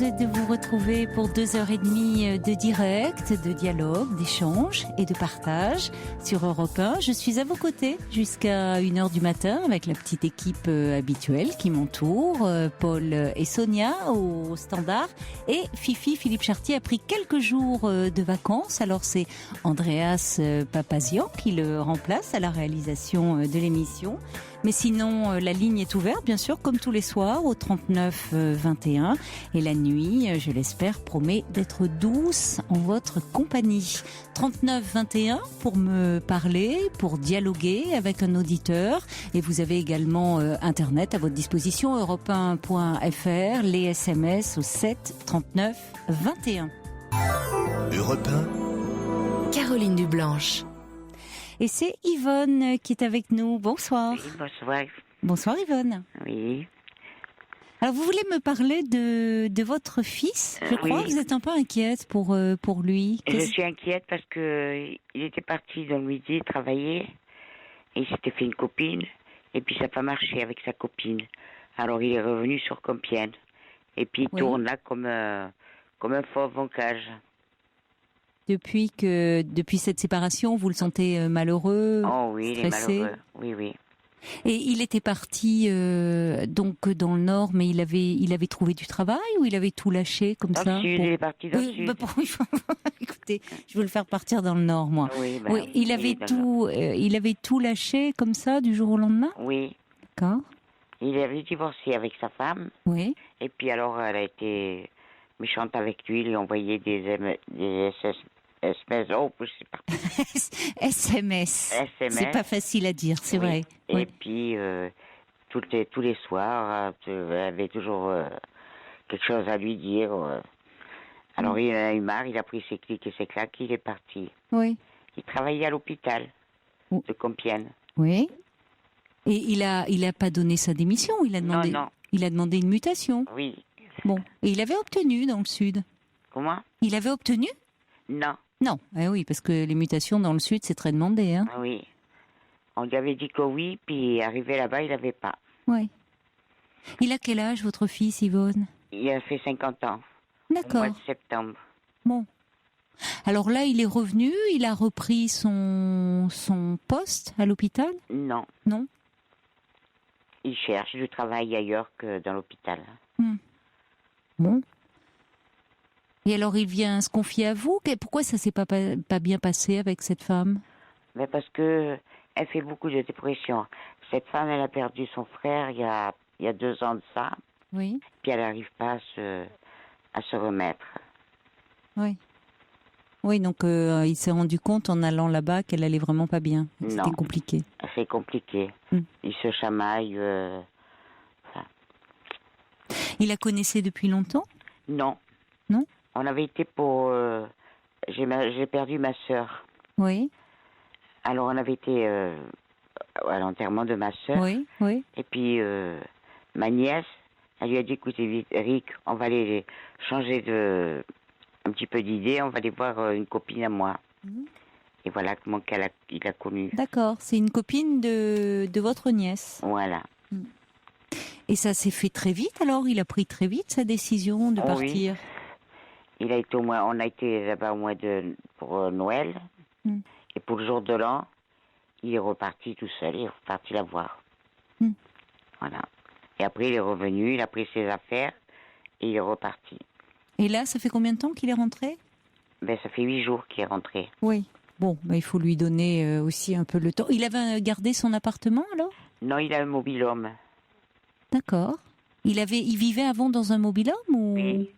de vous retrouver pour 2h30 de direct, de dialogue, d'échange et de partage sur Europe 1. Je suis à vos côtés jusqu'à 1h du matin avec la petite équipe habituelle qui m'entoure, Paul et Sonia au standard, et Fifi, Philippe Chartier, a pris quelques jours de vacances. Alors c'est Andreas Papazian qui le remplace à la réalisation de l'émission. Mais sinon, la ligne est ouverte, bien sûr, comme tous les soirs, au 39 21. Et la nuit, je l'espère, promet d'être douce en votre compagnie. 39 21 pour me parler, pour dialoguer avec un auditeur. Et vous avez également Internet à votre disposition, europe1.fr, les SMS au 7 39 21. Europe 1. Caroline Dublanche. Et c'est Yvonne qui est avec nous. Bonsoir. Oui, bonsoir. Bonsoir Yvonne. Oui. Alors vous voulez me parler de votre fils, je crois. Oui. Vous êtes un peu inquiète pour lui. Je suis inquiète parce que il était parti dans le midi travailler et il s'était fait une copine et puis ça n'a pas marché avec sa copine. Alors il est revenu sur Compiègne et puis il tourne là comme un fauve en cage. Depuis cette séparation, vous le sentez malheureux, Oh oui, stressé? il est malheureux. Oui, oui. Et il était parti donc dans le Nord, mais il avait trouvé du travail ou il avait tout lâché comme Dans ça? le sud, il est parti dans le sud. Écoutez, je veux le faire partir dans le Nord, moi. Oui, il avait tout lâché comme ça du jour au lendemain? Oui. D'accord. Il avait divorcé avec sa femme. Oui. Et puis alors, elle a été méchante avec lui, il lui a envoyé des SMS, oh, je sais pas. SMS. C'est pas facile à dire, c'est vrai. Et oui. puis, tous les soirs, elle avait toujours quelque chose à lui dire. Alors, il en a eu marre, il a pris ses clics et ses claques, il est parti. Oui. Il travaillait à l'hôpital de Compiègne. Oui. Et il a pas donné sa démission, il a demandé. Non. Il a demandé une mutation. Oui. Bon. Et il avait obtenu dans le Sud. Comment? Il avait obtenu? Non. Non. Eh oui, parce que les mutations dans le Sud, c'est très demandé, hein. Oui. On lui avait dit que oui, puis arrivé là-bas, il n'avait pas. Oui. Il a quel âge, votre fils, Yvonne? Il a fait 50 ans. D'accord. Au mois de septembre. Bon. Alors là, il est revenu, il a repris son poste à l'hôpital? Non. Non. Il cherche du travail ailleurs que dans l'hôpital. Bon. Et alors, il vient se confier à vous? Pourquoi ça s'est pas bien passé avec cette femme? Mais parce que elle fait beaucoup de dépression. Cette femme, elle a perdu son frère il y a 2 ans de ça. Oui. Puis elle n'arrive pas à se remettre. Oui. Oui, donc il s'est rendu compte en allant là-bas qu'elle allait vraiment pas bien. C'était compliqué. C'est compliqué. Il se chamaille. Il la connaissait depuis longtemps? Non. Non? On avait été pour... j'ai perdu ma sœur. Oui. Alors on avait été à l'enterrement de ma sœur. Oui, oui. Et puis ma nièce, elle lui a dit, écoutez, Eric, on va aller changer un petit peu d'idée, on va aller voir une copine à moi. Et voilà comment il a connu. D'accord, c'est une copine de votre nièce. Voilà. Et ça s'est fait très vite alors? Il a pris très vite sa décision de partir? Oui. On a été là-bas pour Noël. Et pour le jour de l'an, il est reparti tout seul, il est reparti la voir. Voilà. Et après, il est revenu, il a pris ses affaires et il est reparti. Et là, ça fait combien de temps qu'il est rentré? Ça fait 8 jours qu'il est rentré. Oui. Bon, il faut lui donner aussi un peu le temps. Il avait gardé son appartement alors? Non, il a un mobil-home. D'accord. Il vivait avant dans un mobil-home ou... Oui.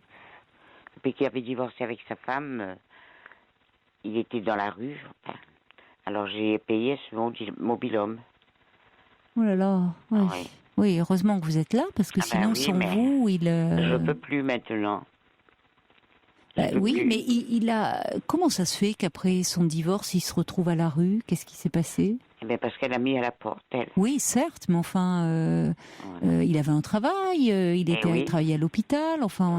Depuis qu'il avait divorcé avec sa femme, il était dans la rue. Alors j'ai payé ce mobil-home. Oh là là. Ouais. Oui. Oui, heureusement que vous êtes là, parce que sinon, sans vous, il... Je peux plus maintenant. Oui, mais il a... Comment ça se fait qu'après son divorce, il se retrouve à la rue? Qu'est-ce qui s'est passé? Parce qu'elle a mis à la porte, elle. Oui, certes, mais enfin, il avait un travail, il travaillait à l'hôpital, enfin,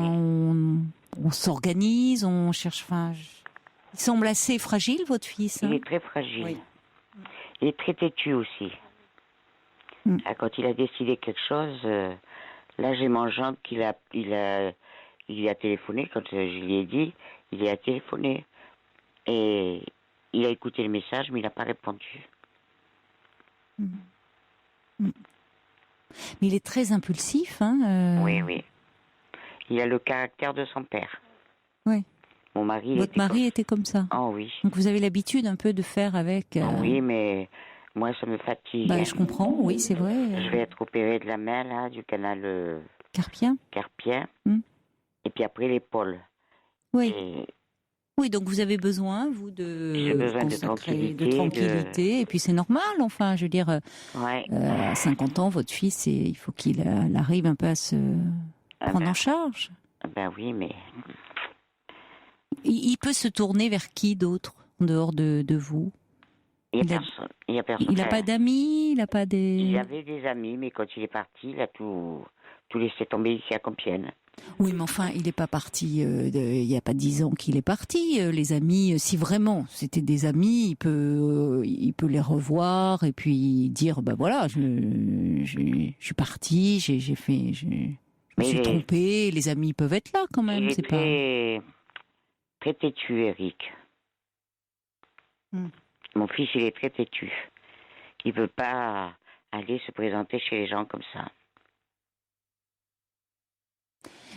on s'organise, on cherche... Enfin, il semble assez fragile, votre fils. Il est très fragile. Oui. Il est très têtu aussi. Quand il a décidé quelque chose, là j'ai mon gendre qu'il a il a téléphoné, quand je lui ai dit, il a téléphoné. Et il a écouté le message, mais il n'a pas répondu. Mm. Mm. Mais il est très impulsif, hein Oui, oui. Il a le caractère de son père. Oui. Mon mari... Votre mari était comme ça. Oh oui. Donc vous avez l'habitude un peu de faire avec... Oui, mais moi, ça me fatigue. Bah, je comprends, oui, c'est vrai. Je vais être opérée de la main, là, du canal Carpien. Et puis après, l'épaule. Oui. Et... Oui, donc vous avez besoin, vous, de tranquillité. Et puis c'est normal, enfin, je veux dire, à 50 ans, votre fils, il faut qu'il arrive un peu à se prendre en charge. Ben oui, mais... Il peut se tourner vers qui d'autre, en dehors de vous? Il n'y a personne. Il n'a pas d'amis, il n'a pas des... Il avait des amis, mais quand il est parti, il a tout laissé tomber ici à Compiègne. Oui, mais enfin, il n'est pas parti, il n'y a pas 10 ans qu'il est parti. Les amis, si vraiment c'était des amis, il peut les revoir et puis dire, ben voilà, je suis parti, je me suis trompé. Les amis peuvent être là quand même, c'est pas... très têtu, Eric. Mon fils, il est très têtu. Il ne veut pas aller se présenter chez les gens comme ça.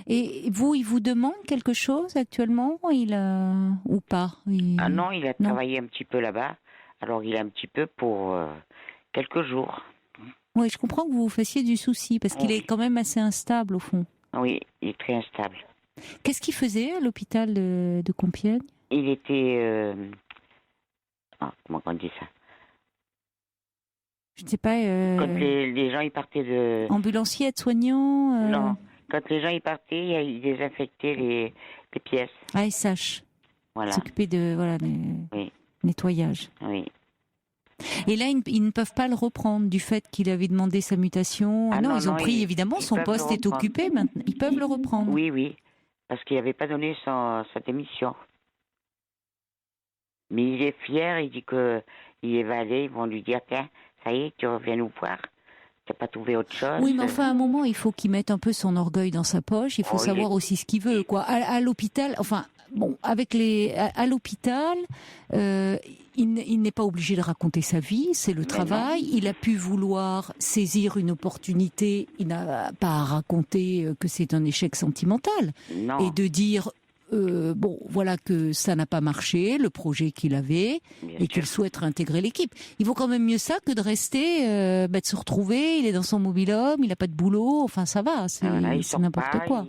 Et vous, il vous demande quelque chose actuellement, ou pas? Ah non, il a travaillé un petit peu là-bas. Alors il a un petit peu pour quelques jours. Oui, je comprends que vous vous fassiez du souci, parce qu'il est quand même assez instable au fond. Oui, il est très instable. Qu'est-ce qu'il faisait à l'hôpital de Compiègne? Il était... comment on dit ça? Je ne sais pas... Quand les gens ils partaient de... Ambulancier, aide-soignant Non. Quand les gens y partaient, ils désinfectaient les pièces. ASH. Voilà. S'occuper de nettoyage. Oui. Et là, ils ne peuvent pas le reprendre du fait qu'il avait demandé sa mutation. Ah non, ils ont pris, évidemment, son poste est occupé maintenant. Ils peuvent le reprendre. Oui, oui. Parce qu'il n'avait pas donné sa démission. Mais il est fier, il dit qu'il va aller, ils vont lui dire, tiens, ça y est, tu reviens nous voir. T'as pas trouvé autre chose? Oui, mais enfin, à un moment, il faut qu'il mette un peu son orgueil dans sa poche. Il faut savoir aussi ce qu'il veut, quoi. À l'hôpital, enfin, bon, à l'hôpital, il n'est pas obligé de raconter sa vie, c'est le travail. Il a pu vouloir saisir une opportunité. Il n'a pas à raconter que c'est un échec sentimental. Non. Et de dire, bon, voilà que ça n'a pas marché, le projet qu'il avait, et qu'il souhaite réintégrer l'équipe. Il vaut quand même mieux ça que de rester, de se retrouver, il est dans son mobil-home, il n'a pas de boulot, enfin ça va, c'est n'importe quoi.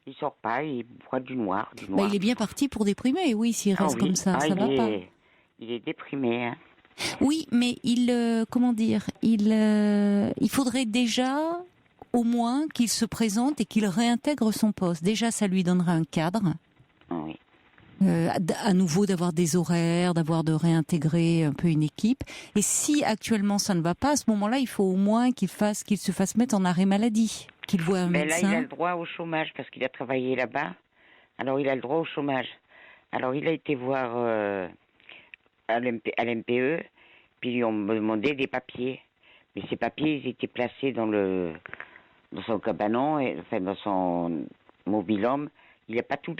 Il sort pas, il boit du noir. Bah, il est bien parti pour déprimer, oui, s'il reste comme ça, ça va pas. Il est déprimé, hein. Oui, mais comment dire, il faudrait déjà, au moins, qu'il se présente et qu'il réintègre son poste. Déjà, ça lui donnera un cadre. Oui. À nouveau d'avoir des horaires, de réintégrer un peu une équipe. Et si actuellement ça ne va pas, à ce moment-là, il faut au moins qu'il se fasse mettre en arrêt maladie, qu'il voit un médecin. Là, il a le droit au chômage parce qu'il a travaillé là-bas. Alors, il a le droit au chômage. Alors, il a été voir à l'MPE, puis ils ont demandé des papiers. Mais ces papiers, ils étaient placés dans son cabanon, enfin dans son mobil-home. Il n'a pas tout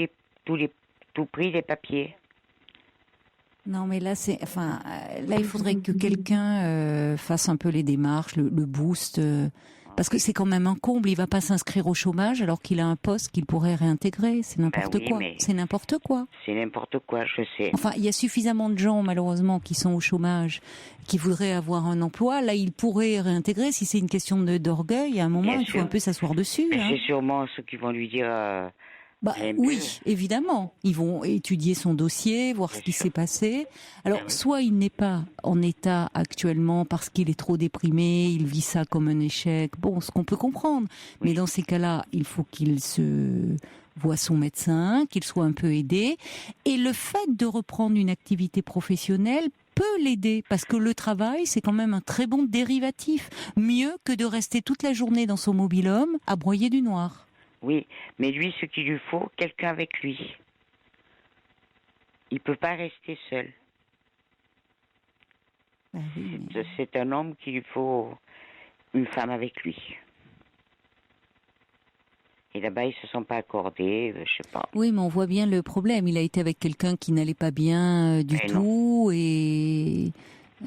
pris les papiers. Non, mais là, il faudrait que quelqu'un fasse un peu les démarches, le boost, parce que c'est quand même un comble. Il va pas s'inscrire au chômage alors qu'il a un poste qu'il pourrait réintégrer. C'est n'importe quoi. C'est n'importe quoi. C'est n'importe quoi, je sais. Enfin, il y a suffisamment de gens, malheureusement, qui sont au chômage, qui voudraient avoir un emploi. Là, il pourrait réintégrer. Si c'est une question d'orgueil, à un moment, il faut un peu s'asseoir dessus. Hein. C'est sûrement ceux qui vont lui dire... oui, évidemment. Ils vont étudier son dossier, voir ce qui s'est passé. Alors, soit il n'est pas en état actuellement parce qu'il est trop déprimé, il vit ça comme un échec. Bon, ce qu'on peut comprendre. Mais dans ces cas-là, il faut qu'il se voit son médecin, qu'il soit un peu aidé. Et le fait de reprendre une activité professionnelle peut l'aider, parce que le travail, c'est quand même un très bon dérivatif. Mieux que de rester toute la journée dans son mobil-home à broyer du noir. Oui, mais lui, ce qu'il lui faut, quelqu'un avec lui. Il peut pas rester seul. C'est un homme qu'il lui faut une femme avec lui. Et là-bas, ils se sont pas accordés, je sais pas. Oui, mais on voit bien le problème. Il a été avec quelqu'un qui n'allait pas bien du tout, et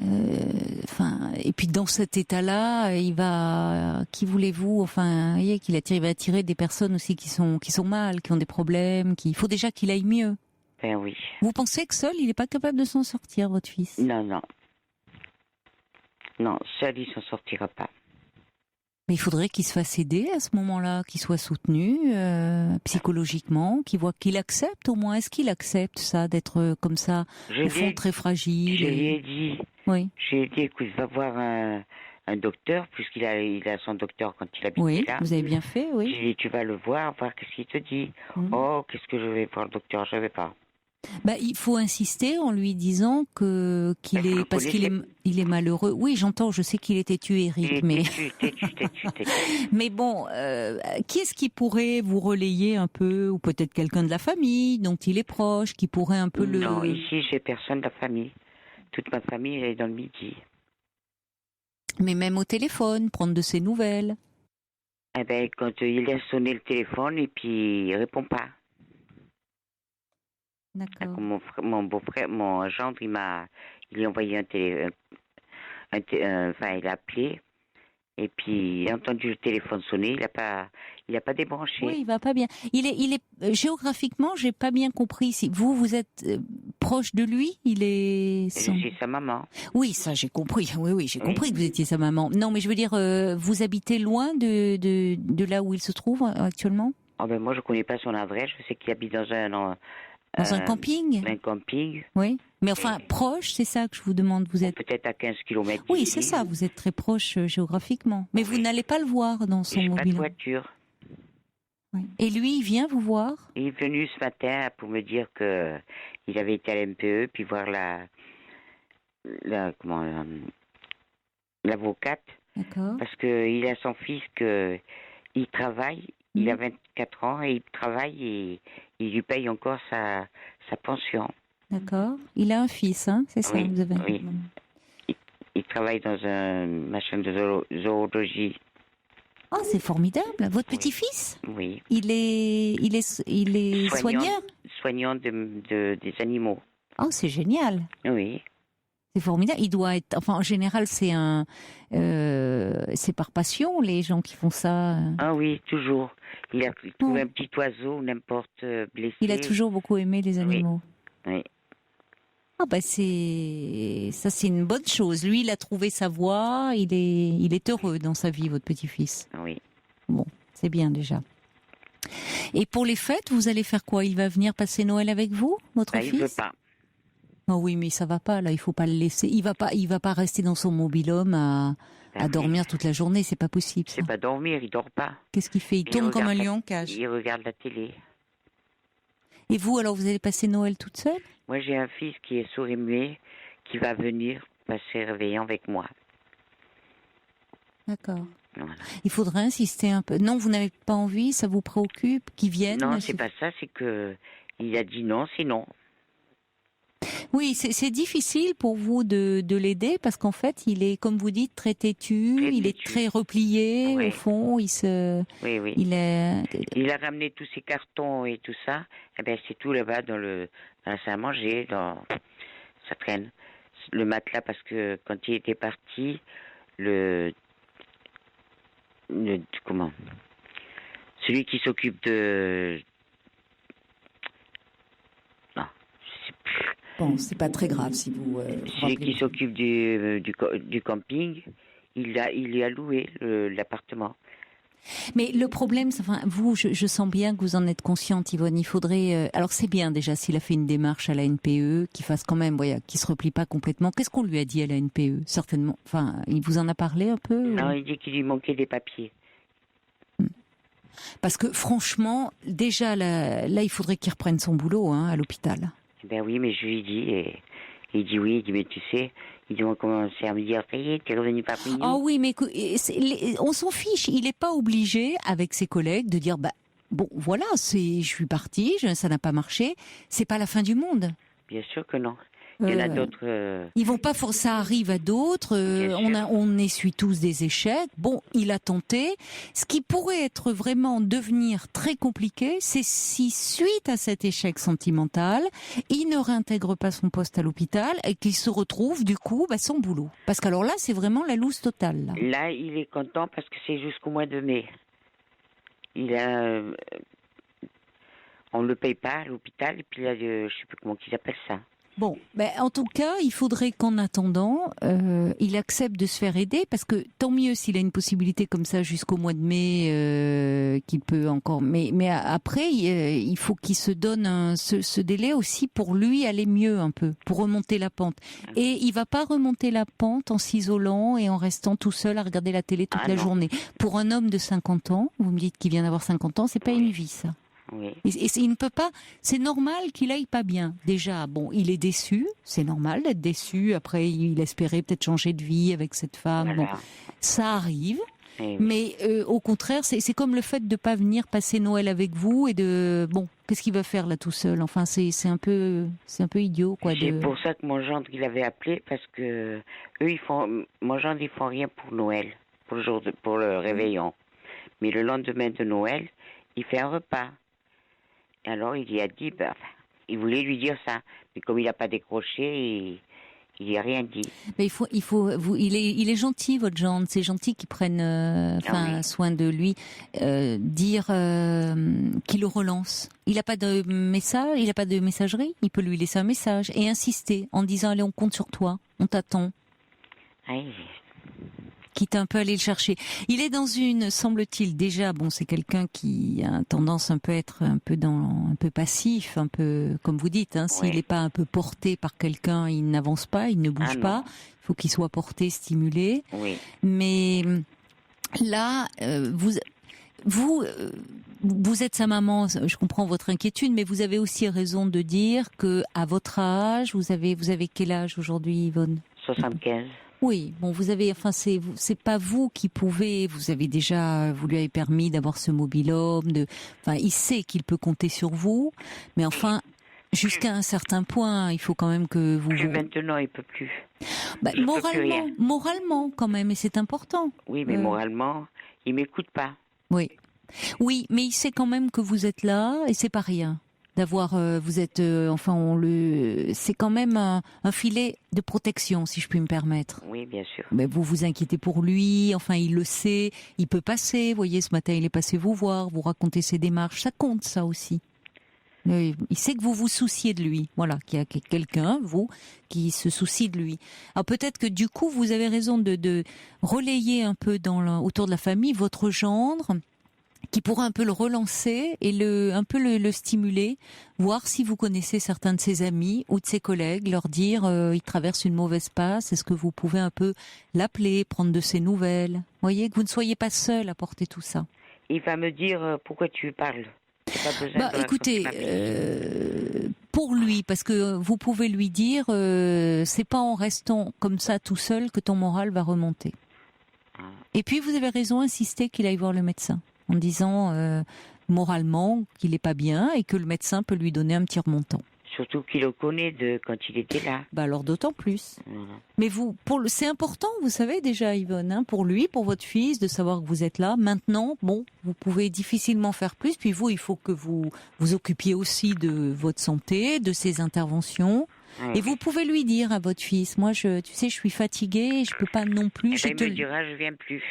et puis dans cet état-là, il va. Qui voulez-vous? Enfin, vous voyez qu'il va attirer des personnes aussi qui sont mal, qui ont des problèmes. Il faut déjà qu'il aille mieux. Ben oui. Vous pensez que seul, il n'est pas capable de s'en sortir, votre fils? Non, non. Non, seul, il s'en sortira pas. Mais il faudrait qu'il se fasse aider à ce moment-là, qu'il soit soutenu psychologiquement, qu'il accepte au moins. Est-ce qu'il accepte ça, d'être comme ça, au fond très fragile? Je lui ai dit. Oui. Je lui ai dit, écoute, va voir un docteur, puisqu'il a son docteur quand il habite oui, là. Vous avez bien fait, oui. J'ai dit, tu vas le voir qu'est-ce qu'il te dit. Oh, qu'est-ce que je vais voir le docteur? Je vais pas. Il faut insister en lui disant qu'il est parce qu'il est malheureux. Oui, j'entends, je sais qu'il est têtu, Eric, mais têtu. mais bon, qui est-ce qui pourrait vous relayer un peu, ou peut-être quelqu'un de la famille dont il est proche, qui pourrait un peu Non, ici j'ai personne de la famille. Toute ma famille elle est dans le Midi. Mais même au téléphone, prendre de ses nouvelles. Eh ben, quand il a sonné le téléphone et puis il répond pas. D'accord. Mon beau-frère, mon gendre, il a envoyé il a appelé, et puis il a entendu le téléphone sonner, il a pas débranché. Oui, il va pas bien. Il est géographiquement, j'ai pas bien compris. Si vous êtes proche de lui, Je suis sa maman. Oui, ça j'ai compris. Oui, j'ai compris que vous étiez sa maman. Non, mais je veux dire, vous habitez loin de là où il se trouve actuellement? Oh ben moi je connais pas son adresse. Je sais qu'il habite dans un camping? Un camping. Oui. Mais enfin, proche, c'est ça que je vous demande. Vous êtes peut-être à 15 km. Oui, c'est ça. Vous êtes très proche géographiquement. Mais vous n'allez pas le voir dans son mobile. Pas de voiture. Oui. Et lui, il vient vous voir? Il est venu ce matin pour me dire que il avait été à l'MPE, puis voir l'avocate. D'accord. Parce que il a son fils il travaille. Il a 24 ans et il travaille et il lui paye encore sa pension. D'accord. Il a un fils, hein, c'est ça? Oui, vous avez... oui. Il travaille dans un machin de zoologie. Oh, c'est formidable. Votre petit-fils? Oui. Il est soigneur? Soignant des animaux. Oh, c'est génial. Oui. C'est formidable. Il doit être. Enfin, en général, c'est par passion, les gens qui font ça. Ah oui, toujours. Il a trouvé un petit oiseau, n'importe blessé. Il a toujours beaucoup aimé les animaux. Oui. Ah c'est une bonne chose. Lui, il a trouvé sa voie. Il est heureux dans sa vie, votre petit-fils. Oui. Bon, c'est bien déjà. Et pour les fêtes, vous allez faire quoi? Il va venir passer Noël avec vous, votre fils? Il veut pas. Oh oui, mais ça va pas, là, il faut pas le laisser. Il va pas rester dans son mobil-home à dormir toute la journée, c'est pas possible. C'est pas dormir, il dort pas. Qu'est-ce qu'il fait? Il tourne comme un lion en cage. Il regarde la télé. Et vous, alors, vous allez passer Noël toute seule? Moi, j'ai un fils qui est sourd et muet, qui va venir passer réveillant avec moi. D'accord. Voilà. Il faudrait insister un peu. Non, vous n'avez pas envie, ça vous préoccupe qu'ils viennent? Non, c'est pas ça, c'est que il a dit non, c'est non. Oui, c'est difficile pour vous de l'aider parce qu'en fait, il est, comme vous dites, très têtu, il est très replié au fond. Oui. Il a ramené tous ses cartons et tout ça. Eh ben, c'est tout là-bas dans la salle à manger, ça traîne. Le matelas, parce que quand il était parti, celui qui s'occupe de... Non, je sais plus. Bon, c'est pas très grave si vous... celui qui s'occupe du camping, il lui a loué l'appartement. Mais le problème, vous, je sens bien que vous en êtes consciente, Yvonne. Il faudrait... alors c'est bien déjà s'il a fait une démarche à la NPE, qu'il fasse quand même, qu'il se replie pas complètement. Qu'est-ce qu'on lui a dit à la NPE? Certainement. Enfin, il vous en a parlé un peu? Non, il dit qu'il lui manquait des papiers. Parce que franchement, déjà là, il faudrait qu'il reprenne son boulot à l'hôpital. Ben oui, mais je lui dis, et il dit oui, il dit mais tu sais, ils ont commencé à me dire, t'es revenu pas payé. Ah oui, mais on s'en fiche, il n'est pas obligé avec ses collègues de dire, bon voilà, je suis parti, ça n'a pas marché, c'est pas la fin du monde. Bien sûr que non. Il y en a d'autres. Ils vont pas ça arrive à d'autres. On essuie tous des échecs. Bon, il a tenté. Ce qui pourrait être vraiment devenir très compliqué, c'est si suite à cet échec sentimental, il ne réintègre pas son poste à l'hôpital et qu'il se retrouve du coup sans boulot. Parce qu'alors là, c'est vraiment la loose totale. Là, il est content parce que c'est jusqu'au mois de mai. Il a, on le paye pas à l'hôpital et puis là, je sais plus comment ils appellent ça. Bon, en tout cas, il faudrait qu'en attendant, il accepte de se faire aider, parce que tant mieux s'il a une possibilité comme ça jusqu'au mois de mai, qu'il peut encore. Mais après, il faut qu'il se donne ce délai aussi pour lui aller mieux un peu, pour remonter la pente. Et il va pas remonter la pente en s'isolant et en restant tout seul à regarder la télé toute la journée. Pour un homme de 50 ans, vous me dites qu'il vient d'avoir 50 ans, c'est pas une vie ça. Oui. Et il ne peut pas. C'est normal qu'il aille pas bien. Déjà, bon, il est déçu. C'est normal d'être déçu. Après, il espérait peut-être changer de vie avec cette femme. Voilà. Bon, ça arrive. Oui. Mais au contraire, c'est comme le fait de pas venir passer Noël avec vous et de qu'est-ce qu'il va faire là tout seul. Enfin, c'est un peu idiot quoi. C'est pour ça que mon gendre il avait appelé, parce que eux mon gendre ils font rien pour Noël, pour le réveillon. Mais le lendemain de Noël, il fait un repas. Alors il y a dit, il voulait lui dire ça, mais comme il n'a pas décroché, il n'y a rien dit. Mais il est gentil votre gendre, c'est gentil qu'il prenne soin de lui, dire qu'il le relance. Il n'a pas de message, il n'a pas de messagerie, il peut lui laisser un message et insister en disant allez on compte sur toi, on t'attend. Oui. Quitte un peu à aller le chercher. Il est dans semble-t-il déjà, c'est quelqu'un qui a tendance un peu à être un peu passif, un peu, comme vous dites, s'il n'est pas un peu porté par quelqu'un, il n'avance pas, il ne bouge pas. Il faut qu'il soit porté, stimulé. Oui. Mais là, vous êtes sa maman, je comprends votre inquiétude, mais vous avez aussi raison de dire que à votre âge, vous avez quel âge aujourd'hui, Yvonne ? 75. Oui, vous avez, c'est pas vous qui pouvez, vous lui avez permis d'avoir ce mobil-home, il sait qu'il peut compter sur vous, mais jusqu'à un certain point, il faut quand même que vous... Maintenant, il peut plus. Moralement quand même, et c'est important. Oui, mais moralement, il m'écoute pas. Oui, mais il sait quand même que vous êtes là, et c'est pas rien. D'avoir, c'est quand même un filet de protection, si je puis me permettre. Oui, bien sûr. Mais vous vous inquiétez pour lui, il le sait, il peut passer. Vous voyez, ce matin, il est passé vous voir, vous raconter ses démarches, ça compte, ça aussi. Il sait que vous vous souciez de lui, voilà, qu'il y a quelqu'un, vous, qui se soucie de lui. Alors peut-être que du coup, vous avez raison de relayer un peu autour de la famille votre gendre, qui pourra un peu le relancer et un peu le stimuler, voir si vous connaissez certains de ses amis ou de ses collègues, leur dire il traverse une mauvaise passe, est-ce que vous pouvez un peu l'appeler, prendre de ses nouvelles, vous voyez, que vous ne soyez pas seul à porter tout ça. Il va me dire pourquoi tu parles. Pas besoin écoutez, pour lui, parce que vous pouvez lui dire c'est pas en restant comme ça tout seul que ton moral va remonter. Et puis vous avez raison, insister qu'il aille voir le médecin. En disant moralement qu'il n'est pas bien et que le médecin peut lui donner un petit remontant. Surtout qu'il le connaît de quand il était là. Alors d'autant plus. Mais c'est important, vous savez déjà, Yvonne, pour lui, pour votre fils, de savoir que vous êtes là. Maintenant, vous pouvez difficilement faire plus. Puis vous, il faut que vous vous occupiez aussi de votre santé, de ses interventions. Et vous pouvez lui dire à votre fils, moi, je suis fatiguée, je peux pas non plus. Il me dira, je viens plus.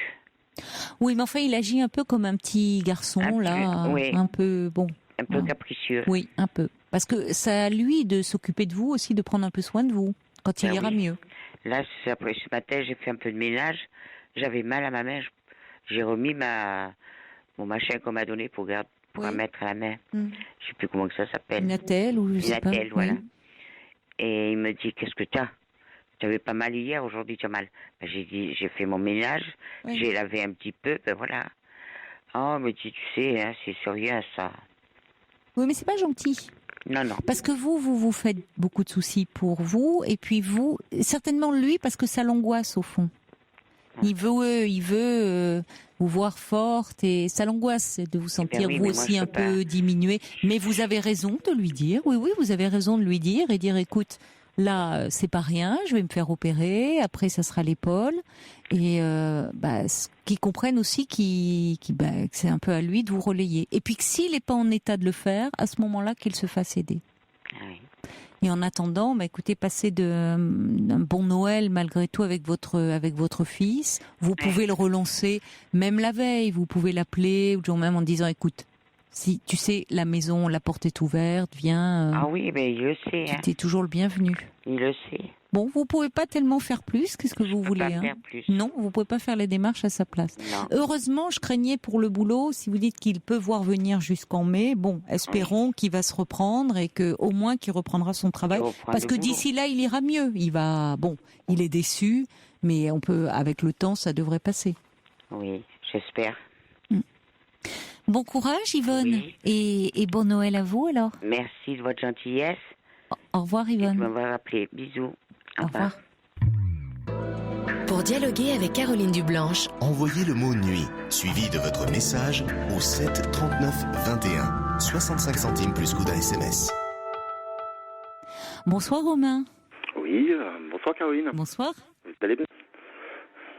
Oui, mais il agit un peu comme un petit garçon, un peu un peu capricieux. Oui, un peu. Parce que c'est à lui de s'occuper de vous aussi, de prendre un peu soin de vous, quand il ira mieux. Là, après ce matin, j'ai fait un peu de ménage. J'avais mal à ma main. J'ai remis mon machin qu'on m'a donné pour la mettre à la main. Je sais plus comment que ça s'appelle. Une attelle ou je sais pas. Une attelle, voilà. Et il me dit, qu'est-ce que t'as ? J'avais pas mal hier, aujourd'hui tu as mal. J'ai dit, j'ai fait mon ménage, j'ai lavé un petit peu, voilà. Oh, mais tu sais, c'est sur rien ça. Oui, mais c'est pas gentil. Non. Parce que vous faites beaucoup de soucis pour vous, et puis certainement lui, parce que ça l'angoisse au fond. Il veut vous voir forte, et ça l'angoisse de vous sentir vous aussi un peu diminuée. Mais vous avez raison de lui dire, oui, vous avez raison de lui dire, et dire, écoute, là, c'est pas rien, je vais me faire opérer, après ça sera l'épaule, et qu'ils comprennent aussi que c'est un peu à lui de vous relayer. Et puis que s'il n'est pas en état de le faire, à ce moment-là, qu'il se fasse aider. Oui. Et en attendant, écoutez, passez un bon Noël malgré tout avec votre fils. Vous pouvez le relancer même la veille. Vous pouvez l'appeler ou même en disant, écoute, si tu sais, la maison, la porte est ouverte, viens. Ah oui, mais il le sait. Tu es toujours le bienvenu. Il le sait. Bon, vous pouvez pas tellement faire plus, qu'est-ce que vous voulez, Je peux pas faire plus. Non, vous pouvez pas faire les démarches à sa place. Non. Heureusement, je craignais pour le boulot, si vous dites qu'il peut voir venir jusqu'en mai, bon, espérons qu'il va se reprendre et que au moins qu'il reprendra son travail, parce que d'ici là, il ira mieux. Il est déçu, mais avec le temps, ça devrait passer. Oui, j'espère. Bon courage, Yvonne, oui. et bon Noël à vous alors. Merci de votre gentillesse. Au revoir, Yvonne. Je m'avoir appelé. Bisous. Au revoir. Pour dialoguer avec Caroline Dublanche, envoyez le mot nuit, suivi de votre message au 7 39 21. 65 centimes plus coût d'un SMS. Bonsoir, Romain. Oui, bonsoir Caroline. Bonsoir. Vous allez bien?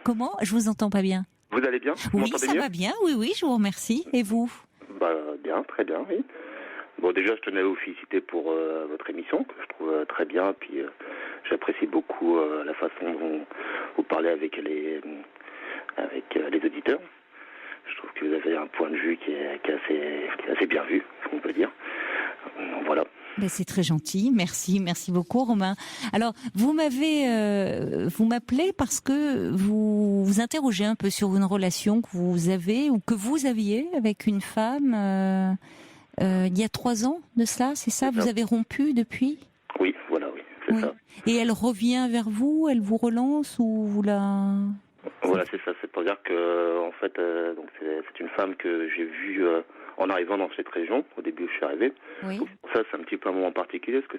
Comment? Je vous entends pas bien. Vous allez bien? Oui, ça va bien, oui, je vous remercie. Et vous? Bien, très bien, oui. Bon, déjà, je tenais à vous féliciter pour votre émission, que je trouve très bien, puis j'apprécie beaucoup la façon dont vous parlez avec les auditeurs. Je trouve que vous avez un point de vue qui est assez bien vu, on peut dire. Voilà. C'est très gentil, merci beaucoup, Romain. Alors, vous m'appelez parce que vous vous interrogez un peu sur une relation que vous avez ou que vous aviez avec une femme il y a 3 ans de cela, c'est ça? Vous avez rompu depuis? Oui, voilà, oui, c'est ça. Et elle revient vers vous, elle vous relance ou vous la... Voilà, c'est ça. C'est pour dire que, en fait, donc c'est une femme que j'ai vue en arrivant dans cette région, au début où je suis arrivé. Oui. Donc, pour ça, c'est un petit peu un moment particulier, parce que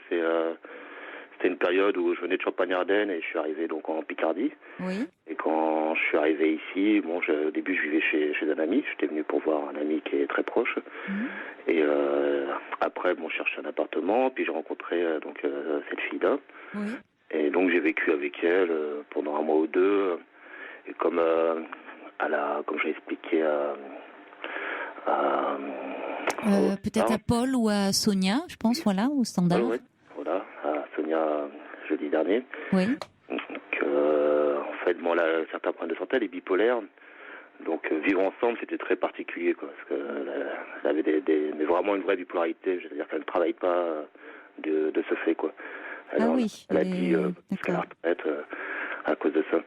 c'était une période où je venais de Champagne-Ardenne et je suis arrivé donc en Picardie. Oui. Et quand je suis arrivé ici, au début, je vivais chez un ami. J'étais venu pour voir un ami qui est très proche. Et après, je cherchais un appartement, puis j'ai rencontré cette fille-là. Oui. Et donc, j'ai vécu avec elle pendant 1 mois ou 2. Et comme j'ai expliqué peut-être à Paul ou à Sonia, je pense, voilà, au standard. Oui, voilà, à Sonia jeudi dernier. Oui. Donc, en fait, elle a certains problèmes de santé, elle est bipolaire. Donc, vivre ensemble, c'était très particulier, quoi, parce qu'elle avait mais vraiment une vraie bipolarité. C'est-à-dire qu'elle ne travaille pas de ce fait, quoi. Alors, elle a dit qu'elle retraite à cause de ça.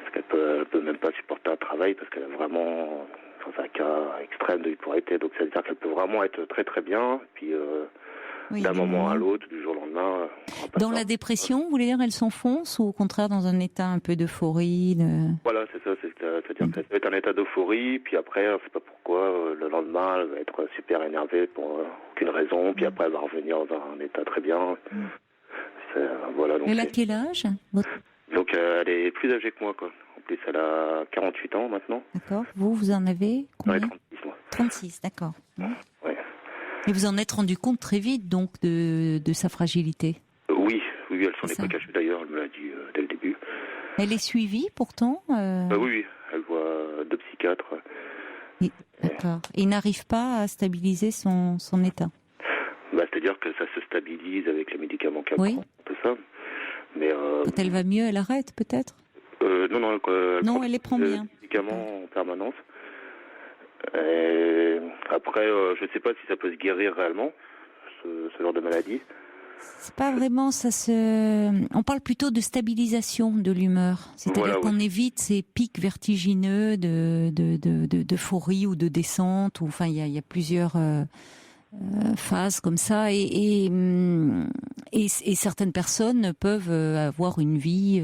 Parce qu'elle peut même pas supporter un travail parce qu'elle a vraiment un cas extrême de bipolarité. Donc, c'est-à-dire qu'elle peut vraiment être très très bien. Puis, d'un moment à l'autre, du jour au lendemain... Dans la dépression, vous voulez dire, elle s'enfonce ou au contraire dans un état un peu d'euphorie Voilà, c'est ça. C'est-à-dire qu'elle peut être en état d'euphorie, puis après, on ne sait pas pourquoi, le lendemain, elle va être super énervée pour aucune raison, puis après, elle va revenir dans un état très bien. Voilà, donc, elle a quel âge Donc, elle est plus âgée que moi, quoi. En plus, elle a 48 ans maintenant. D'accord. Vous en avez combien? 36, moi. 36, d'accord. Ouais. Et vous en êtes rendu compte très vite, donc, de sa fragilité? Oui, elle s'en est pas cachée d'ailleurs, elle me l'a dit dès le début. Elle est suivie, pourtant Oui, elle voit 2 psychiatres. D'accord. Et il n'arrive pas à stabiliser son état? C'est-à-dire que ça se stabilise avec les médicaments qu'elle prend, tout ça. Mais, quand elle va mieux, elle arrête, peut-être? Non, elle les prend bien. Médicaments en permanence. Et après, je ne sais pas si ça peut se guérir réellement, ce genre de maladie. C'est pas vraiment on parle plutôt de stabilisation de l'humeur. C'est-à-dire qu'on évite ces pics vertigineux d'euphorie ou de descente. Enfin, il y a plusieurs phases comme ça. Et certaines personnes peuvent avoir une vie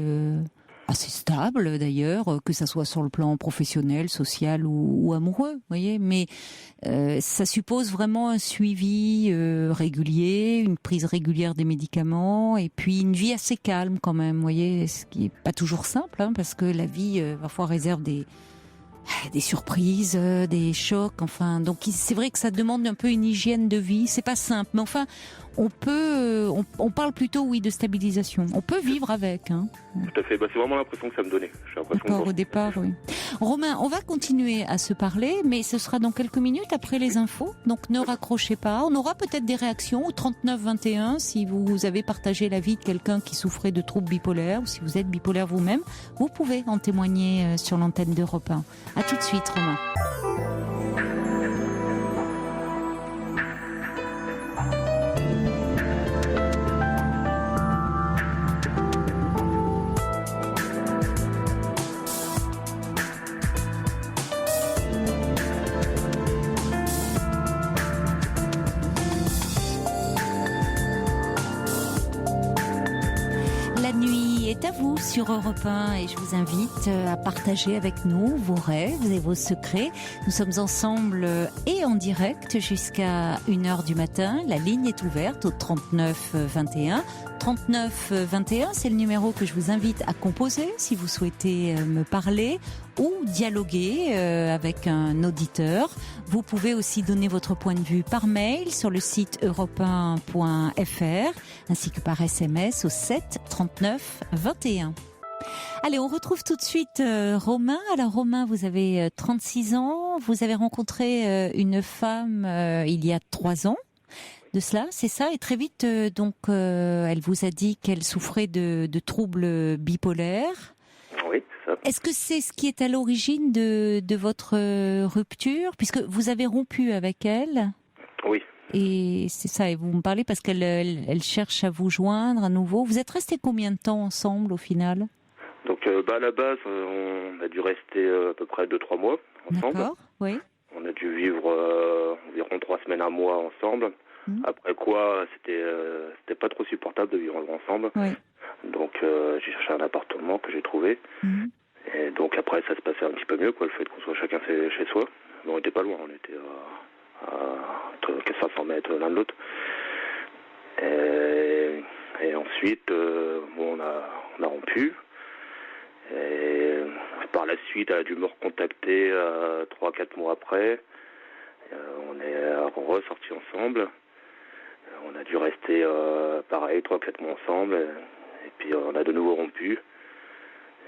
assez stable d'ailleurs, que ça soit sur le plan professionnel, social ou amoureux, vous voyez. Mais ça suppose vraiment un suivi régulier, une prise régulière des médicaments, et puis une vie assez calme quand même, vous voyez, ce qui est pas toujours simple, parce que la vie parfois réserve des des surprises, des chocs, enfin, donc c'est vrai que ça demande un peu une hygiène de vie, c'est pas simple, mais enfin, on parle plutôt, oui, de stabilisation. On peut vivre avec, hein. Tout à fait, c'est vraiment l'impression que ça me donnait. D'accord, au départ, oui. Romain, on va continuer à se parler, mais ce sera dans quelques minutes après les infos, donc ne raccrochez pas. On aura peut-être des réactions au 3921 si vous avez partagé la vie de quelqu'un qui souffrait de troubles bipolaires, ou si vous êtes bipolaire vous-même, vous pouvez en témoigner sur l'antenne d'Europe 1. À tout de suite, Romain. À vous sur Europe 1 et je vous invite à partager avec nous vos rêves et vos secrets. Nous sommes ensemble et en direct jusqu'à 1h du matin. La ligne est ouverte au 3921. 3921, c'est le numéro que je vous invite à composer si vous souhaitez me parler ou dialoguer avec un auditeur. Vous pouvez aussi donner votre point de vue par mail sur le site europe1.fr ainsi que par SMS au 7 39 21. Allez, on retrouve tout de suite Romain. Alors Romain, vous avez 36 ans, vous avez rencontré une femme il y a 3 ans de cela, c'est ça, et très vite elle vous a dit qu'elle souffrait de troubles bipolaires. Oui, c'est ça. Est-ce que c'est ce qui est à l'origine de votre rupture, puisque vous avez rompu avec elle? Oui. Et c'est ça, et vous me parlez parce qu'elle cherche à vous joindre à nouveau. Vous êtes restés combien de temps ensemble au final? Donc à la base, on a dû rester à peu près 2-3 mois ensemble. D'accord, oui. On a dû vivre environ 3 semaines, un mois ensemble. Après quoi, c'était pas trop supportable de vivre ensemble. Oui. Donc j'ai cherché un appartement que j'ai trouvé. Et donc après, ça se passait un petit peu mieux, quoi, le fait qu'on soit chacun chez soi. Mais on n'était pas loin, on était à 500 mètres l'un de l'autre. Et ensuite, on a rompu. Et par la suite, elle a dû me recontacter 3-4 mois après. On est ressortis ensemble. On a dû rester pareil 3-4 mois ensemble. Et puis on a de nouveau rompu.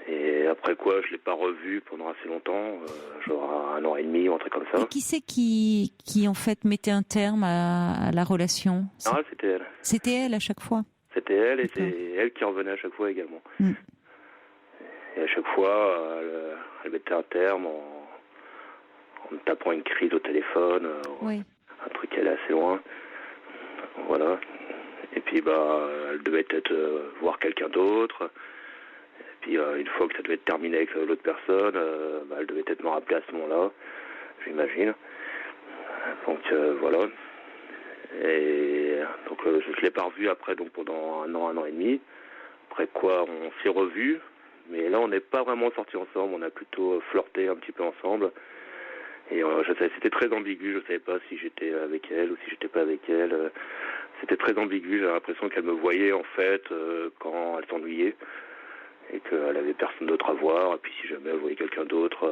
Et après quoi, je l'ai pas revu pendant assez longtemps, genre 1 an et demi ou un truc comme ça. Et qui c'est qui en fait mettait un terme à la relation? Ah, c'était elle. C'était elle à chaque fois? C'était elle, et c'est elle qui revenait à chaque fois également. Et à chaque fois, elle mettait un terme en me tapant une crise au téléphone, oui. Un truc qui allait assez loin. Voilà. Et puis elle devait peut-être voir quelqu'un d'autre. Et puis une fois que ça devait être terminé avec l'autre personne, elle devait peut-être me rappeler à ce moment-là, j'imagine. Donc voilà. Et donc je l'ai pas revu après, donc pendant 1 an et demi. Après quoi, on s'est revus. Mais là, on n'est pas vraiment sortis ensemble. On a plutôt flirté un petit peu ensemble. Et c'était très ambigu. Je ne savais pas si j'étais avec elle ou si j'étais pas avec elle. C'était très ambigu. J'ai l'impression qu'elle me voyait en fait quand elle s'ennuyait et qu'elle avait personne d'autre à voir. Et puis si jamais elle voyait quelqu'un d'autre,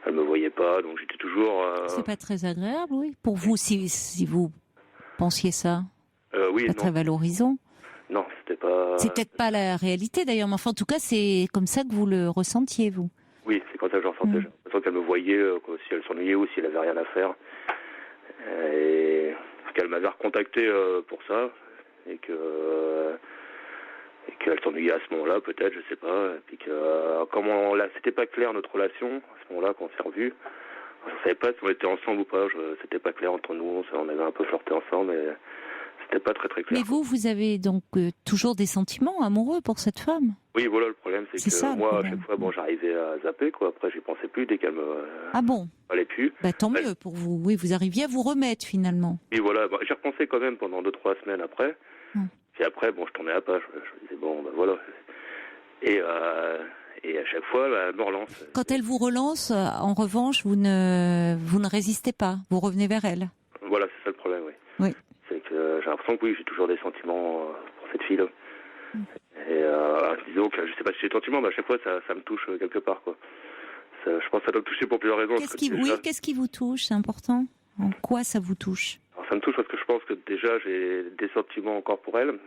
elle me voyait pas. Donc j'étais toujours. C'est pas très agréable, oui. Pour vous, si vous pensiez ça. Oui, pas non. très valorisant. Non, c'était pas. C'est peut-être pas la réalité d'ailleurs, mais enfin en tout cas c'est comme ça que vous le ressentiez, vous. Oui, c'est comme ça que je ressentais. J'ai l'impression qu'elle me voyait si elle s'ennuyait ou si elle avait rien à faire. Et qu'elle m'avait recontacté pour ça et qu'elle s'ennuyait à ce moment-là, peut-être, je sais pas. Et puis que c'était pas clair notre relation à ce moment-là quand on s'est revus. Je savais pas si on était ensemble ou pas. C'était pas clair entre nous. On avait un peu flirté ensemble. Et c'était pas très très clair. Mais vous avez donc toujours des sentiments amoureux pour cette femme? Oui, voilà, le problème, c'est que ça, moi, à chaque fois, j'arrivais à zapper, quoi. Après, j'y pensais plus dès qu'elle me. Ah bon? Fallait plus. Tant mieux pour vous. Oui, vous arriviez à vous remettre finalement. Et voilà, j'y repensais quand même pendant 2-3 semaines après. Puis après, je tournais à la page. Je disais voilà. Et à chaque fois, elle me relance. Quand elle vous relance, en revanche, vous ne résistez pas. Vous revenez vers elle. Voilà, c'est ça le problème, oui. Oui. C'est que j'ai l'impression que oui, j'ai toujours des sentiments pour cette fille-là. Et disons que je sais pas si j'ai des sentiments, mais à chaque fois ça me touche quelque part, quoi. je pense que ça doit me toucher pour plusieurs raisons. Qu'est-ce qui vous touche? C'est important. En quoi ça vous touche? Alors, ça me touche parce que je pense que déjà j'ai des sentiments encore pour elle.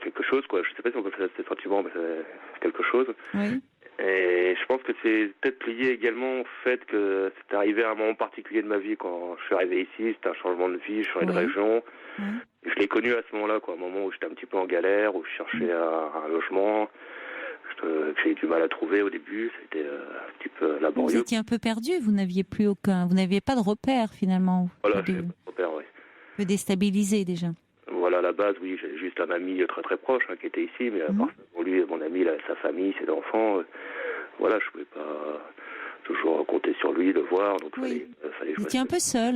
Quelque chose, Je sais pas si on peut faire des sentiments, mais c'est quelque chose. Oui. Et je pense que c'est peut-être lié également au fait que c'est arrivé à un moment particulier de ma vie quand je suis arrivé ici. C'était un changement de vie, je changeais de région. Et je l'ai connu à ce moment-là, un moment où j'étais un petit peu en galère, où je cherchais un logement. J'ai eu du mal à trouver au début, c'était un petit peu laborieux. Vous étiez un peu perdu, vous n'aviez pas de repère finalement. Voilà, j'avais pas de repère, oui. Un peu déstabilisé déjà. Voilà, à la base, oui, j'ai juste un ami très très proche qui était ici, mais à part ça, lui, mon ami, il a sa famille, ses enfants, voilà, je pouvais pas toujours compter sur lui, le voir, donc fallait Vous étiez un peu seul,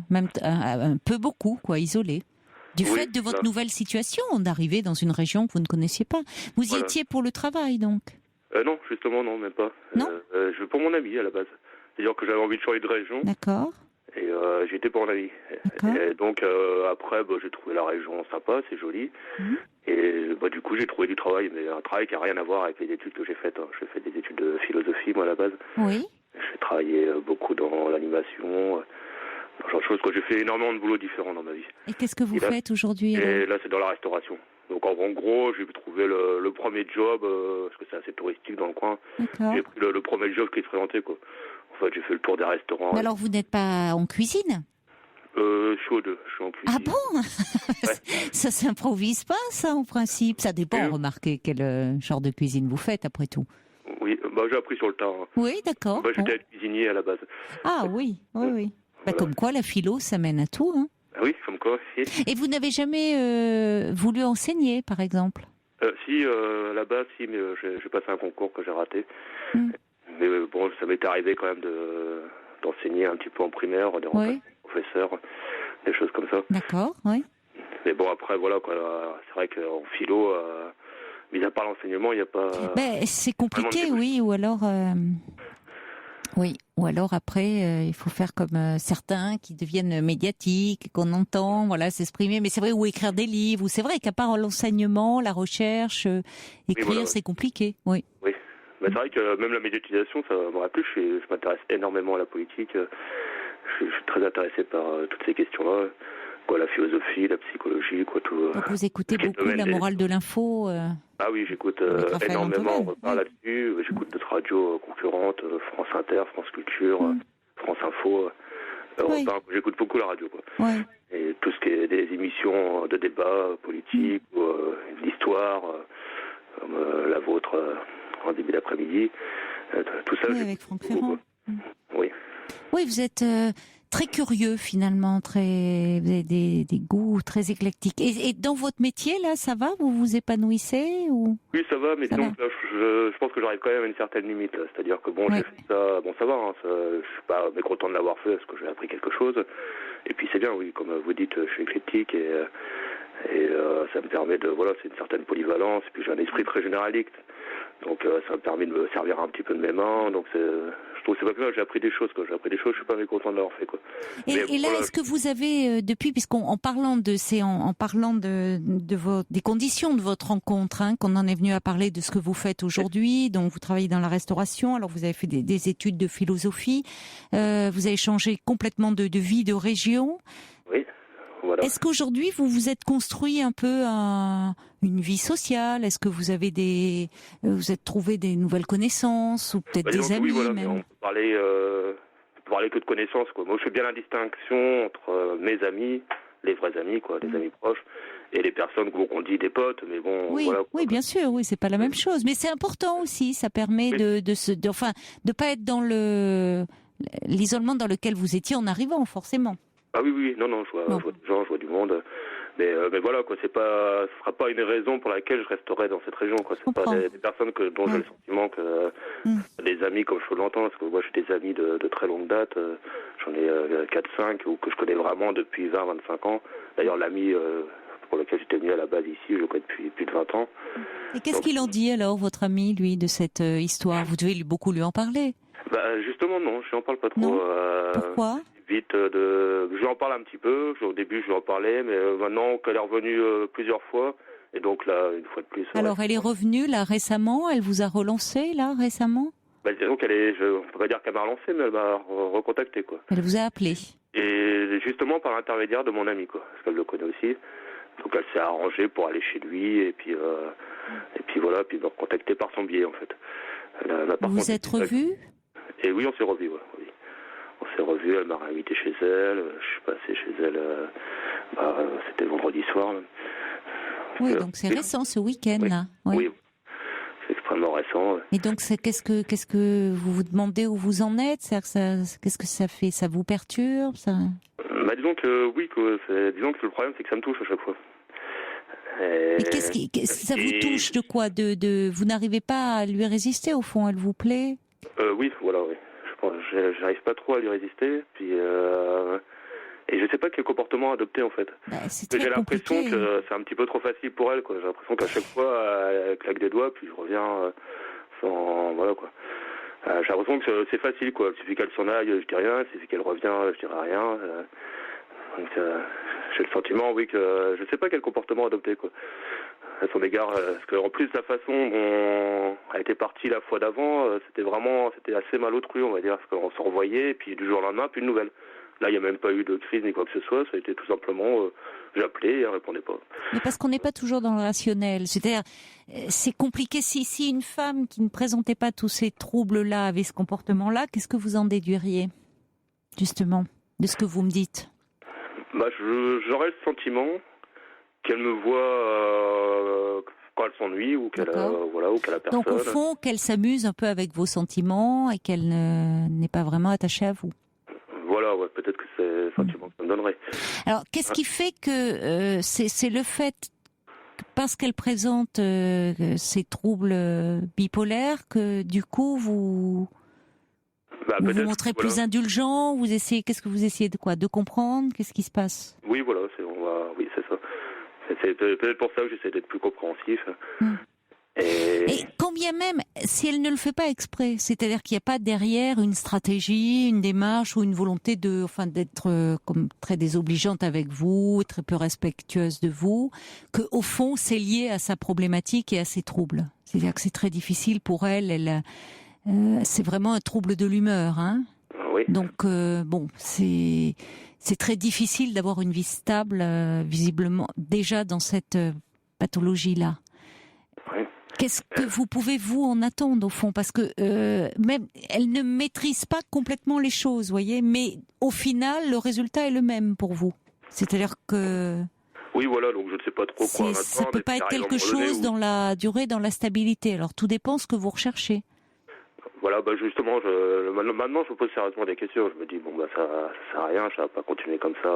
même un peu beaucoup, isolé. Du fait de votre nouvelle situation, d'arriver dans une région que vous ne connaissiez pas. Vous y étiez pour le travail, donc? Non, justement, non, même pas. Non pour mon ami, à la base. C'est-à-dire que j'avais envie de changer de région. D'accord. Et j'étais pour mon ami. Et donc, après, j'ai trouvé la région sympa, c'est joli. Et du coup, j'ai trouvé du travail, mais un travail qui n'a rien à voir avec les études que j'ai faites. J'ai fait des études de philosophie, moi, à la base. Oui. J'ai travaillé beaucoup dans l'animation, genre de choses. J'ai fait énormément de boulot différents dans ma vie. Et qu'est-ce que vous faites aujourd'hui? Et là, c'est dans la restauration. Donc, en gros, j'ai trouvé le premier job, parce que c'est assez touristique dans le coin. D'accord. J'ai pris le premier job qui se présentait, En fait, j'ai fait le tour des restaurants. Mais alors, vous n'êtes pas en cuisine? Je suis aux deux. Je suis en cuisine. Ah bon? Ça s'improvise pas, ça, en principe? Ça dépend, remarquez, quel genre de cuisine vous faites, après tout. Oui, j'ai appris sur le tas. Oui, d'accord. J'étais cuisinier à la base. Ah oui. Voilà. Comme quoi, la philo, ça mène à tout, hein. Oui, comme quoi, si. Et vous n'avez jamais voulu enseigner, par exemple? Si, à la base, si, mais j'ai passé un concours que j'ai raté. Mais ça m'était arrivé quand même d'enseigner un petit peu en primaire, des professeurs, des choses comme ça. D'accord, oui. Mais après, voilà, c'est vrai qu'en philo, mis à part l'enseignement, il n'y a pas... c'est compliqué, oui, ou alors... ou alors après, il faut faire comme certains qui deviennent médiatiques, qu'on entend, s'exprimer. Mais c'est vrai, ou écrire des livres, ou c'est vrai qu'à part l'enseignement, la recherche, écrire, c'est compliqué, oui. Oui. C'est vrai que même la médiatisation, ça m'aurait plu. Je m'intéresse énormément à la politique. Je suis très intéressé par toutes ces questions-là. La philosophie, la psychologie, tout. Donc vous écoutez beaucoup la morale de l'info Ah oui, j'écoute énormément. On reparle là-dessus. J'écoute d'autres radios concurrentes, France Inter, France Culture, France Info. J'écoute beaucoup la radio. Et tout ce qui est des émissions de débat politique, ou d'histoire, comme la vôtre en début d'après-midi. Tout ça. Oui, avec Franck Ferrand. Oui. Oui, vous êtes très curieux finalement, vous avez des goûts très éclectiques. Et dans votre métier, là, ça va? Vous vous épanouissez ou... Oui, ça va, mais donc là, je pense que j'arrive quand même à une certaine limite. C'est-à-dire que j'ai fait ça, ça va, je suis pas mécontent de l'avoir fait parce que j'ai appris quelque chose. Et puis c'est bien, oui, comme vous dites, je suis éclectique et ça me permet c'est une certaine polyvalence. Et puis j'ai un esprit très généraliste. Donc ça me permet de me servir un petit peu de mes mains. Donc je trouve que c'est pas plus, j'ai appris des choses. Je suis pas mécontent de l'avoir fait. Et là, est-ce que vous avez depuis, puisqu'en parlant des conditions de votre rencontre, qu'on en est venu à parler de ce que vous faites aujourd'hui, donc vous travaillez dans la restauration, alors vous avez fait des études de philosophie, vous avez changé complètement de vie, de région. Oui. Voilà. Est-ce qu'aujourd'hui vous vous êtes construit un peu une vie sociale? Est-ce que vous avez vous êtes trouvé des nouvelles connaissances ou peut-être des amis? Oui, même. On peut parler que de connaissances. Moi, je fais bien la distinction entre mes amis, les vrais amis, les amis proches, et les personnes qu'on dit des potes. Mais bon, oui, bien sûr, oui, c'est pas la même chose. Mais c'est important aussi. Ça permet de pas être dans l'isolement dans lequel vous étiez en arrivant, forcément. Ah oui, non, je vois des gens, je vois du monde, mais voilà, ce sera pas une raison pour laquelle je resterai dans cette région, C'est pas des personnes dont j'ai le sentiment que des amis, comme je peux l'entendre, parce que moi j'ai des amis de très longue date, j'en ai 4-5 ou que je connais vraiment depuis 20-25 ans. D'ailleurs, l'ami pour lequel j'étais venu à la base ici, je le connais depuis plus de 20 ans. Et qu'est-ce qu'il en dit alors, votre ami, lui, de cette histoire? Vous devez beaucoup lui en parler. Justement, non, je n'en parle pas trop. Pourquoi? Je lui en parle un petit peu. Au début, je lui en parlais, mais maintenant qu'elle est revenue plusieurs fois, et donc là, une fois de plus. Alors, elle est revenue là récemment. Elle vous a relancé là récemment? Disons qu'elle est, on peut pas dire qu'elle m'a relancé, mais elle m'a recontacté, quoi. Elle vous a appelé. Et justement par l'intermédiaire de mon ami, quoi, parce qu'elle le connaît aussi. Donc elle s'est arrangée pour aller chez lui et puis voilà, puis me recontacter par son biais, en fait. Vous vous êtes revus? Et oui, on s'est revus, ouais, oui. On s'est revus, elle m'a réinvité chez elle, je suis passé chez elle, c'était vendredi soir. Même. Oui, donc c'est récent ce week-end-là. Oui, oui. C'est extrêmement récent. Et donc qu'est-ce que vous vous demandez où vous en êtes? Qu'est-ce que ça fait? Ça vous perturbe ça? Disons que oui, disons que le problème c'est que ça me touche à chaque fois. Mais ça vous touche de quoi? Vous n'arrivez pas à lui résister au fond? Elle vous plaît? Oui, voilà, oui. J'arrive pas trop à lui résister, puis et je sais pas quel comportement adopter en fait. J'ai l'impression que c'est un petit peu trop facile pour elle, quoi. J'ai l'impression qu'à chaque fois elle claque des doigts, puis je reviens sans, voilà, quoi. J'ai l'impression que c'est facile, quoi. Il suffit qu'elle s'en aille, je dis rien. Il suffit qu'elle revient, je dirai rien. Donc j'ai le sentiment, oui, que je sais pas quel comportement adopter, quoi. À son égard, parce qu'en plus la façon dont elle était partie la fois d'avant, c'était assez malotru, on va dire, parce qu'on se revoyait, et puis du jour au lendemain, plus de nouvelles. Là, il n'y a même pas eu de crise ni quoi que ce soit, ça a été tout simplement, j'appelais et elle répondait pas. Mais parce qu'on n'est pas toujours dans le rationnel, c'est-à-dire, c'est compliqué. Si une femme qui ne présentait pas tous ces troubles-là avait ce comportement-là, qu'est-ce que vous en déduiriez, justement, de ce que vous me dites? J'aurais le sentiment qu'elle me voit quand elle s'ennuie ou qu'elle a personne. Donc au fond, qu'elle s'amuse un peu avec vos sentiments et qu'elle n'est pas vraiment attachée à vous. Voilà, ouais, peut-être que c'est le sentiment que ça me donnerait. Alors, qu'est-ce qui fait que c'est le fait, parce qu'elle présente ces troubles bipolaires, que du coup vous vous montrez plus indulgent, vous essayez, qu'est-ce que vous essayez de comprendre, qu'est-ce qui se passe? Oui, voilà, oui, c'est ça. C'est peut-être pour ça que j'essaie d'être plus compréhensif. Et quand bien même, si elle ne le fait pas exprès, c'est-à-dire qu'il n'y a pas derrière une stratégie, une démarche ou une volonté d'être comme très désobligeante avec vous, très peu respectueuse de vous, que au fond c'est lié à sa problématique et à ses troubles. C'est-à-dire que c'est très difficile pour elle. C'est vraiment un trouble de l'humeur, hein. Oui. Donc c'est très difficile d'avoir une vie stable, visiblement déjà dans cette pathologie-là. Oui. Qu'est-ce que vous pouvez vous en attendre au fond? Parce que même elle ne maîtrise pas complètement les choses, voyez. Mais au final, le résultat est le même pour vous. C'est-à-dire que oui, voilà. Donc je ne sais pas trop quoi attendre. Ça peut pas être quelque chose dans la durée, dans la stabilité. Alors tout dépend ce que vous recherchez. Voilà, justement, maintenant je me pose sérieusement des questions. Je me dis ça sert à rien, ça va pas continuer comme ça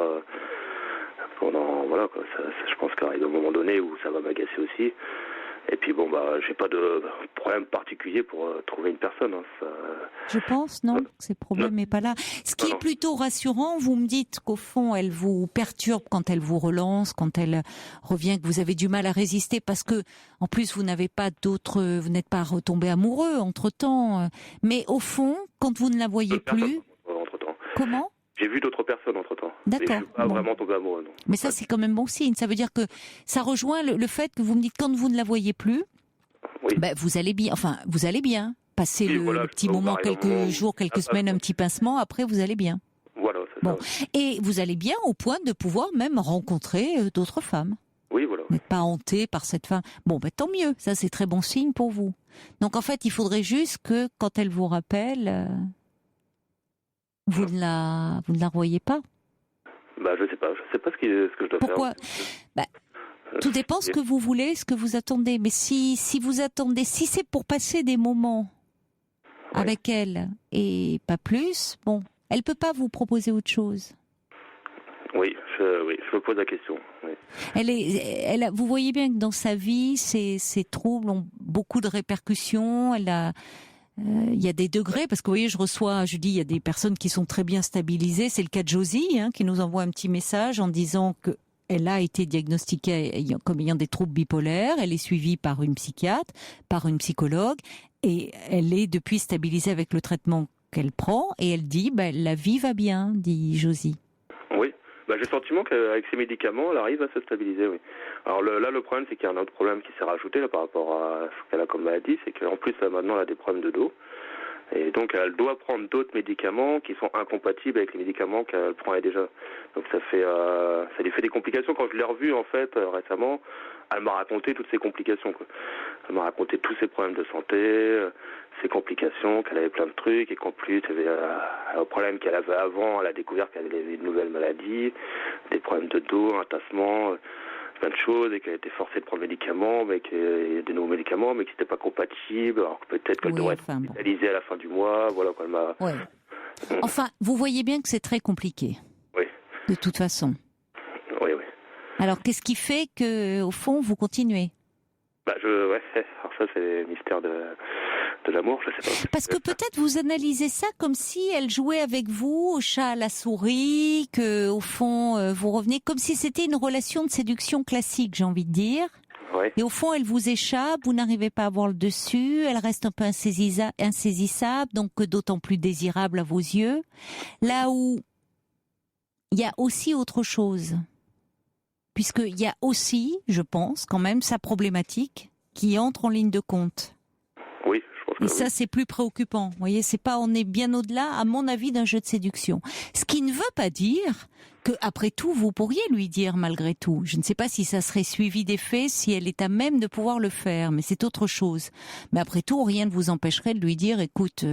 pendant, voilà, quoi. Je pense qu'il arrive un moment donné où ça va m'agacer aussi. Et puis j'ai pas de problème particulier pour trouver une personne. Hein. Je pense, non, que ce problème n'est pas là. Ce qui est plutôt rassurant, vous me dites qu'au fond, elle vous perturbe quand elle vous relance, quand elle revient, que vous avez du mal à résister, parce que, en plus, vous n'êtes pas retombé amoureux entre-temps. Mais au fond, quand vous ne la voyez plus... Entre-temps. Comment ? J'ai vu d'autres personnes entre-temps. D'accord. Mais je suis pas vraiment tombé amoureux, non. Mais ça, c'est quand même bon signe. Ça veut dire que ça rejoint le fait que vous me dites quand vous ne la voyez plus, oui. Vous allez bien. Enfin, vous allez bien. Passer le petit moment, quelques jours, quelques semaines, un petit pincement, après vous allez bien. Voilà, c'est ça. Et vous allez bien au point de pouvoir même rencontrer d'autres femmes. Oui, voilà. Vous n'êtes pas hanté par cette femme. Tant mieux. Ça, c'est très bon signe pour vous. Donc en fait, il faudrait juste que quand elle vous rappelle... Vous ne la revoyez pas? Je sais pas ce que je dois faire. Pourquoi? Tout dépend ce que vous voulez, ce que vous attendez. Mais si vous attendez, si c'est pour passer des moments avec elle et pas plus, elle peut pas vous proposer autre chose. Oui, je me pose la question. Oui. Vous voyez bien que dans sa vie, ces troubles ont beaucoup de répercussions. Il y a des degrés, parce que vous voyez, il y a des personnes qui sont très bien stabilisées. C'est le cas de Josie, qui nous envoie un petit message en disant qu'elle a été diagnostiquée comme ayant des troubles bipolaires. Elle est suivie par une psychiatre, par une psychologue, et elle est depuis stabilisée avec le traitement qu'elle prend. Et elle dit, la vie va bien, dit Josie. Oui. J'ai le sentiment qu'avec ces médicaments, elle arrive à se stabiliser, oui. Alors là, le problème, c'est qu'il y a un autre problème qui s'est rajouté là, par rapport à ce qu'elle a comme maladie, c'est qu'en plus, là, maintenant, elle a des problèmes de dos. Et donc, elle doit prendre d'autres médicaments qui sont incompatibles avec les médicaments qu'elle prenait déjà. Donc, ça lui fait des complications. Quand je l'ai revue, en fait, récemment, elle m'a raconté toutes ces complications, quoi. Elle m'a raconté tous ses problèmes de santé, ses complications, qu'elle avait plein de trucs, et qu'en plus, il y avait un problème qu'elle avait avant, elle a découvert qu'elle avait une nouvelle maladie, des problèmes de dos, un tassement, plein de choses, et qu'elle était forcée de prendre des nouveaux médicaments, mais qui n'étaient pas compatibles, alors que peut-être qu'elle devrait être hospitalisée à la fin du mois, voilà, quoi, elle m'a... Ouais. Enfin, vous voyez bien que c'est très compliqué. Oui. De toute façon. Oui. Alors, qu'est-ce qui fait que, au fond, vous continuez ? Alors ça, c'est le mystère de l'amour, je sais pas. Parce que peut-être vous analysez ça comme si elle jouait avec vous au chat à la souris, que au fond vous revenez comme si c'était une relation de séduction classique, j'ai envie de dire. Ouais. Et au fond, elle vous échappe, vous n'arrivez pas à avoir le dessus, elle reste un peu insaisissable, donc d'autant plus désirable à vos yeux. Là où il y a aussi autre chose, puisqu'il y a aussi, je pense, quand même, sa problématique qui entre en ligne de compte. Oui, je pense que et ça, c'est plus préoccupant. Vous voyez, on est bien au-delà, à mon avis, d'un jeu de séduction. Ce qui ne veut pas dire que, après tout, vous pourriez lui dire malgré tout. Je ne sais pas si ça serait suivi des faits, si elle est à même de pouvoir le faire, mais c'est autre chose. Mais après tout, rien ne vous empêcherait de lui dire, écoute,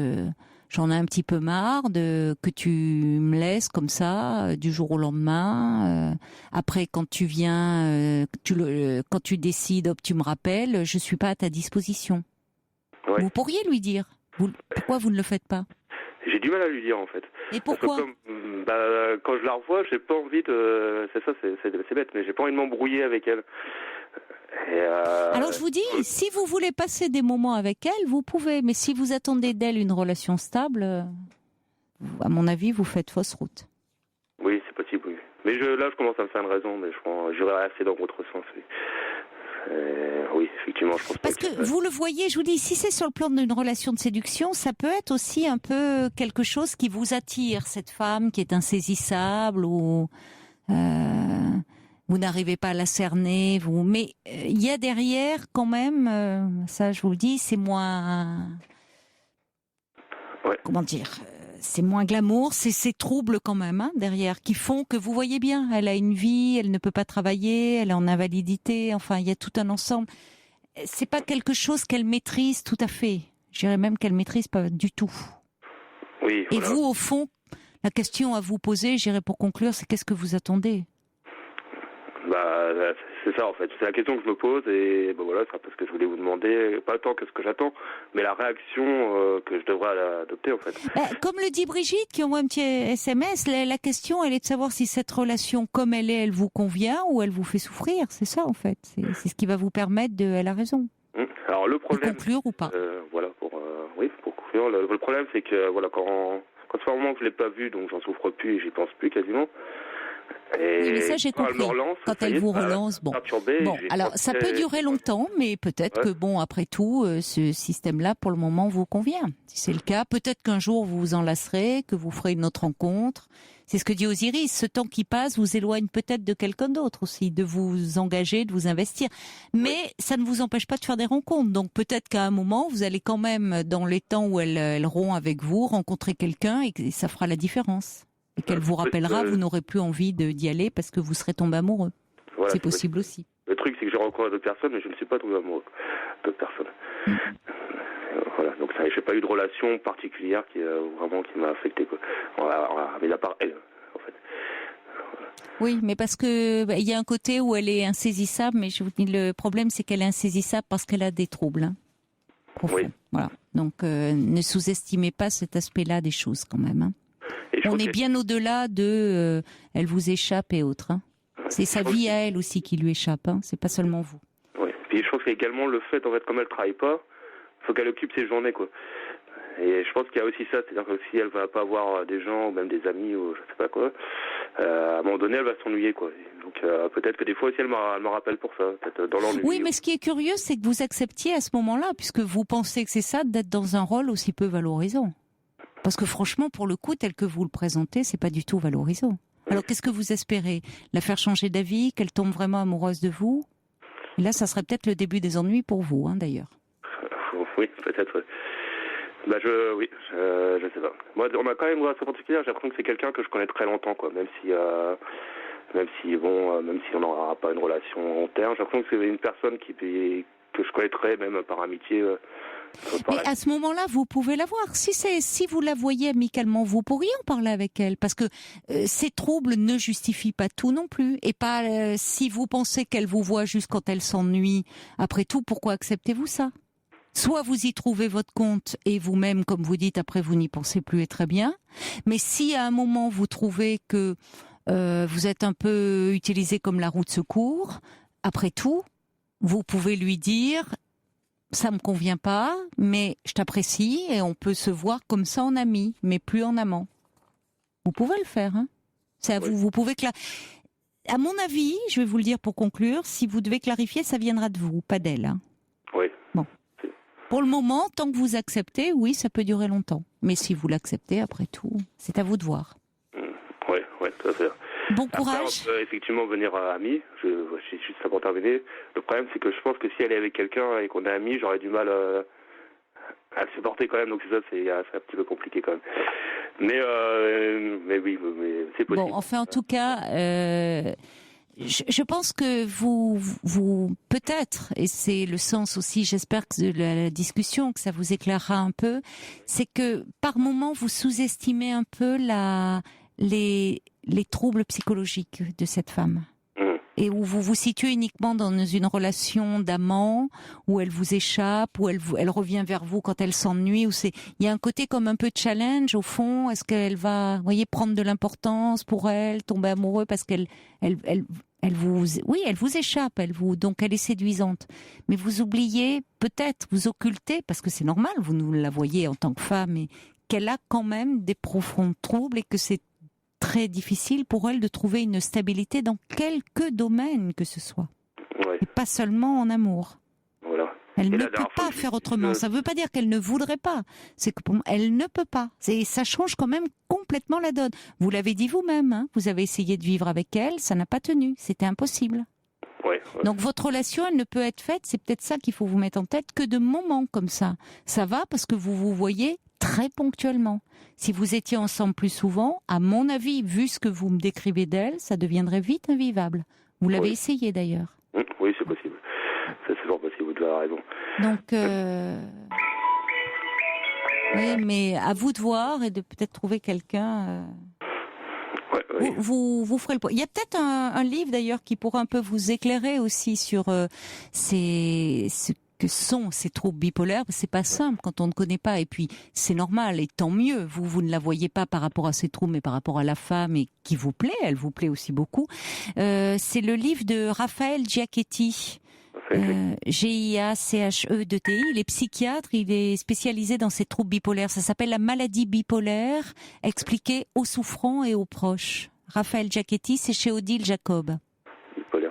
j'en ai un petit peu marre que tu me laisses comme ça, du jour au lendemain. Après, quand tu viens, quand tu décides, tu me rappelles, je suis pas à ta disposition. Ouais. Vous pourriez lui dire. Pourquoi vous ne le faites pas ? J'ai du mal à lui dire, en fait. Et pourquoi ? Quand je la revois, j'ai pas envie de... C'est bête, mais j'ai pas envie de m'embrouiller avec elle. Alors je vous dis, si vous voulez passer des moments avec elle, vous pouvez. Mais si vous attendez d'elle une relation stable, à mon avis, vous faites fausse route. Oui, c'est possible, oui. Mais là, je commence à me faire une raison, mais j'irai assez dans votre sens, oui. Oui, effectivement, je pense parce que vous le voyez, je vous dis, si c'est sur le plan d'une relation de séduction, ça peut être aussi un peu quelque chose qui vous attire, cette femme qui est insaisissable ou vous n'arrivez pas à la cerner, mais il y a derrière quand même, ça je vous le dis, c'est moins, comment dire, c'est moins glamour, c'est ces troubles quand même derrière qui font que vous voyez bien, elle a une vie, elle ne peut pas travailler, elle est en invalidité, enfin il y a tout un ensemble. C'est pas quelque chose qu'elle maîtrise tout à fait. Je dirais même qu'elle maîtrise pas du tout. Oui. Et voilà. vous, au fond, la question à vous poser, je dirais pour conclure, c'est qu'est-ce que vous attendez ? C'est ça en fait, c'est la question que je me pose et voilà, c'est un peu ce que je voulais vous demander, pas tant que ce que j'attends, mais la réaction que je devrais adopter en fait. Comme le dit Brigitte qui envoie un petit SMS, la question elle est de savoir si cette relation comme elle est, elle vous convient ou elle vous fait souffrir, c'est ça en fait, c'est ce qui va vous permettre elle a raison. Alors le problème, de conclure ou pas pour conclure, le problème c'est que voilà, quand ça fait un moment que je l'ai pas vue, donc j'en souffre plus et j'y pense plus quasiment. Et oui, mais ça j'ai compris. Quand elle vous relance, bon, alors ça peut durer longtemps, mais peut-être que après tout, ce système-là pour le moment vous convient. Si c'est le cas, peut-être qu'un jour vous vous enlacerez, que vous ferez une autre rencontre. C'est ce que dit Osiris. Ce temps qui passe vous éloigne peut-être de quelqu'un d'autre aussi, de vous engager, de vous investir. Mais ça ne vous empêche pas de faire des rencontres. Donc peut-être qu'à un moment vous allez quand même, dans les temps où elle rompt avec vous, rencontrer quelqu'un et ça fera la différence. Et qu'elle vous rappellera, vous n'aurez plus envie d'y aller parce que vous serez tombé amoureux. Voilà, c'est possible aussi. Le truc, c'est que j'ai rencontré d'autres personnes, mais je ne suis pas tombé amoureux d'autres personnes. Voilà, donc je n'ai pas eu de relation particulière qui m'a affecté, quoi. Mais à part elle, en fait. Voilà. Oui, mais parce que il y a un côté où elle est insaisissable, mais je vous dis, le problème, c'est qu'elle est insaisissable parce qu'elle a des troubles. Profonds. Oui. Voilà. Donc, ne sous-estimez pas cet aspect-là des choses, quand même. On est bien au-delà de elle vous échappe et autres. C'est sa vie à elle aussi qui lui échappe, c'est pas seulement vous. Oui, puis je pense que c'est également le fait, en fait, comme elle travaille pas, il faut qu'elle occupe ses journées, quoi. Et je pense qu'il y a aussi ça, c'est-à-dire que si elle va pas avoir des gens, ou même des amis, ou je sais pas quoi, à un moment donné, elle va s'ennuyer, quoi. Donc peut-être que des fois aussi, elle me rappelle pour ça, peut-être dans l'ennui. Oui, mais ce qui est curieux, c'est que vous acceptiez à ce moment-là, puisque vous pensez que c'est ça, d'être dans un rôle aussi peu valorisant. Parce que franchement, pour le coup, tel que vous le présentez, c'est pas du tout valorisant. Alors, qu'est-ce que vous espérez ? La faire changer d'avis ? Qu'elle tombe vraiment amoureuse de vous ? Et là, ça serait peut-être le début des ennuis pour vous, d'ailleurs. Oui, peut-être. Oui, je sais pas. Moi, on a quand même une relation particulière. J'ai l'impression que c'est quelqu'un que je connais très longtemps, quoi. Même si on n'aura pas une relation long terme, j'ai l'impression que c'est une personne que je connaîtrais même par amitié. Mais à ce moment-là, vous pouvez la voir. Si vous la voyez amicalement, vous pourriez en parler avec elle, parce que ces troubles ne justifient pas tout non plus. Et pas si vous pensez qu'elle vous voit juste quand elle s'ennuie. Après tout, pourquoi acceptez-vous ça? Soit vous y trouvez votre compte et vous-même, comme vous dites, après vous n'y pensez plus et très bien. Mais si à un moment vous trouvez que vous êtes un peu utilisé comme la roue de secours, après tout, vous pouvez lui dire ça me convient pas, mais je t'apprécie et on peut se voir comme ça en ami, mais plus en amant. Vous pouvez le faire, hein. C'est à vous. Vous pouvez à mon avis, je vais vous le dire pour conclure, si vous devez clarifier, ça viendra de vous, pas d'elle. Hein. Oui. Bon. Pour le moment, tant que vous acceptez, oui, ça peut durer longtemps. Mais si vous l'acceptez, après tout, c'est à vous de voir. Oui, tout à fait. Bon courage. Après, on peut effectivement venir amis. Je suis juste ça pour terminer. Le problème, c'est que je pense que si elle est avec quelqu'un et qu'on est amis, j'aurais du mal à le supporter quand même. Donc c'est un petit peu compliqué quand même. Mais oui, mais c'est possible. Bon, enfin, en tout cas, je pense que vous peut-être, et c'est le sens aussi, j'espère que de la discussion, que ça vous éclairera un peu, c'est que par moment, vous sous-estimez un peu les troubles psychologiques de cette femme. Et où vous vous situez uniquement dans une relation d'amant, où elle vous échappe, où elle revient vers vous quand elle s'ennuie, il y a un côté comme un peu de challenge au fond. Est-ce qu'elle va, vous voyez, prendre de l'importance pour elle, tomber amoureux parce qu'elle vous échappe, donc elle est séduisante. Mais vous oubliez, peut-être, vous occultez, parce que c'est normal, vous nous la voyez en tant que femme, et qu'elle a quand même des profonds troubles et que c'est très difficile pour elle de trouver une stabilité dans quelque domaine que ce soit. Ouais. Et pas seulement en amour. Voilà. Elle ne peut pas faire autrement. Ça ne veut pas dire qu'elle ne voudrait pas. C'est que pour moi, elle ne peut pas. Ça change quand même complètement la donne. Vous l'avez dit vous-même, hein, vous avez essayé de vivre avec elle, ça n'a pas tenu. C'était impossible. Ouais. Donc votre relation, elle ne peut être faite, c'est peut-être ça qu'il faut vous mettre en tête, que de moments comme ça. Ça va parce que vous vous voyez très ponctuellement. Si vous étiez ensemble plus souvent, à mon avis, vu ce que vous me décrivez d'elle, ça deviendrait vite invivable. Vous l'avez essayé d'ailleurs. Oui, c'est possible. C'est toujours possible, vous avez raison. Donc, oui, mais à vous de voir et de peut-être trouver quelqu'un... Vous ferez le point. Il y a peut-être un livre d'ailleurs qui pourra un peu vous éclairer aussi sur ce que sont ces troubles bipolaires. C'est pas simple quand on ne connaît pas, et puis c'est normal et tant mieux. Vous ne la voyez pas par rapport à ces troubles, mais par rapport à la femme et qui vous plaît. Elle vous plaît aussi beaucoup. C'est le livre de Raphaël Giachetti. Giachetti. Il est psychiatre, il est spécialisé dans ces troubles bipolaires. Ça s'appelle La maladie bipolaire, expliquée aux souffrants et aux proches. Raphaël Giachetti, c'est chez Odile Jacob.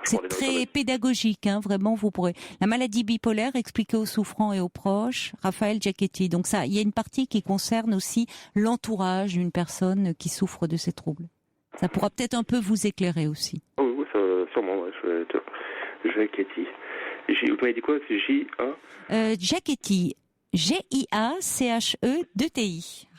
C'est très pédagogique, hein, vraiment, vous pourrez. La maladie bipolaire, expliquée aux souffrants et aux proches, Raphaël Giachetti. Donc ça, il y a une partie qui concerne aussi l'entourage d'une personne qui souffre de ces troubles. Ça pourra peut-être un peu vous éclairer aussi. Oui, sûrement, Giachetti. Vous m'avez dit quoi? C'est J-A Giachetti. Giachetti.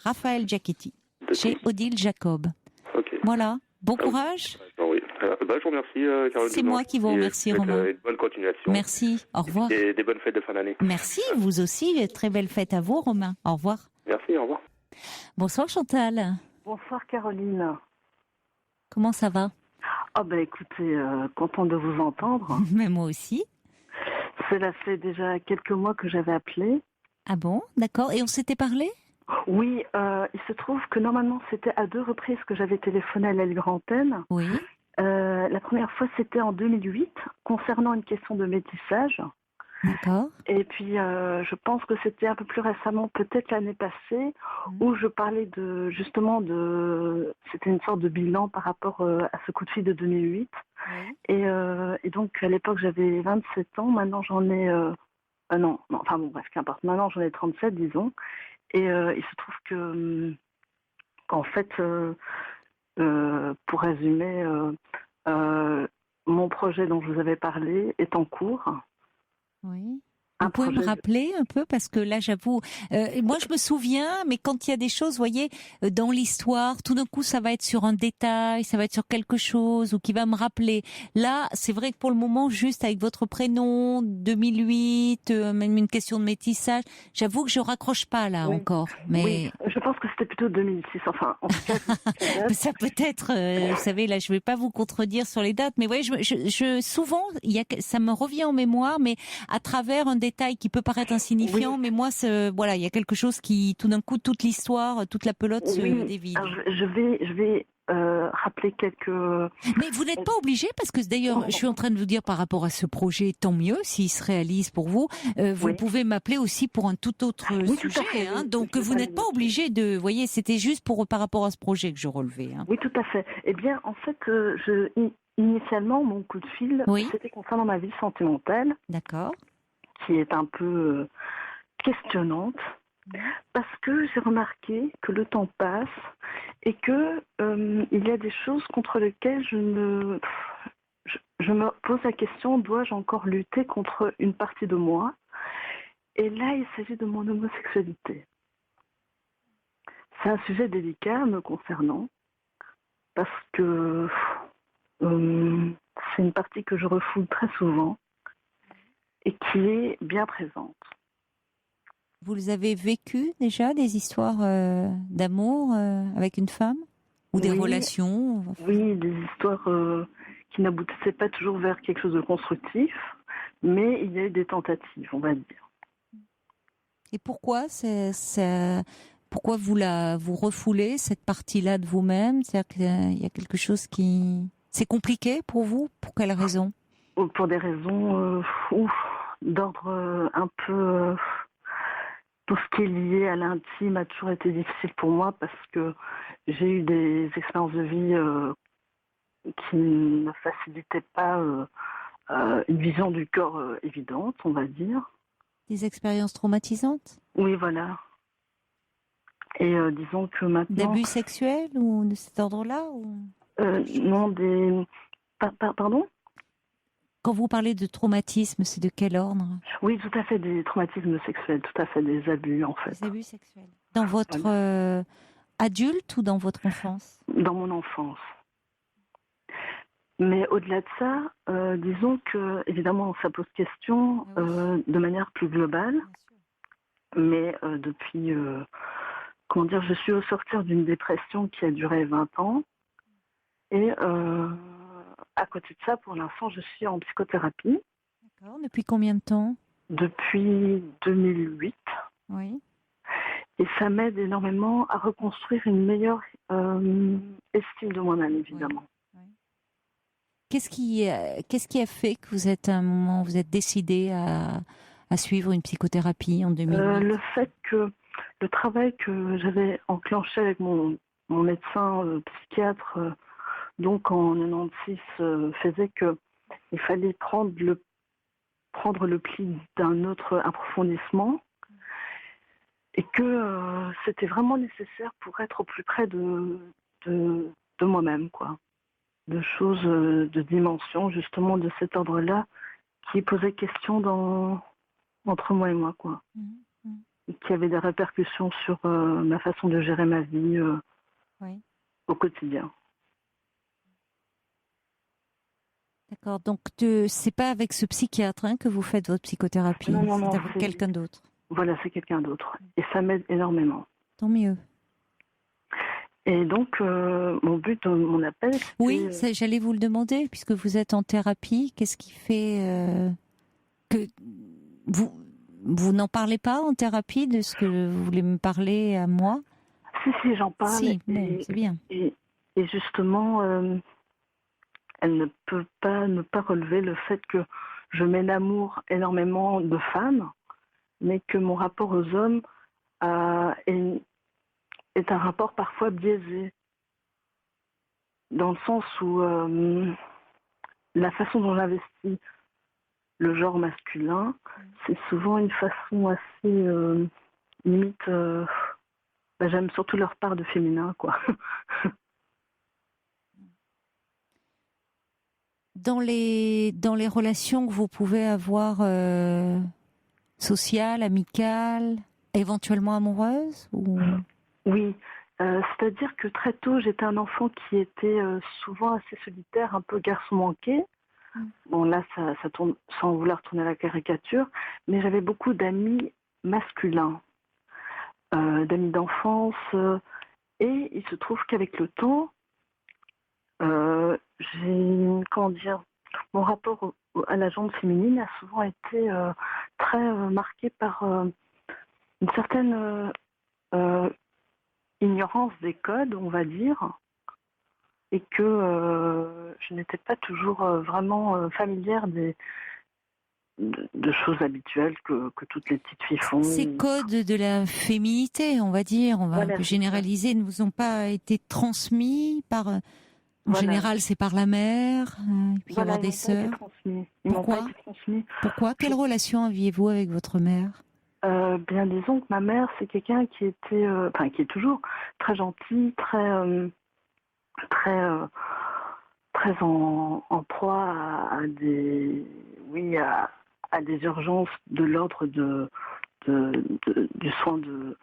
Raphaël Giachetti. Chez Odile Jacob. Okay. Voilà. Bon courage. Oui. Je vous remercie, Caroline. C'est moi qui vous remercie, Romain. Une bonne continuation. Merci. Au revoir. Et des bonnes fêtes de fin d'année. Merci. Vous aussi. Très belle fête à vous, Romain. Au revoir. Merci. Au revoir. Bonsoir, Chantal. Bonsoir, Caroline. Comment ça va? Écoutez, content de vous entendre. Mais moi aussi. Cela fait déjà quelques mois que j'avais appelé. Ah bon? D'accord. Et on s'était parlé? Oui, il se trouve que normalement c'était à 2 reprises que j'avais téléphoné à la libre antenne. Oui. La première fois c'était en 2008 concernant une question de métissage. D'accord. Et puis je pense que c'était un peu plus récemment, peut-être l'année passée, où je parlais c'était une sorte de bilan par rapport à ce coup de fil de 2008. Oui. Et donc à l'époque j'avais 27 ans, maintenant j'en ai... qu'importe, maintenant j'en ai 37 disons. Et il se trouve qu'en fait, pour résumer, mon projet dont je vous avais parlé est en cours. Oui. pouvez me rappeler un peu, parce que là, j'avoue, moi je me souviens, mais quand il y a des choses, vous voyez, dans l'histoire, tout d'un coup, ça va être sur un détail, ça va être sur quelque chose, ou qui va me rappeler. Là, c'est vrai que pour le moment, juste avec votre prénom, 2008, même une question de métissage, j'avoue que je raccroche pas là encore. Mais oui, je pense que c'était plutôt 2006. Enfin, en tout cas, ça peut être, vous savez, là, je vais pas vous contredire sur les dates, mais voyez, souvent, ça me revient en mémoire, mais à travers un détail qui peut paraître insignifiant, mais moi, voilà, il y a quelque chose qui, tout d'un coup, toute l'histoire, toute la pelote se dévide. Alors, je vais rappeler quelques... Mais vous n'êtes pas obligé, parce que d'ailleurs, je suis en train de vous dire par rapport à ce projet, tant mieux s'il se réalise pour vous. Vous pouvez m'appeler aussi pour un tout autre sujet, hein, donc vous n'êtes pas obligé de... Vous voyez, c'était juste par rapport à ce projet que je relevais. Hein. Oui, tout à fait. Eh bien, en fait, initialement, mon coup de fil, c'était concernant ma vie sentimentale. D'accord. Qui est un peu questionnante, parce que j'ai remarqué que le temps passe et que il y a des choses contre lesquelles je me pose la question, dois-je encore lutter contre une partie de moi? Et là, il s'agit de mon homosexualité. C'est un sujet délicat me concernant, parce que c'est une partie que je refoule très souvent et qui est bien présente. Vous avez vécu déjà des histoires d'amour avec une femme? Ou des relations? Oui, des histoires qui n'aboutissaient pas toujours vers quelque chose de constructif, mais il y a eu des tentatives, on va dire. Et pourquoi pourquoi vous refoulez cette partie-là de vous-même? C'est-à-dire qu'il y a quelque chose qui... C'est compliqué pour vous? Pour quelles raisons? Pour des raisons d'ordre un peu... tout ce qui est lié à l'intime a toujours été difficile pour moi parce que j'ai eu des expériences de vie qui ne facilitaient pas une vision du corps évidente, on va dire. Des expériences traumatisantes? Oui, voilà. Et disons que maintenant... D'abus sexuels ou de cet ordre-là ou... Non, des... Pardon? Quand vous parlez de traumatisme, c'est de quel ordre? Oui, tout à fait, des traumatismes sexuels, tout à fait, des abus en fait. Des abus sexuels. Dans votre adulte ou dans votre enfance? Dans mon enfance. Mais au-delà de ça, disons que, évidemment, ça pose question de manière plus globale. Mais depuis, comment dire, je suis au sortir d'une dépression qui a duré 20 ans. Et à côté de ça, pour l'instant, je suis en psychothérapie. D'accord. Depuis combien de temps? Depuis 2008. Oui. Et ça m'aide énormément à reconstruire une meilleure estime de moi-même, évidemment. Oui. Oui. Qu'est-ce qui a fait que vous êtes à un moment, vous êtes décidé à suivre une psychothérapie en 2008? Le fait que le travail que j'avais enclenché avec mon médecin psychiatre, donc en 96, faisait qu'il fallait prendre le pli d'un autre approfondissement et que c'était vraiment nécessaire pour être au plus près de moi-même, quoi. De choses, de dimensions, justement, de cet ordre-là qui posait question entre moi et moi, quoi. Et qui avait des répercussions sur ma façon de gérer ma vie au quotidien. D'accord, donc c'est pas avec ce psychiatre que vous faites votre psychothérapie, non, c'est avec quelqu'un d'autre. Voilà, c'est quelqu'un d'autre. Et ça m'aide énormément. Tant mieux. Et donc, mon but de mon appel... Oui, j'allais vous le demander, puisque vous êtes en thérapie, qu'est-ce qui fait que vous n'en parlez pas en thérapie de ce que vous voulez me parler à moi? Si, j'en parle. Si, c'est bien. Et justement... elle ne peut pas ne pas relever le fait que je m'enamoure énormément de femmes, mais que mon rapport aux hommes est un rapport parfois biaisé, dans le sens où la façon dont j'investis le genre masculin, c'est souvent une façon assez limite... j'aime surtout leur part de féminin, quoi. Dans les relations que vous pouvez avoir sociale, amicale, éventuellement amoureuse ou... Oui, c'est-à-dire que très tôt, j'étais un enfant qui était souvent assez solitaire, un peu garçon manqué. Bon, là, ça tourne sans vouloir tourner à la caricature, mais j'avais beaucoup d'amis masculins, d'amis d'enfance, et il se trouve qu'avec le temps, comment dire, mon rapport à la gente féminine a souvent été très marqué par une certaine ignorance des codes, on va dire, et que je n'étais pas toujours vraiment familière de choses habituelles que toutes les petites filles font. Ces codes de la féminité, on va dire, on va un peu généraliser, ne vous ont pas été transmis par... En général, c'est par la mère, il peut y avoir des sœurs. Pourquoi ? Pourquoi ? Quelle relation aviez-vous avec votre mère ? Bien, disons que ma mère, c'est quelqu'un qui était, qui est toujours très gentil, très en proie à des urgences de l'ordre du soin de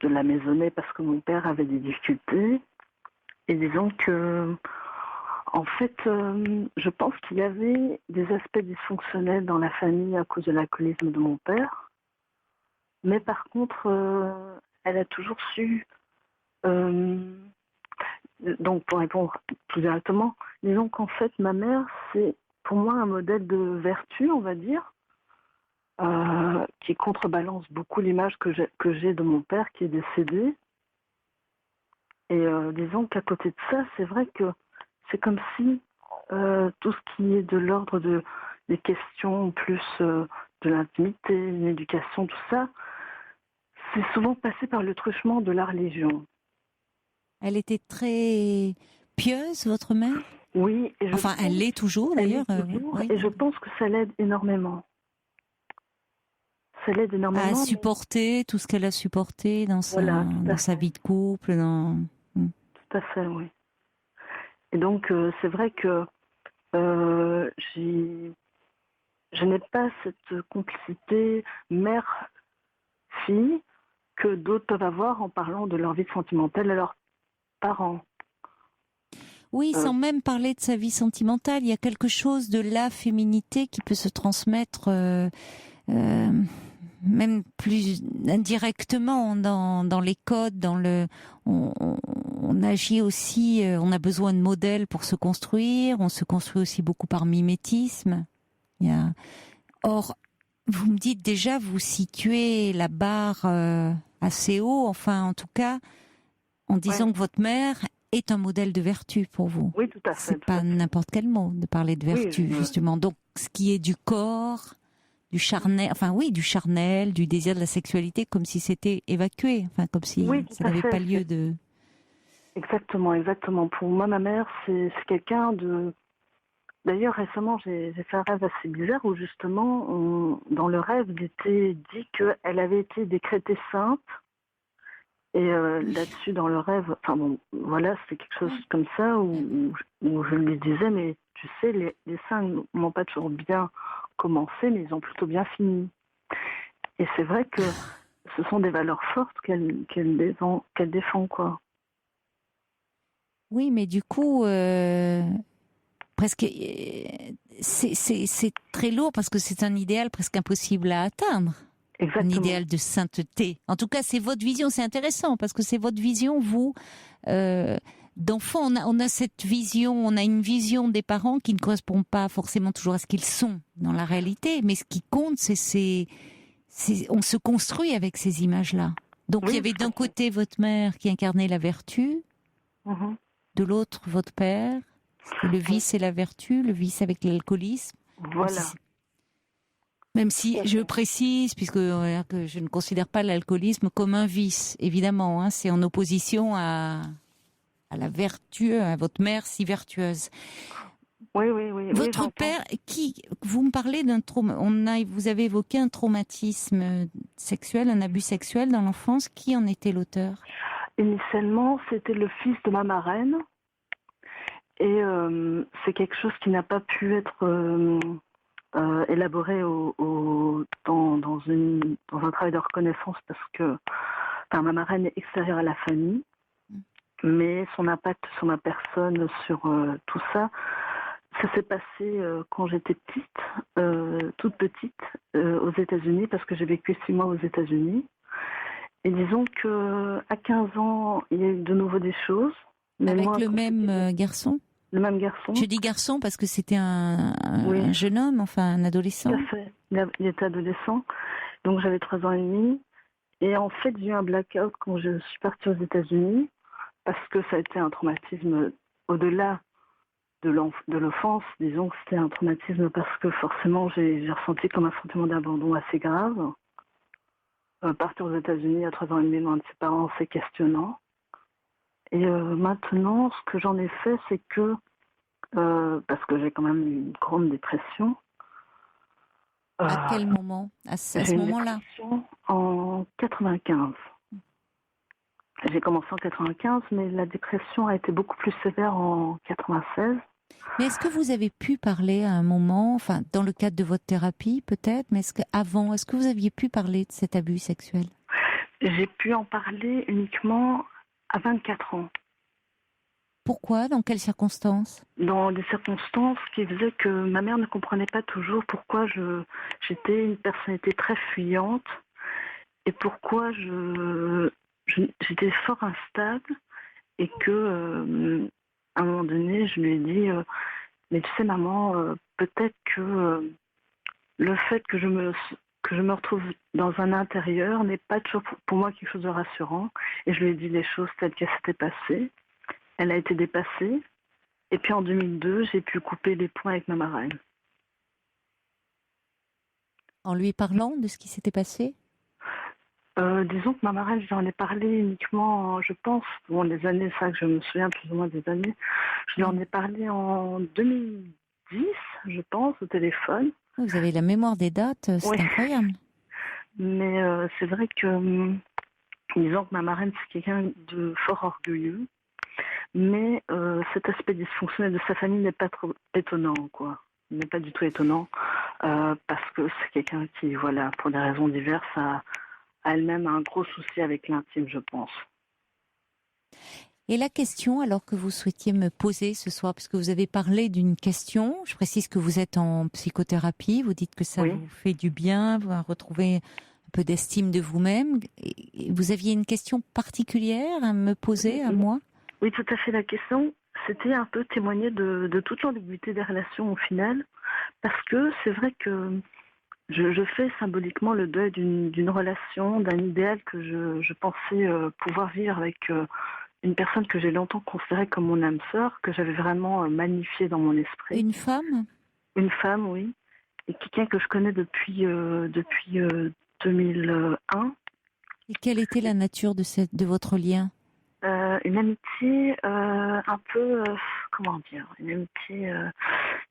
la maisonnée, parce que mon père avait des difficultés. Et disons que, en fait, je pense qu'il y avait des aspects dysfonctionnels dans la famille à cause de l'alcoolisme de mon père. Mais par contre, elle a toujours su... donc, pour répondre plus directement, disons qu'en fait, ma mère, c'est pour moi un modèle de vertu, on va dire, qui contrebalance beaucoup l'image que j'ai de mon père qui est décédé. Et disons qu'à côté de ça, c'est vrai que c'est comme si tout ce qui est de l'ordre des questions plus de l'intimité, l'éducation, tout ça, c'est souvent passé par le truchement de la religion. Elle était très pieuse, votre mère ? Oui. Elle l'est toujours, d'ailleurs. Oui. Et je pense que ça l'aide énormément. Ça l'aide énormément. À supporter tout ce qu'elle a supporté dans sa vie de couple. Tout à fait, oui. Et donc, c'est vrai que je n'ai pas cette complicité mère-fille que d'autres peuvent avoir en parlant de leur vie sentimentale à leurs parents. Oui, sans même parler de sa vie sentimentale, il y a quelque chose de la féminité qui peut se transmettre même plus indirectement dans les codes, on agit aussi, on a besoin de modèles pour se construire, on se construit aussi beaucoup par mimétisme. Or, vous me dites déjà, vous situez la barre assez haut, enfin en tout cas, en disant que votre mère est un modèle de vertu pour vous. Oui, tout à fait. C'est pas n'importe quel mot de parler de vertu, justement. Donc, ce qui est du corps, du charnel, du désir de la sexualité, comme si c'était évacué, comme si ça n'avait pas lieu de... Exactement. Pour moi, ma mère, c'est quelqu'un de... D'ailleurs, récemment, j'ai fait un rêve assez bizarre où, justement, dans le rêve, il était dit qu'elle avait été décrétée sainte. Et là-dessus, dans le rêve, c'était quelque chose comme ça où je lui disais, mais tu sais, les saints n'ont pas toujours bien commencé, mais ils ont plutôt bien fini. Et c'est vrai que ce sont des valeurs fortes qu'elle défend, quoi. Oui, mais du coup, presque, c'est très lourd parce que c'est un idéal presque impossible à atteindre. Exactement. Un idéal de sainteté. En tout cas, c'est votre vision. C'est intéressant parce que c'est votre vision, vous, d'enfant. On a cette vision, on a une vision des parents qui ne correspond pas forcément toujours à ce qu'ils sont dans la réalité. Mais ce qui compte, on se construit avec ces images-là. Donc, il y avait d'un côté votre mère qui incarnait la vertu, de l'autre votre père, le vice et la vertu, le vice avec l'alcoolisme. Voilà. Même si je précise, puisque que je ne considère pas l'alcoolisme comme un vice, évidemment, c'est en opposition à la vertu, à votre mère si vertueuse. Oui. Votre père, vous me parlez d'un trauma, vous avez évoqué un traumatisme sexuel, un abus sexuel dans l'enfance. Qui en était l'auteur ? Initialement, c'était le fils de ma marraine, et c'est quelque chose qui n'a pas pu être élaboré dans un travail de reconnaissance parce que ma marraine est extérieure à la famille, mais son impact sur ma personne, sur tout ça, ça s'est passé quand j'étais toute petite, aux États-Unis, parce que j'ai vécu 6 mois aux États-Unis. Et disons qu'à 15 ans, il y a eu de nouveau des choses. Mais avec moi, le même garçon? Le même garçon. Je dis garçon parce que c'était un Oui. jeune homme, enfin un adolescent. Tout à fait. Il était adolescent. Donc j'avais 3 ans et demi. Et en fait, j'ai eu un blackout quand je suis partie aux États-Unis parce que ça a été un traumatisme au-delà de l'offense. Disons que c'était un traumatisme parce que forcément, j'ai ressenti comme un sentiment d'abandon assez grave. Partir aux États-Unis à 3 ans et demi loin de ses parents, c'est questionnant. Et maintenant, ce que j'en ai fait, c'est que, parce que j'ai quand même eu une grande dépression. À quel moment? À ce moment-là? En 95. J'ai commencé en 95, mais la dépression a été beaucoup plus sévère en 96. Mais est-ce que vous avez pu parler à un moment, enfin, dans le cadre de votre thérapie peut-être, mais est-ce que vous aviez pu parler de cet abus sexuel? J'ai pu en parler uniquement à 24 ans. Pourquoi? Dans quelles circonstances? Dans des circonstances qui faisaient que ma mère ne comprenait pas toujours pourquoi j'étais une personnalité très fuyante et pourquoi j'étais fort instable et que à un moment donné je lui ai dit mais tu sais maman, peut-être que le fait que je me retrouve dans un intérieur n'est pas toujours pour moi quelque chose de rassurant. Et je lui ai dit les choses telles qu'elles s'étaient passées. Elle a été dépassée. Et puis en 2002, j'ai pu couper les points avec ma marraine. En lui parlant de ce qui s'était passé? Disons que ma marraine, j'en ai parlé uniquement, je pense, les années, ça que je me souviens plus ou moins des années, je lui en ai parlé en 2010, je pense, au téléphone. Vous avez la mémoire des dates, c'est incroyable. Mais c'est vrai que, disons que ma marraine, c'est quelqu'un de fort orgueilleux, mais cet aspect dysfonctionnel de sa famille n'est pas trop étonnant, quoi. Il n'est pas du tout étonnant, parce que c'est quelqu'un qui, voilà, pour des raisons diverses, a elle-même un gros souci avec l'intime, je pense. Et la question, alors que vous souhaitiez me poser ce soir, puisque vous avez parlé d'une question, je précise que vous êtes en psychothérapie, vous dites que ça vous fait du bien, vous retrouvez un peu d'estime de vous-même. Et vous aviez une question particulière à me poser, à moi? Oui, tout à fait. La question, c'était un peu témoigner de toute l'ambiguïté des relations au final, parce que c'est vrai que je fais symboliquement le deuil d'une relation, d'un idéal que je pensais pouvoir vivre avec une personne que j'ai longtemps considérée comme mon âme sœur, que j'avais vraiment magnifiée dans mon esprit. Une femme? Une femme, oui. Et quelqu'un que je connais depuis 2001. Et quelle était la nature de votre lien? Une amitié un peu, comment dire, une amitié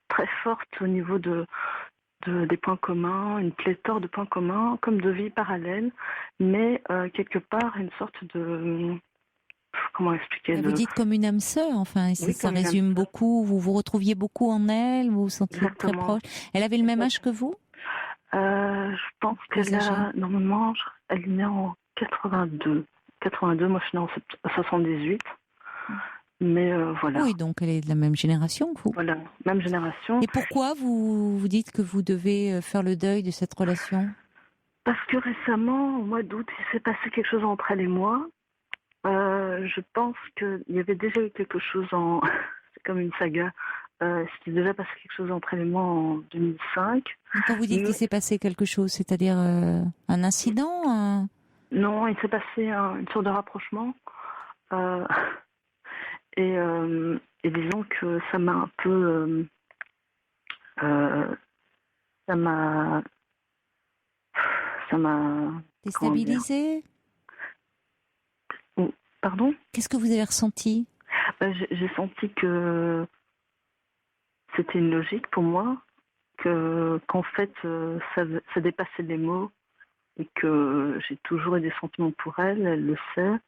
très forte au niveau des points communs, une pléthore de points communs, comme de vies parallèles, mais quelque part une sorte de... Comment expliquer? Vous dites comme une âme sœur, enfin, oui, ça résume beaucoup, vous vous retrouviez beaucoup en elle, vous vous sentiez très proche. Elle avait le même âge que vous? Je pense qu'elle a, normalement, elle est née en 82. 82, moi je suis née en 78. Mais voilà. Oui, donc elle est de la même génération que vous. Voilà, même génération. Et pourquoi vous dites que vous devez faire le deuil de cette relation? Parce que récemment, au mois d'août, il s'est passé quelque chose entre elle et moi. Je pense qu'il y avait déjà eu quelque chose c'est comme une saga. C'était déjà passé quelque chose entre elle et moi en 2005. Et quand vous dites qu'il s'est passé quelque chose, c'est-à-dire un incident? Non, il s'est passé une sorte de rapprochement. Et disons que ça m'a un peu... ça m'a... Déstabilisé? Pardon? Qu'est-ce que vous avez ressenti? J'ai senti que c'était une logique pour moi, qu'en fait ça dépassait les mots et que j'ai toujours eu des sentiments pour elle, elle le sait,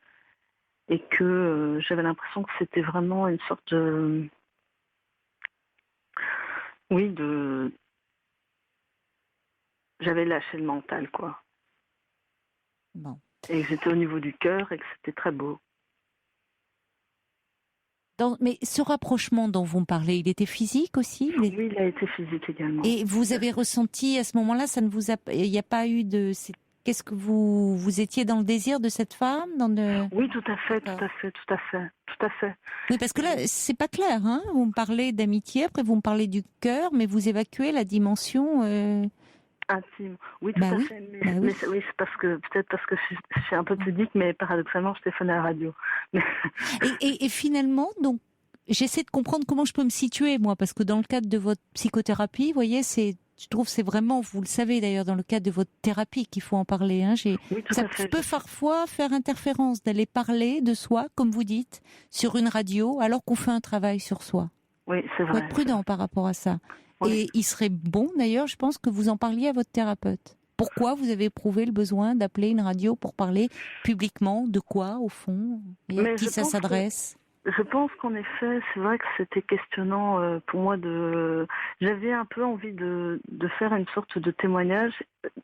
et que j'avais l'impression que c'était vraiment une sorte de... Oui, j'avais lâché le mental, quoi. Bon. Et que j'étais au niveau du cœur et que c'était très beau. Mais ce rapprochement dont vous me parlez, il était physique aussi ? Oui, il a été physique également. Et vous avez ressenti à ce moment-là, il n'y a pas eu de... Qu'est-ce que vous étiez dans le désir de cette femme Oui, tout à fait. Oui, parce que là, c'est pas clair, hein. Vous me parlez d'amitié, après vous me parlez du cœur, mais vous évacuez la dimension... intime. Oui, tout à fait. Mais c'est peut-être parce que je suis un peu pudique, mais paradoxalement, je téléphone à la radio. Et finalement, donc, j'essaie de comprendre comment je peux me situer, moi, parce que dans le cadre de votre psychothérapie, vous voyez, je trouve c'est vraiment, vous le savez d'ailleurs, dans le cadre de votre thérapie qu'il faut en parler. Hein, ça peut parfois faire interférence d'aller parler de soi, comme vous dites, sur une radio, alors qu'on fait un travail sur soi. Oui, c'est vrai. Il faut être prudent par rapport à ça. Oui. Et il serait bon, d'ailleurs, je pense que vous en parliez à votre thérapeute. Pourquoi vous avez éprouvé le besoin d'appeler une radio pour parler publiquement de quoi, au fond, et à qui ça s'adresse ? Je pense qu'en effet, c'est vrai que c'était questionnant pour moi J'avais un peu envie de faire une sorte de témoignage,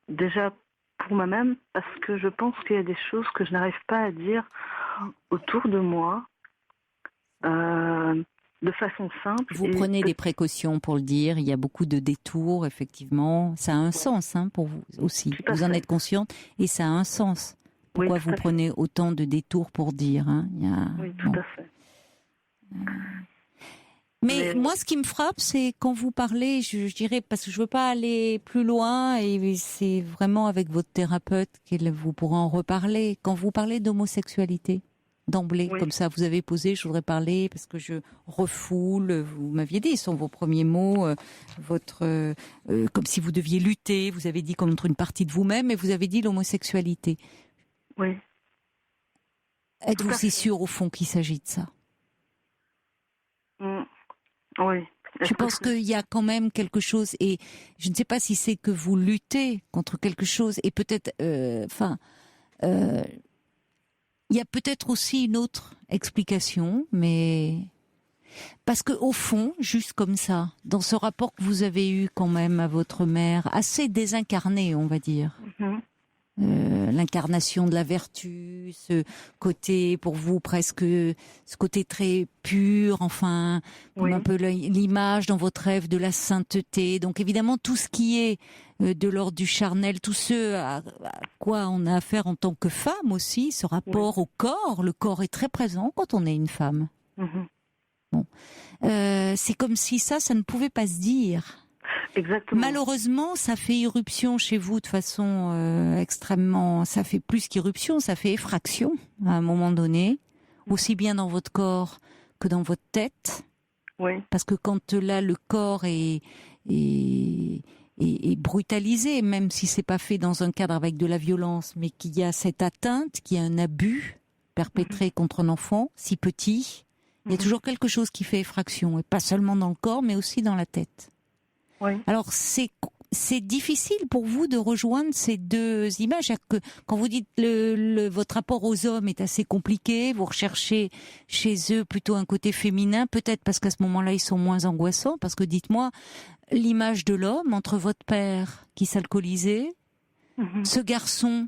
déjà pour moi-même, parce que je pense qu'il y a des choses que je n'arrive pas à dire autour de moi. De façon simple. Vous prenez des précautions pour le dire, il y a beaucoup de détours, effectivement. Ça a un sens pour vous aussi. Vous en êtes consciente et ça a un sens. Pourquoi vous prenez autant de détours pour dire Oui, tout à fait. Mais moi, ce qui me frappe, c'est quand vous parlez, je dirais, parce que je veux pas aller plus loin, et c'est vraiment avec votre thérapeute que vous pourrez en reparler, quand vous parlez d'homosexualité. D'emblée, comme ça, vous avez posé, je voudrais parler parce que je refoule, vous m'aviez dit, ce sont vos premiers mots, comme si vous deviez lutter, vous avez dit contre une partie de vous-même, et vous avez dit l'homosexualité. Oui. Êtes-vous si sûr, au fond, qu'il s'agit de ça ? Oui. Je pense qu'il y a quand même quelque chose, et je ne sais pas si c'est que vous luttez contre quelque chose, et peut-être, il y a peut-être aussi une autre explication, mais parce que au fond, juste comme ça, dans ce rapport que vous avez eu quand même à votre mère, assez désincarné, on va dire, l'incarnation de la vertu, ce côté pour vous presque, ce côté très pur, enfin, comme un peu l'image dans votre rêve de la sainteté. Donc évidemment tout ce qui est de l'ordre du charnel, tout ce à quoi on a affaire en tant que femme aussi, ce rapport au corps. Le corps est très présent quand on est une femme. Bon, c'est comme si ça ne pouvait pas se dire. Exactement. Malheureusement, ça fait irruption chez vous de façon extrêmement... Ça fait plus qu'irruption, ça fait effraction à un moment donné, aussi bien dans votre corps que dans votre tête. Oui. Parce que quand là, le corps est brutalisé, même si c'est pas fait dans un cadre avec de la violence, mais qu'il y a cette atteinte, qu'il y a un abus perpétré contre un enfant si petit, il y a toujours quelque chose qui fait effraction, et pas seulement dans le corps, mais aussi dans la tête. Oui. Alors c'est difficile pour vous de rejoindre ces deux images. C'est-à-dire que quand vous dites votre rapport aux hommes est assez compliqué, vous recherchez chez eux plutôt un côté féminin, peut-être parce qu'à ce moment-là ils sont moins angoissants. Parce que dites-moi, l'image de l'homme entre votre père qui s'alcoolisait, ce garçon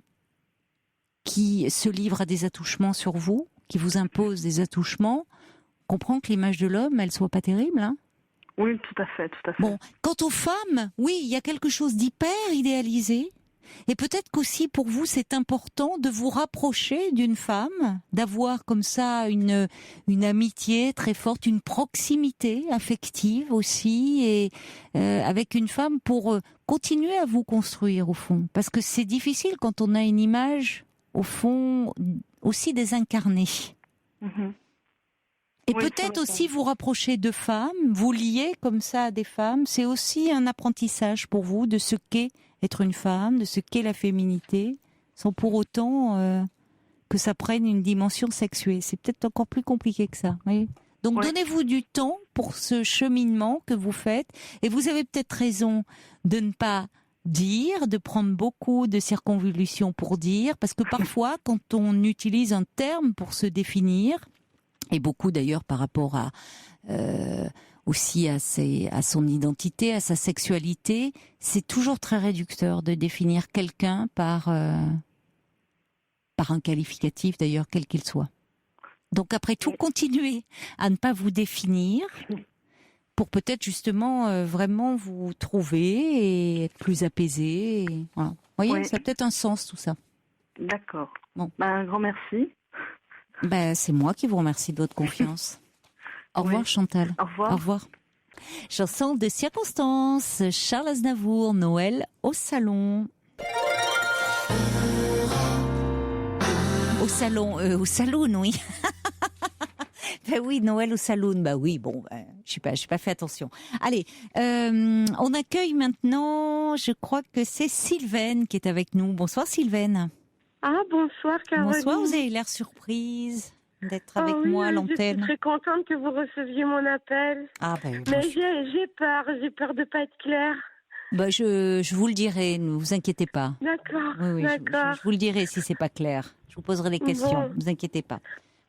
qui se livre à des attouchements sur vous, qui vous impose des attouchements, on comprend que l'image de l'homme, elle soit pas terrible, hein ? Oui, tout à fait. Bon, quant aux femmes, oui, il y a quelque chose d'hyper idéalisé. Et peut-être qu'aussi pour vous, c'est important de vous rapprocher d'une femme, d'avoir comme ça une amitié très forte, une proximité affective aussi, et avec une femme pour continuer à vous construire au fond. Parce que c'est difficile quand on a une image, au fond, aussi désincarnée. Et peut-être aussi vous rapprocher de femmes, vous lier comme ça à des femmes, c'est aussi un apprentissage pour vous de ce qu'est être une femme, de ce qu'est la féminité, sans pour autant que ça prenne une dimension sexuée. C'est peut-être encore plus compliqué que ça. Oui. Donc donnez-vous du temps pour ce cheminement que vous faites, et vous avez peut-être raison de ne pas dire, de prendre beaucoup de circonvolutions pour dire, parce que parfois quand on utilise un terme pour se définir, et beaucoup d'ailleurs par rapport aussi à son identité, à sa sexualité, c'est toujours très réducteur de définir quelqu'un par un qualificatif d'ailleurs, quel qu'il soit. Donc après tout, continuez à ne pas vous définir pour peut-être justement vraiment vous trouver et être plus apaisé. Voilà. Vous voyez, ça a peut-être un sens tout ça. D'accord. Bon. Un grand merci. C'est moi qui vous remercie de votre confiance. Au revoir Chantal. Au revoir. Au revoir. Chanson de circonstance, Charles Aznavour, Noël au salon. Au saloon, oui. Oui, Noël au saloon. Oui, je n'ai pas fait attention. Allez, on accueille maintenant, je crois que c'est Sylvaine qui est avec nous. Bonsoir Sylvaine. Ah, bonsoir Caroline. Bonsoir, vous avez l'air surprise d'être avec moi à l'antenne. Je suis très contente que vous receviez mon appel. Mais j'ai peur de pas être claire. Je vous le dirai, ne vous inquiétez pas. D'accord, oui, d'accord. Je vous le dirai si c'est pas clair. Je vous poserai des questions, ne vous inquiétez pas.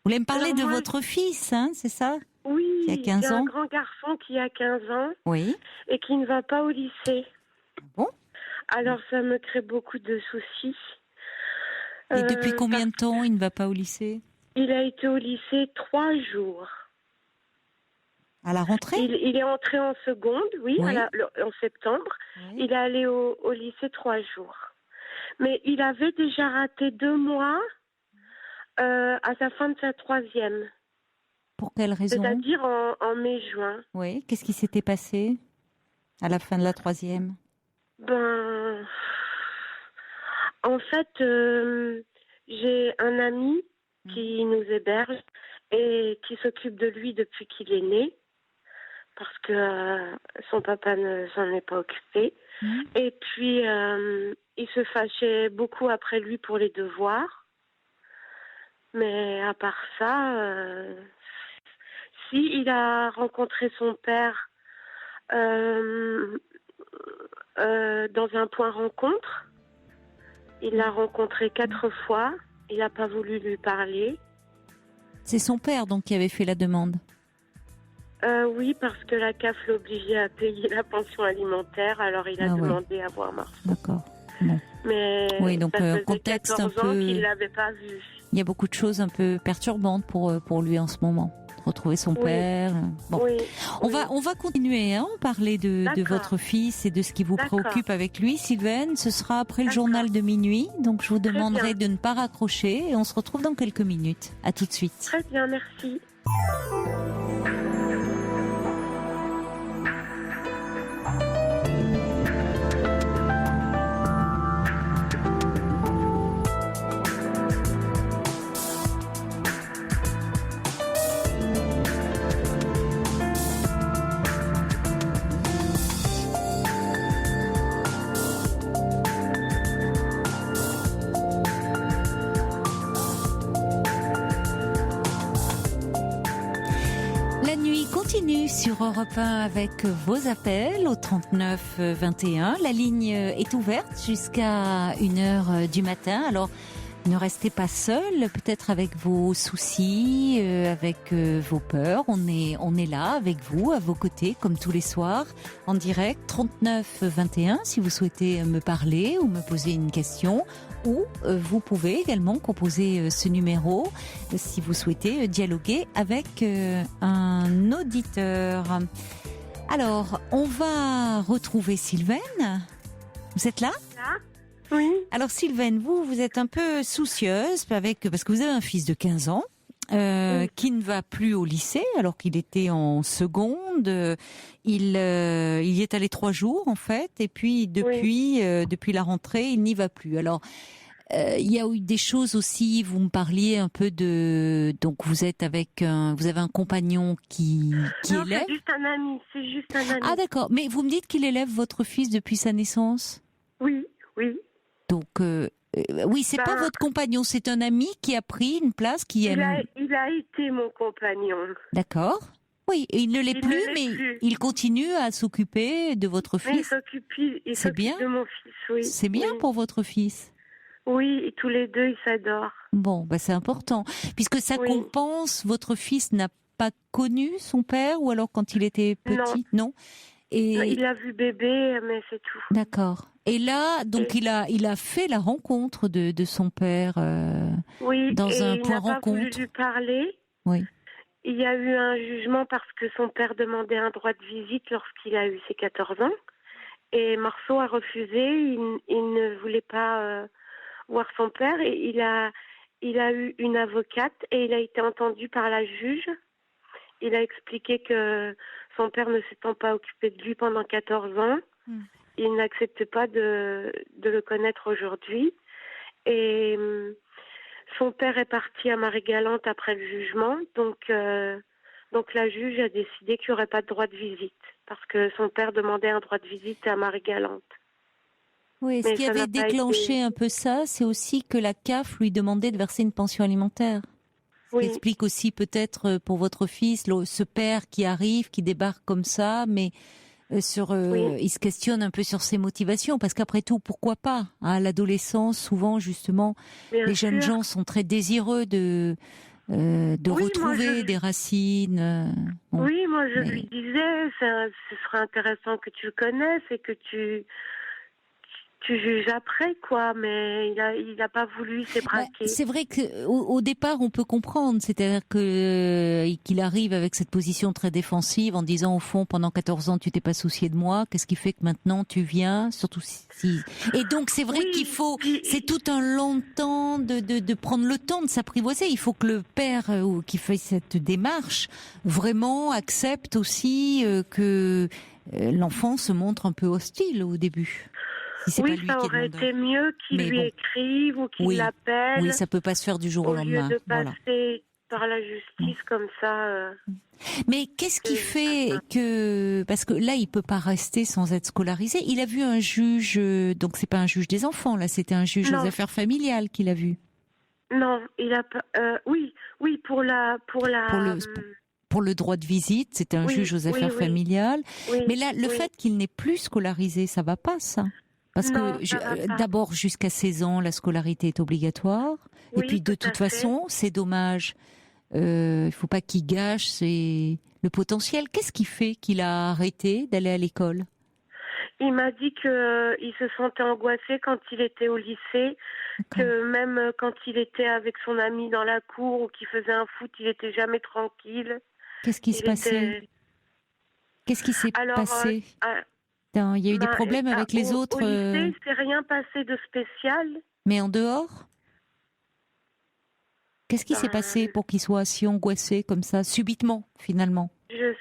Vous voulez me parler de votre fils, hein, c'est ça? Oui, qui a 15 j'ai ans. un grand garçon qui a 15 ans oui. Et qui ne va pas au lycée. Bon. Alors ça me crée beaucoup de soucis. Et depuis combien de temps il ne va pas au lycée? Il a été au lycée 3 jours. À la rentrée? Il est entré en seconde, oui. En septembre. Oui. Il est allé au lycée 3 jours. Mais il avait déjà raté 2 mois à la fin de sa 3e. Pour quelle raison? C'est-à-dire en mai-juin. Oui. Qu'est-ce qui s'était passé à la fin de la 3e? En fait, j'ai un ami qui nous héberge et qui s'occupe de lui depuis qu'il est né, parce que son papa ne s'en est pas occupé. Et puis, il se fâchait beaucoup après lui pour les devoirs. Mais à part ça, il a rencontré son père dans un point rencontre. Il l'a rencontré 4 fois. Il n'a pas voulu lui parler. C'est son père donc qui avait fait la demande? Oui, parce que la CAF l'obligeait à payer la pension alimentaire. Alors il a demandé à voir Marceau. D'accord. Bon. Mais oui, donc ça faisait contexte 14 un peu. Ans qu'il l'avait pas vu. Il y a beaucoup de choses un peu perturbantes pour lui en ce moment. Retrouver son père. Bon. Oui. On va continuer à parler de votre fils et de ce qui vous préoccupe avec lui. Sylvaine, ce sera après le journal de minuit. Donc je vous demanderai de ne pas raccrocher et on se retrouve dans quelques minutes. À tout de suite. Très bien, merci. Sur Europe 1 avec vos appels au 39 21. La ligne est ouverte jusqu'à 1h du matin. Alors, ne restez pas seul, peut-être avec vos soucis, avec vos peurs. On est là avec vous, à vos côtés, comme tous les soirs, en direct. 39 21, si vous souhaitez me parler ou me poser une question. Ou vous pouvez également composer ce numéro si vous souhaitez dialoguer avec un auditeur. Alors, on va retrouver Sylvaine. Vous êtes là ? Oui. Alors Sylvaine, vous êtes un peu soucieuse parce que vous avez un fils de 15 ans qui ne va plus au lycée alors qu'il était en seconde. Il y est allé 3 jours en fait et puis depuis la rentrée, il n'y va plus. Alors il y a eu des choses aussi, vous me parliez un peu donc vous êtes vous avez un compagnon qui élève. C'est juste un ami. Ah d'accord, mais vous me dites qu'il élève votre fils depuis sa naissance? Oui. Donc, oui, c'est pas votre compagnon, c'est un ami qui a pris une place qui aime. Il a été mon compagnon. D'accord. Oui, il ne l'est plus, mais il continue à s'occuper de votre fils. Il s'occupe de mon fils, oui. C'est bien pour votre fils. Oui, et tous les deux, ils s'adorent. Bon, c'est important, puisque ça compense. Votre fils n'a pas connu son père, ou alors quand il était petit? Non. Et... Il a vu bébé, mais c'est tout. D'accord. Et là, donc il a fait la rencontre de son père dans un point rencontre. Il n'a pas voulu lui parler. Oui. Il y a eu un jugement parce que son père demandait un droit de visite lorsqu'il a eu ses 14 ans. Et Marceau a refusé. Il ne voulait pas voir son père. Et il a eu une avocate et il a été entendu par la juge. Il a expliqué que son père ne s'étant pas occupé de lui pendant 14 ans, il n'accepte pas de le connaître aujourd'hui. Et son père est parti à Marie-Galante après le jugement. Donc la juge a décidé qu'il n'y aurait pas de droit de visite parce que son père demandait un droit de visite à Marie-Galante. Oui, ce qui avait déclenché un peu ça, c'est aussi que la CAF lui demandait de verser une pension alimentaire. Ce qui explique aussi peut-être pour votre fils, ce père qui arrive, qui débarque comme ça, mais il se questionne un peu sur ses motivations, parce qu'après tout, pourquoi pas? À l'adolescence, souvent, justement, les jeunes gens sont très désireux de retrouver des racines. Oui, moi je lui disais, ce serait intéressant que tu le connaisses et que tu juges après, quoi, mais il a pas voulu, il s'est braqué. C'est vrai qu'au départ, on peut comprendre, c'est-à-dire qu'il arrive avec cette position très défensive en disant, au fond, pendant 14 ans, tu t'es pas soucié de moi, qu'est-ce qui fait que maintenant tu viens, surtout si... Et donc, c'est vrai qu'il faut, c'est tout un long temps de prendre le temps de s'apprivoiser. Il faut que le père qui fait cette démarche vraiment accepte aussi que l'enfant se montre un peu hostile au début. Si oui, ça aurait été mieux qu'il lui écrive ou qu'il l'appelle. Oui, ça peut pas se faire du jour au lendemain. Au lieu de passer par la justice comme ça. Mais qu'est-ce qui fait que... Parce que là, il peut pas rester sans être scolarisé. Il a vu un juge, donc c'est pas un juge des enfants, là, c'était un juge aux affaires familiales qu'il a vu. Non, il a pas... oui, pour le droit de visite, c'était un juge aux affaires familiales. Oui, mais là, le fait qu'il n'est plus scolarisé, ça va pas, ça? Parce que d'abord, jusqu'à 16 ans, la scolarité est obligatoire. Et puis, de toute façon, c'est dommage. Il faut pas qu'il gâche le potentiel. Qu'est-ce qui fait qu'il a arrêté d'aller à l'école? Il m'a dit qu'il se sentait angoissé quand il était au lycée, que même quand il était avec son ami dans la cour ou qu'il faisait un foot, il était jamais tranquille. Qu'est-ce qui se passait? Qu'est-ce qui s'est passé? Il y a eu des problèmes avec les autres. Au lycée, il ne s'est rien passé de spécial. Mais en dehors? Qu'est-ce qui s'est passé pour qu'il soit si angoissé comme ça, subitement, finalement? Je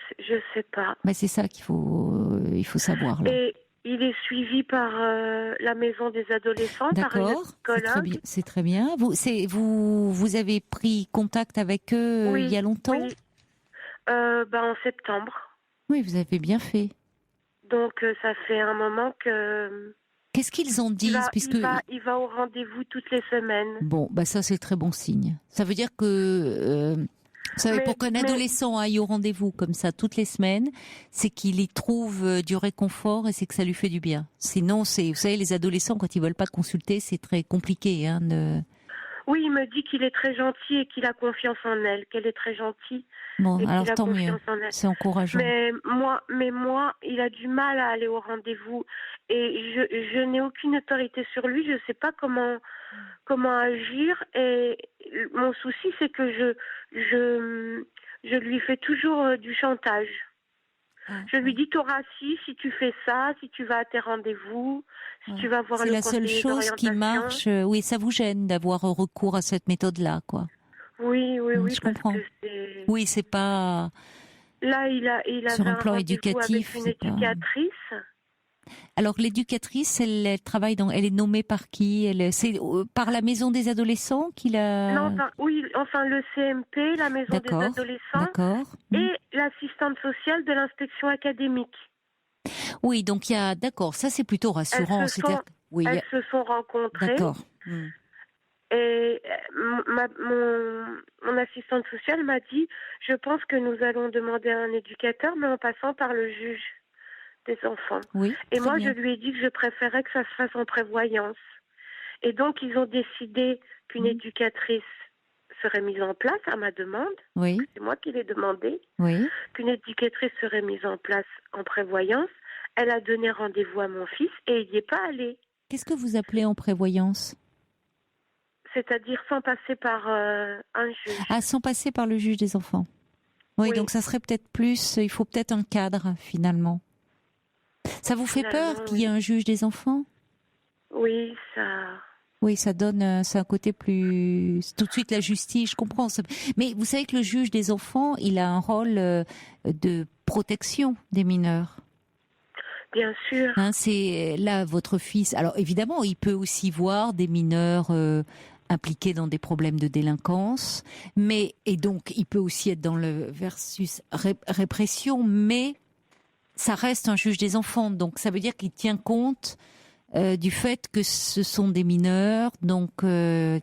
sais pas. Mais c'est ça qu'il faut savoir. Là. Et il est suivi par la maison des adolescents, par une psychologue. C'est très bien. Vous avez pris contact avec eux il y a longtemps? Oui. En septembre. Oui, vous avez bien fait. Donc, ça fait un moment que... Qu'est-ce qu'ils en disent? Il va au rendez-vous toutes les semaines. Bon, ça c'est très bon signe. Ça veut dire que... vous savez, pour qu'un adolescent aille au rendez-vous comme ça toutes les semaines, c'est qu'il y trouve du réconfort et c'est que ça lui fait du bien. Sinon, vous savez, les adolescents, quand ils veulent pas consulter, c'est très compliqué. Oui, il me dit qu'il est très gentil et qu'il a confiance en elle, qu'elle est très gentille. Bon, alors tant mieux, c'est encourageant. Mais moi, il a du mal à aller au rendez-vous et je n'ai aucune autorité sur lui, je ne sais pas comment agir et mon souci c'est que je lui fais toujours du chantage. Je lui dis, t'auras si tu fais ça, si tu vas à tes rendez-vous, si tu vas voir le conseiller d'orientation. C'est la seule chose qui marche. Oui, ça vous gêne d'avoir recours à cette méthode-là, quoi. Oui, je comprends. Oui, c'est pas... Là, il a sur un plan éducatif, avec une éducatrice. Alors, l'éducatrice, elle travaille elle est nommée par qui? C'est par la maison des adolescents qu'il a... Non, le CMP, la maison des adolescents, et l'assistante sociale de l'inspection académique. Oui, donc d'accord, ça c'est plutôt rassurant. Elles se sont rencontrées. D'accord. Et mon assistante sociale m'a dit, je pense que nous allons demander à un éducateur, mais en passant par le juge des enfants. Oui, et moi, je lui ai dit que je préférais que ça se fasse en prévoyance. Et donc, ils ont décidé qu'une éducatrice serait mise en place à ma demande. Oui. C'est moi qui l'ai demandé. Oui. Qu'une éducatrice serait mise en place en prévoyance. Elle a donné rendez-vous à mon fils et il n'y est pas allé. Qu'est-ce que vous appelez en prévoyance ? C'est-à-dire sans passer par un juge. Ah, sans passer par le juge des enfants. Oui, donc ça serait peut-être plus, il faut peut-être un cadre finalement. Ça vous fait peur qu'il y ait un juge des enfants ? Oui, ça... Oui, ça donne, c'est un côté plus... Tout de suite la justice, je comprends. Mais vous savez que le juge des enfants, il a un rôle de protection des mineurs. Bien sûr. Hein, c'est là votre fils. Alors évidemment, il peut aussi voir des mineurs impliqués dans des problèmes de délinquance, et donc il peut aussi être dans le versus répression, mais ça reste un juge des enfants. Donc ça veut dire qu'il tient compte du fait que ce sont des mineurs, donc c'est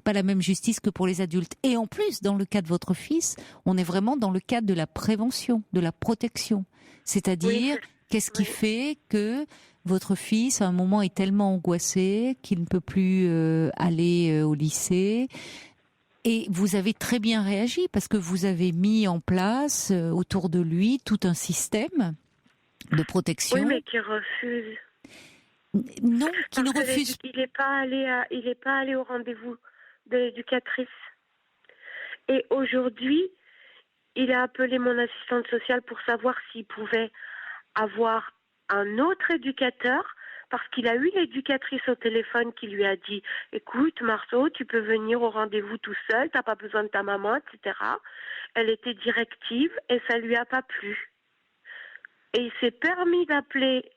pas la même justice que pour les adultes. Et en plus, dans le cas de votre fils, on est vraiment dans le cadre de la prévention, de la protection. C'est-à-dire, qu'est-ce qui fait que votre fils, à un moment, est tellement angoissé qu'il ne peut plus aller au lycée. Et vous avez très bien réagi parce que vous avez mis en place autour de lui tout un système de protection. Oui, mais qui refuse. Non, qui ne refuse. Il n'est pas allé au rendez-vous de l'éducatrice. Et aujourd'hui, il a appelé mon assistante sociale pour savoir s'il pouvait avoir un autre éducateur, parce qu'il a eu l'éducatrice au téléphone qui lui a dit « Écoute, Marceau, tu peux venir au rendez-vous tout seul, t'as pas besoin de ta maman, etc. » Elle était directive et ça lui a pas plu. Et il s'est permis d'appeler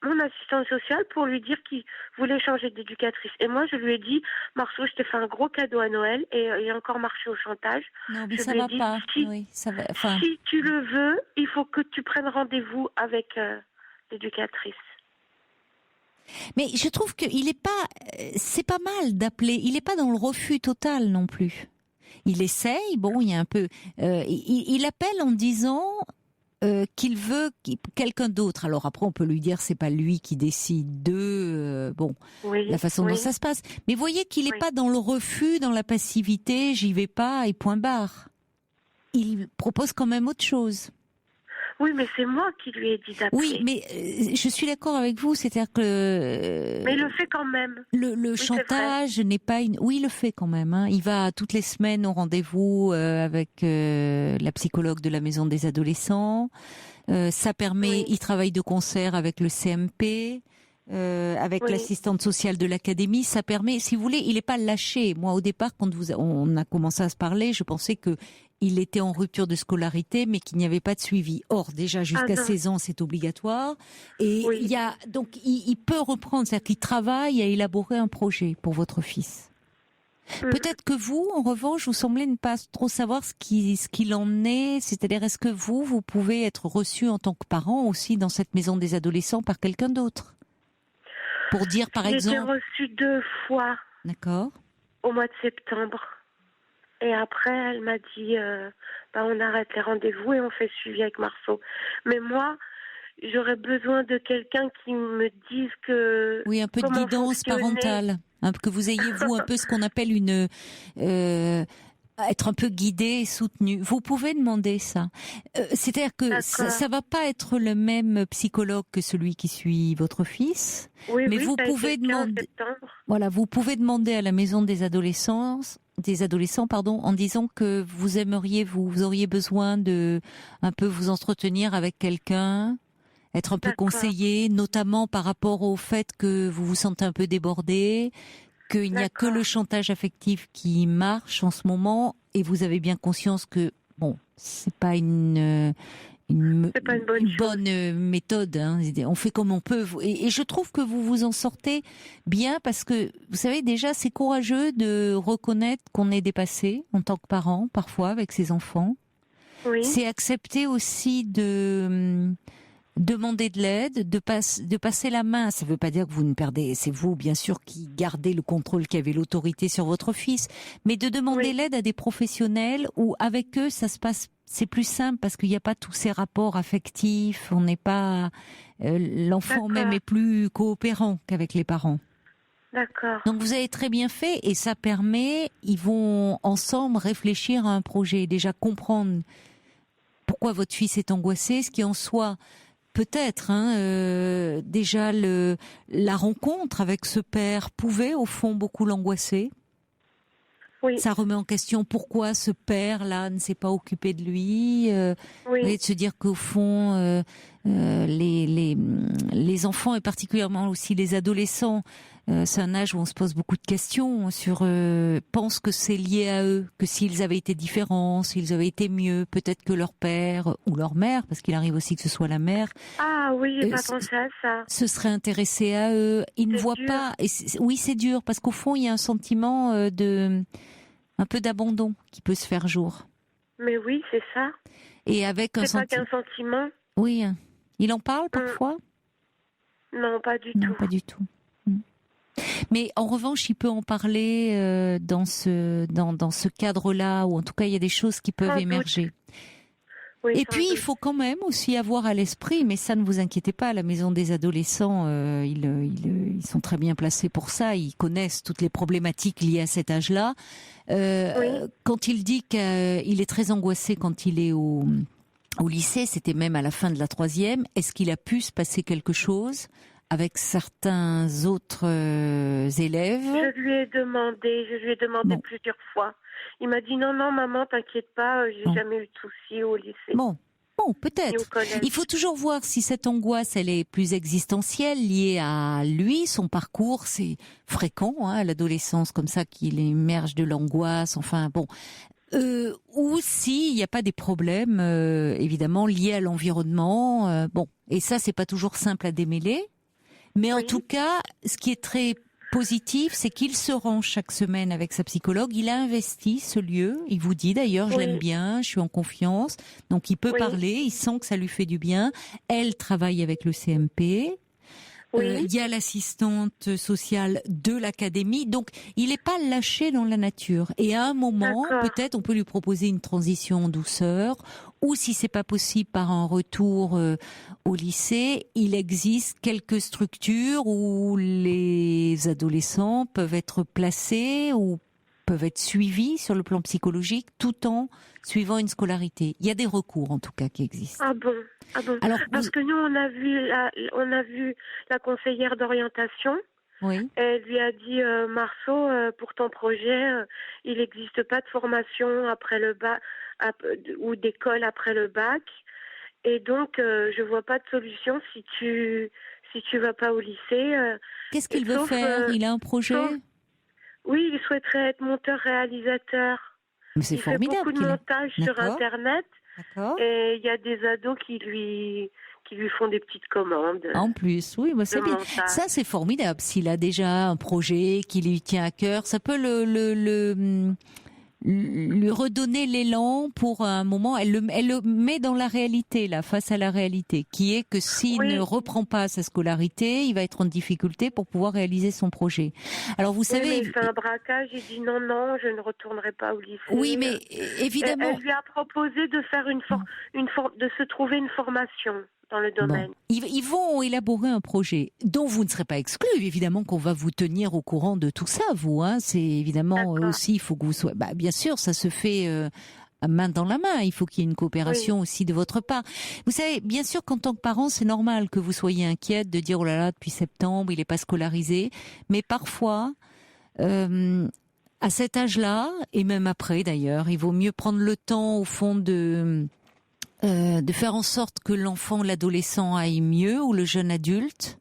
mon assistante sociale pour lui dire qu'il voulait changer d'éducatrice. Et moi, je lui ai dit, Marceau, je t'ai fait un gros cadeau à Noël et il a encore marché au chantage. Non, mais je ça lui ai va dit, pas. Si, oui, ça va, enfin... si tu le veux, il faut que tu prennes rendez-vous avec l'éducatrice. Mais je trouve qu'il est pas, c'est pas mal d'appeler. Il est pas dans le refus total non plus. Il essaye, bon, il y a un peu, il appelle en disant qu'il veut quelqu'un d'autre. Alors après, on peut lui dire c'est pas lui qui décide de, la façon dont ça se passe. Mais voyez qu'il est pas dans le refus, dans la passivité, j'y vais pas et point barre. Il propose quand même autre chose. Oui, mais c'est moi qui lui ai dit d'appeler. Oui, mais je suis d'accord avec vous, c'est-à-dire que... mais il le fait quand même. Le chantage n'est pas une... Oui, il le fait quand même. Hein. Il va toutes les semaines au rendez-vous avec la psychologue de la maison des adolescents. Ça permet... Il travaille de concert avec le CMP, avec l'assistante sociale de l'académie. Ça permet, si vous voulez, il n'est pas lâché. Moi, au départ, quand on a commencé à se parler, je pensais que il était en rupture de scolarité, mais qu'il n'y avait pas de suivi. Or, déjà, jusqu'à 16 ans, c'est obligatoire. Et donc, il peut reprendre, c'est-à-dire qu'il travaille à élaborer un projet pour votre fils. Peut-être que vous, en revanche, vous semblez ne pas trop savoir ce qu'il en est. C'est-à-dire, est-ce que vous pouvez être reçu en tant que parent aussi dans cette maison des adolescents par quelqu'un d'autre? Pour dire, par exemple... J'ai été reçue 2 fois. D'accord. Au mois de septembre. Et après, elle m'a dit, on arrête les rendez-vous et on fait suivi avec Marceau. Mais moi, j'aurais besoin de quelqu'un qui me dise que... Oui, un peu de guidance parentale. Que vous ayez, vous, un peu ce qu'on appelle être un peu guidé et soutenu. Vous pouvez demander ça. C'est-à-dire que ça va pas être le même psychologue que celui qui suit votre fils. Mais vous pouvez demander... Voilà, vous pouvez demander à la maison des adolescents, en disant que vous auriez besoin de un peu vous entretenir avec quelqu'un, être un peu conseillé, notamment par rapport au fait que vous vous sentez un peu débordé, qu'il n'y a que le chantage affectif qui marche en ce moment, et vous avez bien conscience que c'est pas une bonne méthode. Hein. On fait comme on peut. Et je trouve que vous vous en sortez bien parce que, vous savez, déjà, c'est courageux de reconnaître qu'on est dépassé en tant que parent, parfois, avec ses enfants. Oui. C'est accepter aussi de demander de l'aide, de passer la main. Ça ne veut pas dire que vous ne perdez... C'est vous, bien sûr, qui gardez le contrôle, qui avez l'autorité sur votre fils. Mais de demander l'aide à des professionnels où, avec eux, ça se passe... C'est plus simple parce qu'il n'y a pas tous ces rapports affectifs. On n'est pas... l'enfant même est plus coopérant qu'avec les parents. D'accord. Donc vous avez très bien fait et ça permet, ils vont ensemble réfléchir à un projet, déjà comprendre pourquoi votre fils est angoissé, ce qui en soi peut-être déjà la rencontre avec ce père pouvait au fond beaucoup l'angoisser. Oui. Ça remet en question pourquoi ce père-là ne s'est pas occupé de lui. Oui. Et de se dire qu'au fond, les enfants et particulièrement aussi les adolescents, c'est un âge où on se pose beaucoup de questions sur pensent que c'est lié à eux, que s'ils avaient été différents, s'ils avaient été mieux, peut-être que leur père ou leur mère, parce qu'il arrive aussi que ce soit la mère. Ah oui, j'ai pas pensé à ça. Se serait intéressé à eux. Ils ne voient pas. Et oui, c'est dur parce qu'au fond, il y a un sentiment un peu d'abandon qui peut se faire jour. Mais oui, c'est ça. Et avec un c'est pas qu'un sentiment. Oui, il en parle parfois. Non, pas du tout. Non, pas du tout. Mais en revanche, il peut en parler dans ce cadre-là, ou en tout cas, il y a des choses qui peuvent émerger. Oui, et puis, il faut quand même aussi avoir à l'esprit, mais ça ne vous inquiétez pas, à la maison des adolescents, ils sont très bien placés pour ça, ils connaissent toutes les problématiques liées à cet âge-là. Quand il dit qu'il est très angoissé quand il est au lycée, c'était même à la fin de la 3e, est-ce qu'il a pu se passer quelque chose avec certains autres élèves? Je lui ai demandé plusieurs fois. Il m'a dit non, maman, t'inquiète pas, j'ai jamais eu de soucis au lycée. Bon, peut-être. Il faut toujours voir si cette angoisse, elle est plus existentielle, liée à lui, son parcours. C'est fréquent, à l'adolescence, comme ça, qu'il émerge de l'angoisse. Enfin, bon. Ou s'il n'y a pas des problèmes, évidemment, liés à l'environnement. Et ça, c'est pas toujours simple à démêler. Mais en tout cas, ce qui est très positif, c'est qu'il se rend chaque semaine avec sa psychologue. Il a investi ce lieu. Il vous dit d'ailleurs, je l'aime bien, je suis en confiance. Donc il peut parler, il sent que ça lui fait du bien. Elle travaille avec le CMP. Il y a l'assistante sociale de l'académie. Donc il n'est pas lâché dans la nature. Et à un moment, peut-être on peut lui proposer une transition en douceur. Ou si c'est pas possible par un retour au lycée, il existe quelques structures où les adolescents peuvent être placés ou peuvent être suivis sur le plan psychologique tout en suivant une scolarité. Il y a des recours en tout cas qui existent. Ah bon. Alors, parce que nous on a vu la conseillère d'orientation. Oui. Elle lui a dit Marceau, pour ton projet, il n'existe pas de formation après le bac ou d'école après le bac, et donc je vois pas de solution si tu vas pas au lycée. Qu'est-ce qu'il veut faire? Il a un projet? Oui, il souhaiterait être monteur-réalisateur. Mais c'est formidable. Il fait beaucoup de montage sur Internet. D'accord. Et il y a des ados qui lui font des petites commandes. En plus, oui, c'est bien. Ça, c'est formidable. S'il a déjà un projet qui lui tient à cœur, ça peut lui redonner l'élan pour un moment. Elle le met dans la réalité, là, face à la réalité, qui est que s'il ne reprend pas sa scolarité, il va être en difficulté pour pouvoir réaliser son projet. Alors, vous savez... Mais il fait un braquage, il dit non, je ne retournerai pas au lycée. Oui, mais évidemment... Elle lui a proposé de faire de se trouver une formation dans le domaine. Ils vont élaborer un projet dont vous ne serez pas exclu. Évidemment qu'on va vous tenir au courant de tout ça, vous. C'est évidemment aussi, il faut que vous soyez... bien sûr, ça se fait main dans la main. Il faut qu'il y ait une coopération aussi de votre part. Vous savez, bien sûr qu'en tant que parent, c'est normal que vous soyez inquiète de dire « Oh là là, depuis septembre, il n'est pas scolarisé ». Mais parfois... à cet âge-là, et même après d'ailleurs, il vaut mieux prendre le temps, au fond, de faire en sorte que l'enfant, l'adolescent aille mieux, ou le jeune adulte,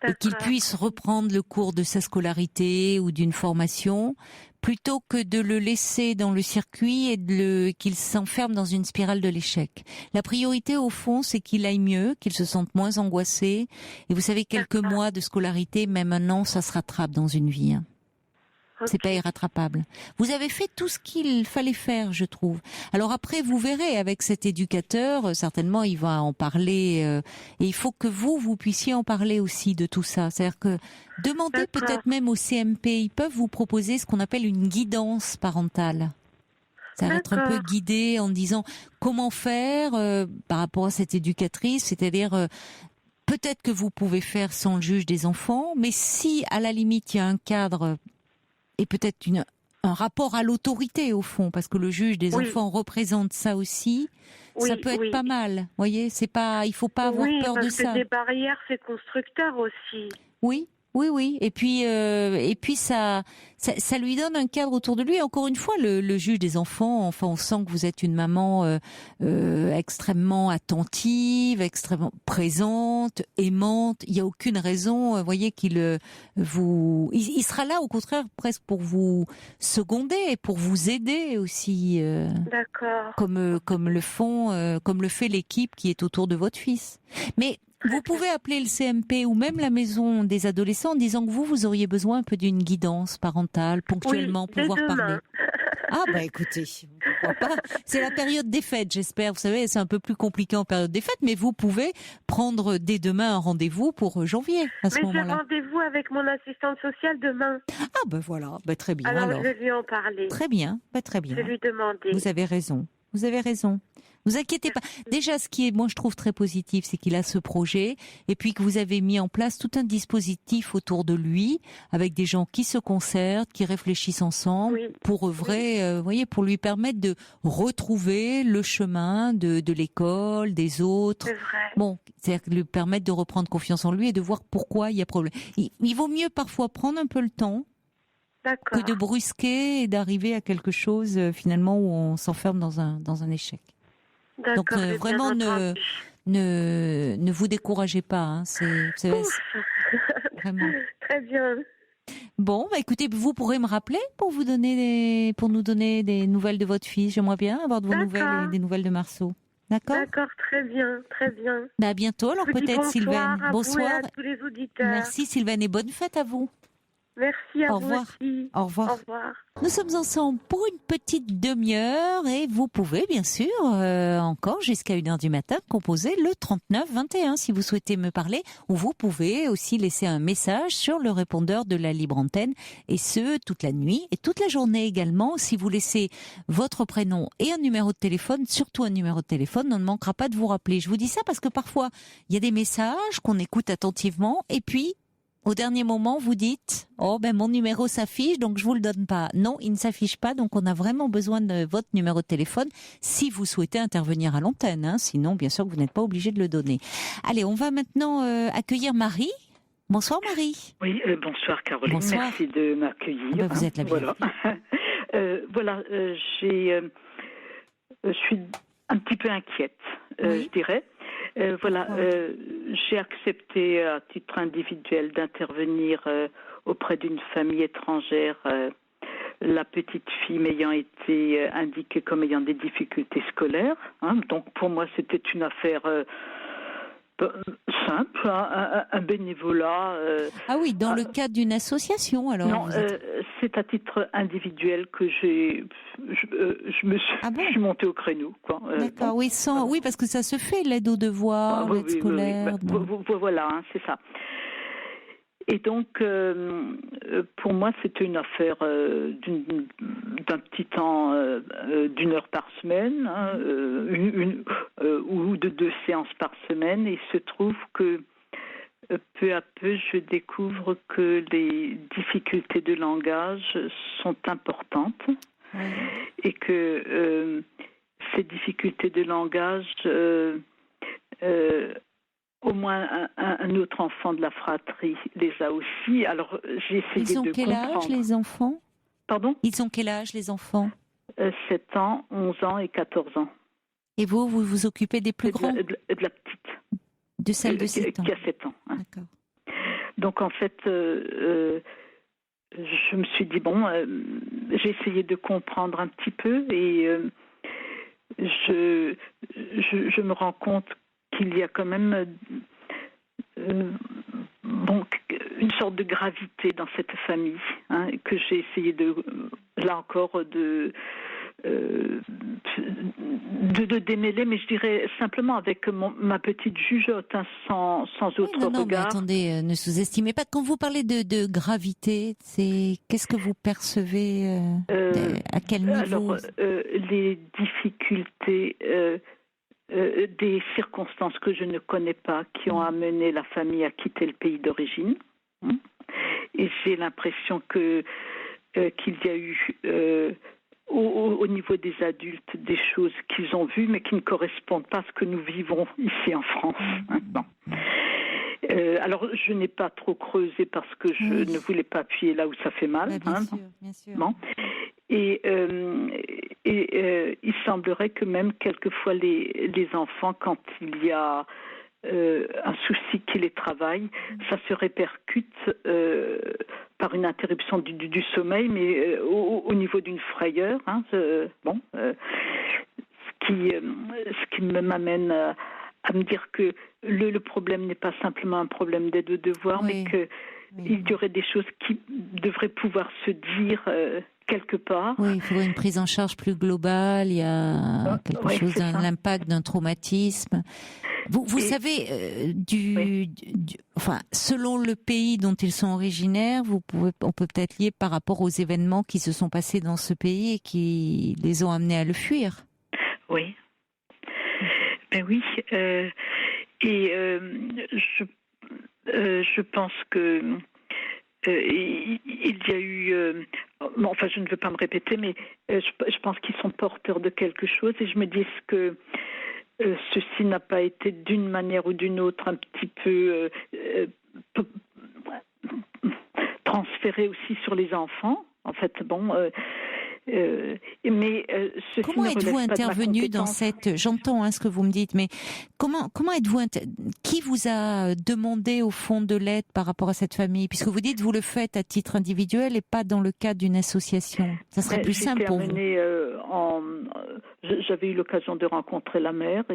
et qu'il puisse reprendre le cours de sa scolarité ou d'une formation, plutôt que de le laisser dans le circuit et qu'il s'enferme dans une spirale de l'échec. La priorité, au fond, c'est qu'il aille mieux, qu'il se sente moins angoissé. Et vous savez, quelques mois de scolarité, même un an, ça se rattrape dans une vie. C'est pas irrattrapable. Vous avez fait tout ce qu'il fallait faire, je trouve. Alors après, vous verrez, avec cet éducateur, certainement, il va en parler. Et il faut que vous puissiez en parler aussi de tout ça. C'est-à-dire que demandez peut-être même au CMP, ils peuvent vous proposer ce qu'on appelle une guidance parentale. Ça va être un peu guidé en disant comment faire par rapport à cette éducatrice, c'est-à-dire peut-être que vous pouvez faire sans le juge des enfants, mais si à la limite il y a un cadre et peut-être un rapport à l'autorité au fond, parce que le juge des enfants représente ça aussi, ça peut être pas mal. Vous voyez, il faut pas avoir peur de ça. Oui, parce que des barrières, c'est constructeur aussi. Oui. Et puis ça lui donne un cadre autour de lui. Et encore une fois, le juge des enfants, enfin, on sent que vous êtes une maman extrêmement attentive, extrêmement présente, aimante. Il y a aucune raison, vous voyez, il sera là au contraire presque pour vous seconder, pour vous aider aussi. D'accord. Comme le fait l'équipe qui est autour de votre fils. Mais vous pouvez appeler le CMP ou même la maison des adolescents en disant que vous auriez besoin un peu d'une guidance parentale ponctuellement pour pouvoir parler. Ah bah écoutez, pourquoi pas. C'est la période des fêtes, j'espère. Vous savez, c'est un peu plus compliqué en période des fêtes, mais vous pouvez prendre dès demain un rendez-vous pour janvier à ce moment-là. Mais j'ai rendez-vous avec mon assistante sociale demain. Ah ben voilà, très bien. Alors je vais lui en parler. Très bien, très bien. Je vais lui demander. Vous avez raison. Vous inquiétez pas. Déjà, ce qui est, moi, je trouve très positif, c'est qu'il a ce projet et puis que vous avez mis en place tout un dispositif autour de lui avec des gens qui se concertent, qui réfléchissent ensemble pour œuvrer, voyez, pour lui permettre de retrouver le chemin de l'école, des autres. C'est vrai. Bon, c'est-à-dire lui permettre de reprendre confiance en lui et de voir pourquoi il y a problème. Il vaut mieux parfois prendre un peu le temps que de brusquer et d'arriver à quelque chose finalement où on s'enferme dans un échec. Donc vraiment ne vous découragez pas, hein. C'est vraiment très bien. Bon, écoutez, vous pourrez me rappeler pour nous donner des nouvelles de votre fils. J'aimerais bien avoir de vos nouvelles et des nouvelles de Marceau. D'accord, très bien. À bientôt. Alors peut-être Sylvaine. Bonsoir à tous les auditeurs. Merci Sylvaine et bonne fête à vous. Merci à vous aussi. Au revoir. Au revoir. Nous sommes ensemble pour une petite demi-heure et vous pouvez bien sûr encore jusqu'à 1h du matin composer le 39 21 si vous souhaitez me parler, ou vous pouvez aussi laisser un message sur le répondeur de la libre antenne, et ce toute la nuit et toute la journée également. Si vous laissez votre prénom et un numéro de téléphone, surtout un numéro de téléphone, on ne manquera pas de vous rappeler. Je vous dis ça parce que parfois il y a des messages qu'on écoute attentivement et puis au dernier moment, vous dites « Oh, mon numéro s'affiche, donc je vous le donne pas. » Non, il ne s'affiche pas, donc on a vraiment besoin de votre numéro de téléphone si vous souhaitez intervenir à l'antenne. Hein. Sinon, bien sûr, vous n'êtes pas obligé de le donner. Allez, on va maintenant accueillir Marie. Bonsoir Marie. Oui, bonsoir Caroline. Bonsoir. Merci de m'accueillir. Vous êtes la bienvenue. Voilà, je suis un petit peu inquiète, je dirais. J'ai accepté à titre individuel d'intervenir auprès d'une famille étrangère, la petite fille m'ayant été indiquée comme ayant des difficultés scolaires. Hein, donc pour moi c'était une affaire simple, un bénévolat. Ah oui, dans le cadre d'une association alors. Non, c'est à titre individuel que je suis montée au créneau. Quoi. D'accord, oui, parce que ça se fait, l'aide aux devoirs, l'aide scolaire. Voilà, hein, c'est ça. Et donc, pour moi, c'était une affaire d'un petit temps d'1 heure par semaine, hein, ou de 2 séances par semaine. Et il se trouve que peu à peu, je découvre que les difficultés de langage sont importantes et que ces difficultés de langage... au moins un autre enfant de la fratrie les a aussi. Alors, j'ai essayé de comprendre. Ils ont quel âge, les enfants ? Pardon ? Ils ont quel âge, les enfants ? 7 ans, 11 ans et 14 ans. Et vous vous occupez des plus grands ? De la petite. De celle de 7 ans. Qui a 7 ans. Hein. D'accord. Donc, en fait, je me suis dit, j'ai essayé de comprendre un petit peu et je me rends compte qu'il y a quand même une sorte de gravité dans cette famille, hein, que j'ai essayé de démêler, mais je dirais simplement avec ma petite jugeote, hein, sans autre regard. Non, mais attendez, ne sous-estimez pas. Quand vous parlez de gravité, qu'est-ce que vous percevez à quel niveau ? Alors, les difficultés des circonstances que je ne connais pas qui ont amené la famille à quitter le pays d'origine. Et j'ai l'impression qu'il y a eu au niveau des adultes des choses qu'ils ont vues mais qui ne correspondent pas à ce que nous vivons ici en France maintenant. Alors je n'ai pas trop creusé parce que je ne voulais pas appuyer là où ça fait mal. Bien sûr. Bon. Et il semblerait que même quelquefois les enfants, quand il y a un souci qui les travaille, ça se répercute par une interruption du sommeil, mais au niveau d'une frayeur. Ce qui m'amène à me dire que le problème n'est pas simplement un problème d'aide aux devoirs, mais qu'il y aurait des choses qui devraient pouvoir se dire quelque part. Oui, il faudrait une prise en charge plus globale. Il y a quelque chose l'impact d'un traumatisme. Vous savez, selon le pays dont ils sont originaires, on peut peut-être lier par rapport aux événements qui se sont passés dans ce pays et qui les ont amenés à le fuir. Oui. Ben oui. Je pense que il y a eu... je ne veux pas me répéter, mais je pense qu'ils sont porteurs de quelque chose et je me dis est-ce que ceci n'a pas été d'une manière ou d'une autre un petit peu transféré aussi sur les enfants. En fait, mais comment êtes-vous intervenu dans cette... J'entends ce que vous me dites, mais comment êtes-vous... Qui vous a demandé au fond de l'aide par rapport à cette famille? Puisque vous dites vous le faites à titre individuel et pas dans le cadre d'une association. Ça serait plus simple pour vous. J'avais eu l'occasion de rencontrer la mère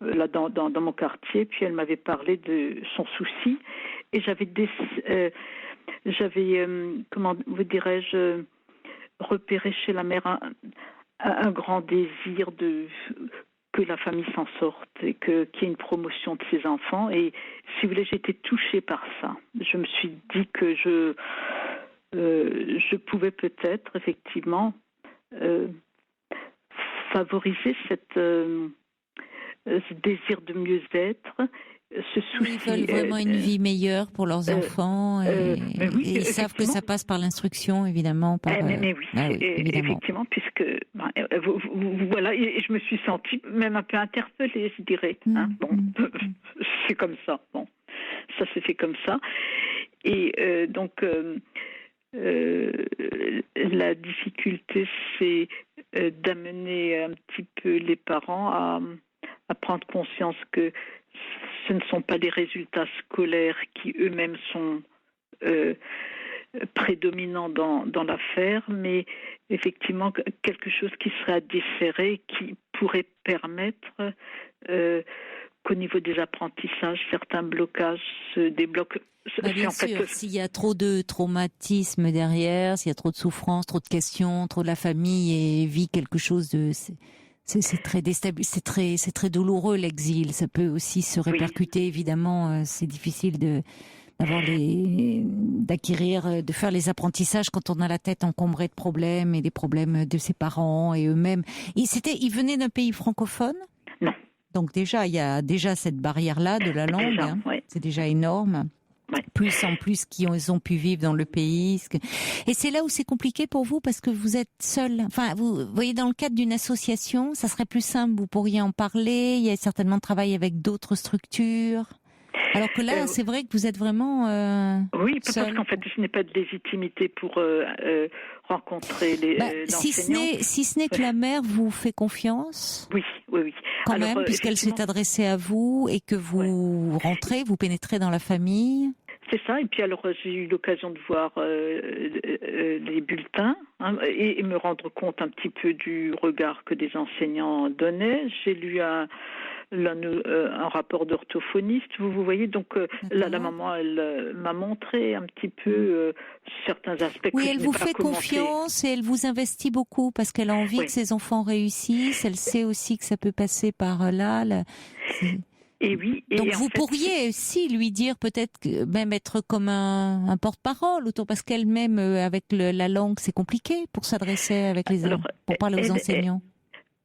là dans mon quartier, puis elle m'avait parlé de son souci et j'avais comment vous dirais-je, repéré chez la mère un grand désir que la famille s'en sorte et qu'il y ait une promotion de ses enfants. Et si vous voulez, j'ai été touchée par ça. Je me suis dit que je pouvais peut-être effectivement favoriser ce désir de mieux-être, ce souci. Ils veulent vraiment une vie meilleure pour leurs enfants et ils savent que ça passe par l'instruction, évidemment. Effectivement, puisque voilà, et je me suis sentie même un peu interpellée, je dirais. C'est comme ça. Bon, ça s'est fait comme ça. Et la difficulté, c'est d'amener un petit peu les parents à prendre conscience que ce ne sont pas les résultats scolaires qui eux-mêmes sont prédominants dans l'affaire, mais effectivement quelque chose qui serait à desserrer, qui pourrait permettre qu'au niveau des apprentissages, certains blocages se débloquent. Bien sûr, s'il y a trop de traumatisme derrière, s'il y a trop de souffrance, trop de questions, trop de la famille et vit quelque chose de... C'est très déstabilisant, c'est très douloureux l'exil. Ça peut aussi se répercuter, évidemment. C'est difficile de faire les apprentissages quand on a la tête encombrée de problèmes et des problèmes de ses parents et eux-mêmes. Ils venaient d'un pays francophone? Non. Donc déjà, il y a cette barrière-là de la langue. C'est déjà énorme. Plus en plus qu'ils ont pu vivre dans le pays. Et c'est là où c'est compliqué pour vous parce que vous êtes seul. Enfin, vous voyez, dans le cadre d'une association, ça serait plus simple, vous pourriez en parler, il y a certainement travail avec d'autres structures. Alors que là, c'est vrai que vous êtes vraiment oui, seul. Parce qu'en fait, je n'ai pas de légitimité pour rencontrer l'enseignant. Si ce n'est que la mère vous fait confiance. Oui. Quand même, puisqu'elle s'est adressée à vous et que vous rentrez, vous pénétrez dans la famille. C'est ça, et puis alors j'ai eu l'occasion de voir les bulletins et me rendre compte un petit peu du regard que des enseignants donnaient. J'ai lu un rapport d'orthophoniste, vous voyez, donc la maman, elle m'a montré un petit peu certains aspects que je n'ai pas commentés. Oui, elle vous fait confiance et elle vous investit beaucoup parce qu'elle a envie que ses enfants réussissent, elle sait aussi que ça peut passer par là. Donc vous pourriez aussi lui dire peut-être même être comme un porte-parole parce qu'elle-même avec la langue c'est compliqué pour s'adresser pour parler aux enseignants.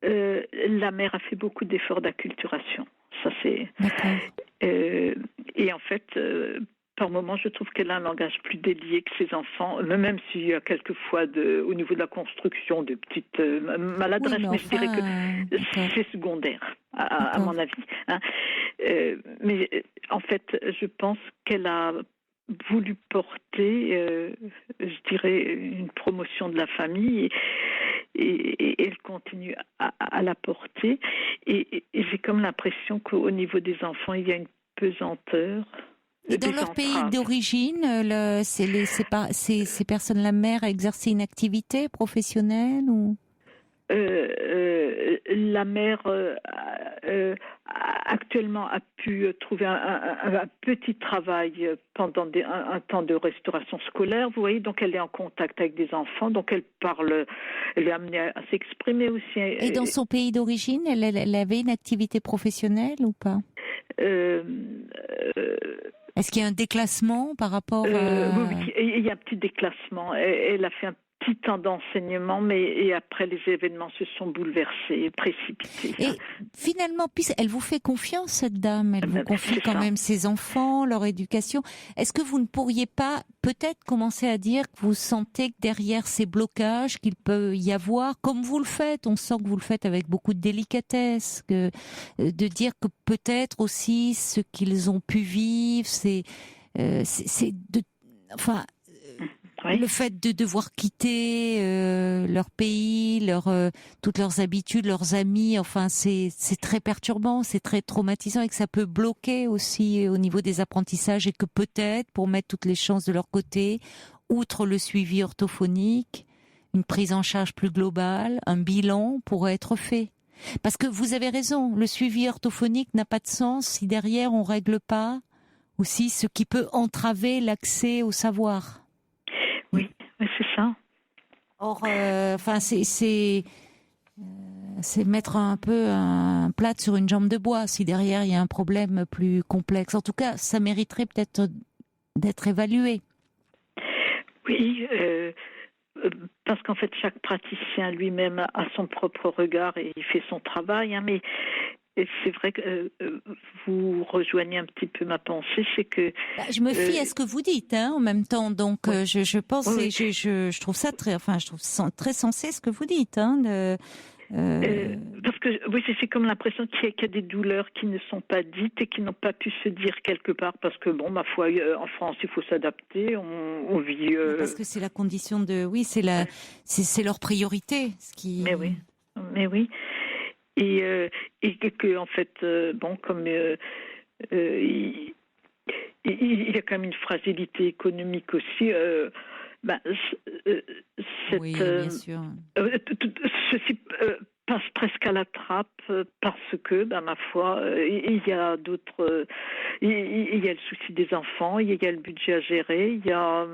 La mère a fait beaucoup d'efforts d'acculturation. Ça, c'est. Et en fait, par moments, je trouve qu'elle a un langage plus délié que ses enfants, même s'il y a quelquefois, au niveau de la construction, de petites maladresses, mais je dirais que c'est secondaire, à mon avis. Hein. Mais en fait, je pense qu'elle a voulu porter, je dirais, une promotion de la famille et elle continue à la porter. Et j'ai comme l'impression qu'au niveau des enfants, il y a une pesanteur. Et dans leur pays d'origine, ces personnes, la mère a exercé une activité professionnelle ou la mère actuellement a pu trouver un petit travail pendant un temps de restauration scolaire, vous voyez, donc elle est en contact avec des enfants, donc elle est amenée à s'exprimer aussi. Et dans son pays d'origine, elle avait une activité professionnelle ou pas? Est-ce qu'il y a un déclassement par rapport à... Oui, il y a un petit déclassement. Elle a fait un petit temps d'enseignement, mais après les événements se sont bouleversés, précipités. Et finalement, elle vous fait confiance, cette dame. Elle vous confie quand même ses enfants, leur éducation. Est-ce que vous ne pourriez pas peut-être commencer à dire que vous sentez que derrière ces blocages qu'il peut y avoir, comme vous le faites, on sent que vous le faites avec beaucoup de délicatesse, de dire que peut-être aussi ce qu'ils ont pu vivre, le fait de devoir quitter leur pays, toutes leurs habitudes, leurs amis, enfin c'est très perturbant, c'est très traumatisant et que ça peut bloquer aussi au niveau des apprentissages et que peut-être, pour mettre toutes les chances de leur côté, outre le suivi orthophonique, une prise en charge plus globale, un bilan pourrait être fait. Parce que vous avez raison, le suivi orthophonique n'a pas de sens si derrière on règle pas aussi ce qui peut entraver l'accès au savoir. Oui, c'est ça. Or, c'est mettre un peu un plâtre sur une jambe de bois si derrière il y a un problème plus complexe. En tout cas, ça mériterait peut-être d'être évalué. Oui, parce qu'en fait, chaque praticien lui-même a son propre regard et il fait son travail, hein, mais c'est vrai que vous rejoignez un petit peu ma pensée, c'est que... je me fie à ce que vous dites, hein, en même temps, donc je pense, je trouve ça très sensé ce que vous dites, hein, parce que oui, c'est comme l'impression qu'il y a des douleurs qui ne sont pas dites et qui n'ont pas pu se dire quelque part, parce que bon, ma foi, en France, il faut s'adapter, on vit... Parce que c'est la condition de... Oui, c'est leur priorité, ce qui... Mais oui. Et que en fait, comme il y a quand même une fragilité économique aussi. Oui, bien sûr. Ceci passe presque à la trappe parce que, ma foi, il y a d'autres. Il y a le souci des enfants, il y a le budget à gérer, il y a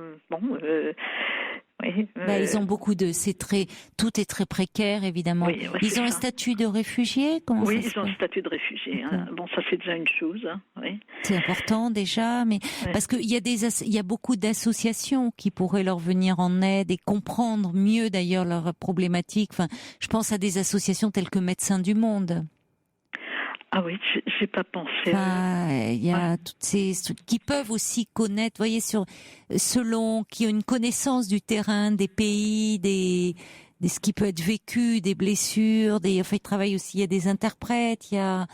Oui, ils ont beaucoup tout est très précaire, évidemment. Oui, ils ont un statut de réfugié? Oui, ils ont un statut de réfugié. Hein. Bon, ça c'est déjà une chose. Hein. Oui. C'est important déjà, mais parce qu'il y a beaucoup d'associations qui pourraient leur venir en aide et comprendre mieux d'ailleurs leurs problématiques. Enfin, je pense à des associations telles que Médecins du Monde. Ah oui, j'ai pas pensé. Il y a toutes ces qui peuvent aussi connaître, voyez, qui ont une connaissance du terrain, des pays, de ce qui peut être vécu, des blessures, ils travaillent aussi. Il y a des interprètes, il y a.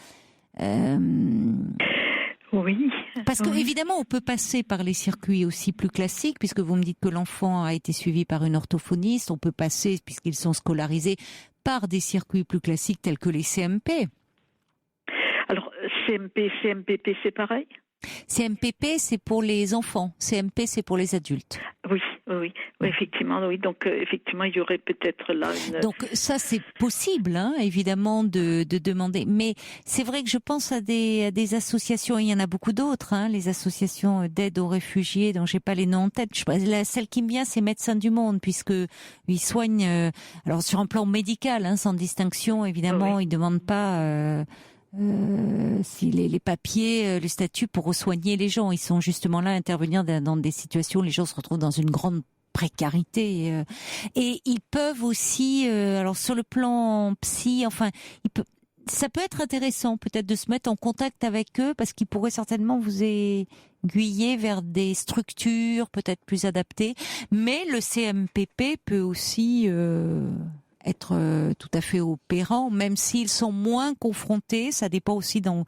Oui. Parce que évidemment, on peut passer par les circuits aussi plus classiques, puisque vous me dites que l'enfant a été suivi par une orthophoniste. On peut passer, puisqu'ils sont scolarisés, par des circuits plus classiques tels que les CMP. Alors, CMP, CMPP, c'est pareil? CMPP, c'est pour les enfants. CMP, c'est pour les adultes. Oui, effectivement, oui. Donc, effectivement, il y aurait peut-être là une... Donc, ça, c'est possible, hein, évidemment, de demander. Mais c'est vrai que je pense à des associations, et il y en a beaucoup d'autres, hein, les associations d'aide aux réfugiés, dont j'ai pas les noms en tête. Celle qui me vient, c'est Médecins du Monde, puisque ils soignent, alors sur un plan médical, hein, sans distinction, évidemment, ils demandent pas... si les papiers, le statut pour soigner les gens, ils sont justement là à intervenir dans des situations où les gens se retrouvent dans une grande précarité. Et ils peuvent aussi, alors sur le plan psy, enfin, ça peut être intéressant peut-être de se mettre en contact avec eux parce qu'ils pourraient certainement vous aiguiller vers des structures peut-être plus adaptées. Mais le CMPP peut aussi être tout à fait opérant, même s'ils sont moins confrontés. Ça dépend aussi dans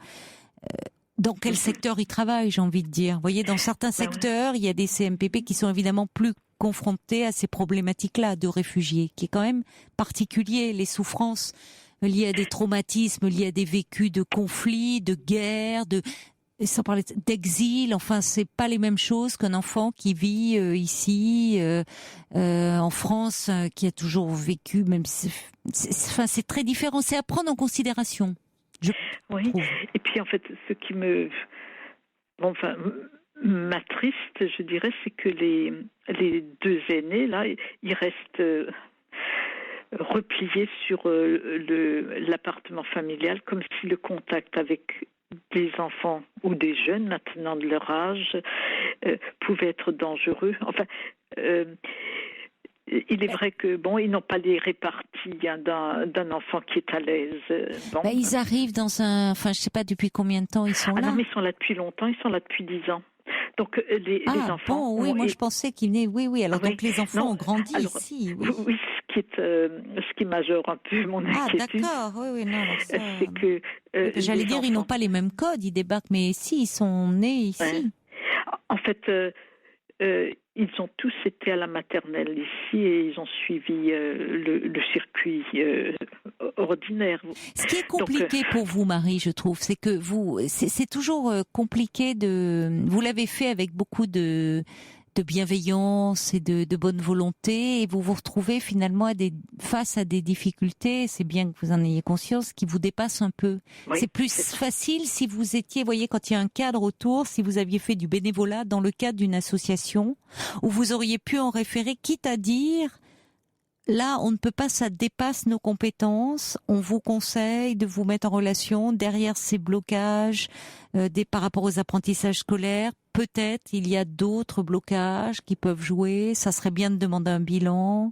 quel secteur ils travaillent, j'ai envie de dire. Vous voyez, dans certains secteurs, il y a des CMPP qui sont évidemment plus confrontés à ces problématiques-là de réfugiés, qui est quand même particulier, les souffrances liées à des traumatismes, liées à des vécus de conflits, de guerres, sans parler d'exil. Enfin, c'est pas les mêmes choses qu'un enfant qui vit ici, en France, qui a toujours vécu, même c'est très différent. C'est à prendre en considération. Oui. Et puis en fait, ce qui m'attriste, je dirais, c'est que les deux aînés là, ils restent repliés sur l'appartement familial, comme si le contact avec des enfants ou des jeunes maintenant de leur âge pouvait être dangereux. Enfin, il est vrai que ils n'ont pas les réparties d'un enfant qui est à l'aise. Ils arrivent je sais pas depuis combien de temps ils sont là. Non, mais ils sont là depuis longtemps. Ils sont là depuis 10 ans. Donc les enfants. Moi je pensais qu'ils venaient. Oui. Alors donc les enfants ont grandi ici. Oui, ce qui majeure un peu mon inquiétude. Ah d'accord. Oui. Non, c'est que. J'allais dire, ils n'ont pas les mêmes codes. Ils débarquent, mais si ils sont nés ici. Ouais. En fait. Ils ont tous été à la maternelle ici et ils ont suivi le circuit ordinaire. Ce qui est compliqué pour vous, Marie, je trouve, c'est que c'est toujours compliqué vous l'avez fait avec beaucoup de bienveillance et de bonne volonté, et vous vous retrouvez finalement face à des difficultés, c'est bien que vous en ayez conscience, qui vous dépassent un peu. Oui, c'est plus facile si vous étiez, vous voyez, quand il y a un cadre autour, si vous aviez fait du bénévolat dans le cadre d'une association, où vous auriez pu en référer, quitte à dire, là, on ne peut pas, ça dépasse nos compétences, on vous conseille de vous mettre en relation derrière ces blocages par rapport aux apprentissages scolaires. Peut-être il y a d'autres blocages qui peuvent jouer, ça serait bien de demander un bilan.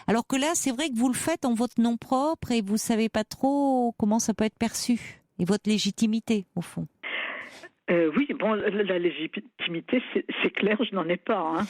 Alors que là, c'est vrai que vous le faites en votre nom propre et vous savez pas trop comment ça peut être perçu et votre légitimité, au fond. Oui, la légitimité, c'est clair, je n'en ai pas.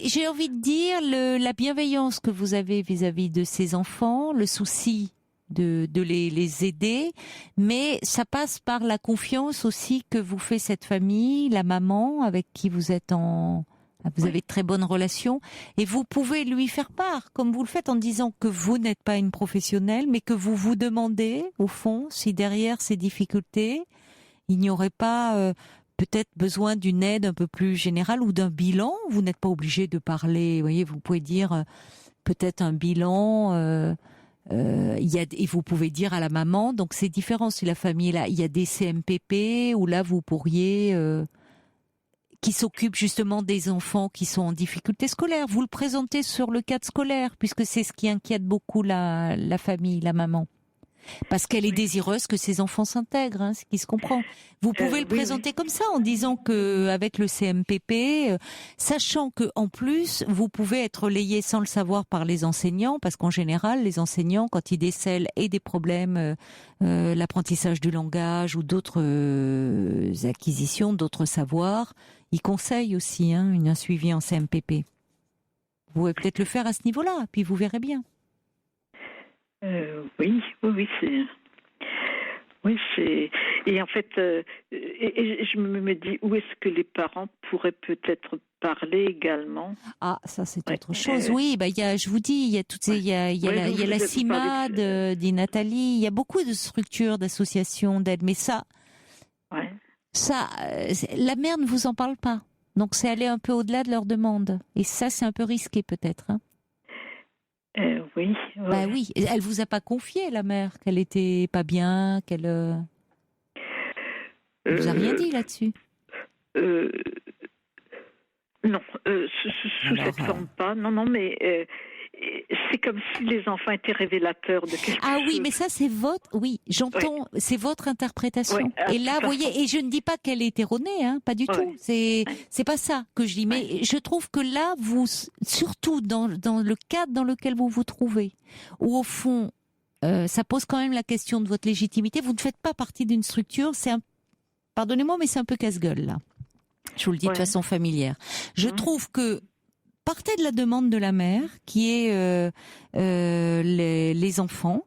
J'ai envie de dire, la bienveillance que vous avez vis-à-vis de ces enfants, le souci de les aider, mais ça passe par la confiance aussi que vous fait cette famille, la maman avec qui vous êtes vous avez de très bonnes relations, et vous pouvez lui faire part, comme vous le faites en disant que vous n'êtes pas une professionnelle, mais que vous vous demandez, au fond, si derrière ces difficultés, il n'y aurait pas peut-être besoin d'une aide un peu plus générale ou d'un bilan. Vous n'êtes pas obligé de parler. Vous voyez, vous pouvez dire peut-être un bilan. Et vous pouvez dire à la maman. Donc c'est différent si la famille est là. Il y a des CMPP où là vous pourriez qui s'occupent justement des enfants qui sont en difficulté scolaire. Vous le présentez sur le cadre scolaire puisque c'est ce qui inquiète beaucoup la famille, la maman. Parce qu'elle est désireuse que ses enfants s'intègrent, ce qui se comprend. Vous pouvez le présenter comme ça, en disant que avec le CMPP, sachant que en plus vous pouvez être relayé sans le savoir par les enseignants, parce qu'en général les enseignants, quand ils décèlent et des problèmes, l'apprentissage du langage ou d'autres acquisitions, d'autres savoirs, ils conseillent aussi un suivi en CMPP. Vous pouvez peut-être le faire à ce niveau-là, puis vous verrez bien. Oui, c'est. Et en fait, et je me dis, où est-ce que les parents pourraient peut-être parler également? Ah, ça c'est autre chose. Oui, je vous dis, il y a toutes ces, il y a la CIMAD, dit Nathalie, il y a beaucoup de structures, d'associations, d'aide, mais ça, la mère ne vous en parle pas. Donc c'est aller un peu au-delà de leur demande. Et ça, c'est un peu risqué peut-être. Oui. Oui, elle vous a pas confié, la mère, qu'elle était pas bien, qu'elle. Elle vous a rien dit là-dessus. Non, sous cette forme pas. Non, mais c'est comme si les enfants étaient révélateurs de quelque chose. Ah oui, mais ça c'est votre, oui, j'entends, c'est votre interprétation. Et là, vous voyez, et je ne dis pas qu'elle est erronée, hein, pas du tout. C'est pas ça que je dis, mais je trouve que là, vous, surtout dans le cadre dans lequel vous vous trouvez, où au fond, ça pose quand même la question de votre légitimité. Vous ne faites pas partie d'une structure. Pardonnez-moi, mais c'est un peu casse-gueule là. Je vous le dis de façon familière. Je trouve que partez de la demande de la mère, qui est les enfants,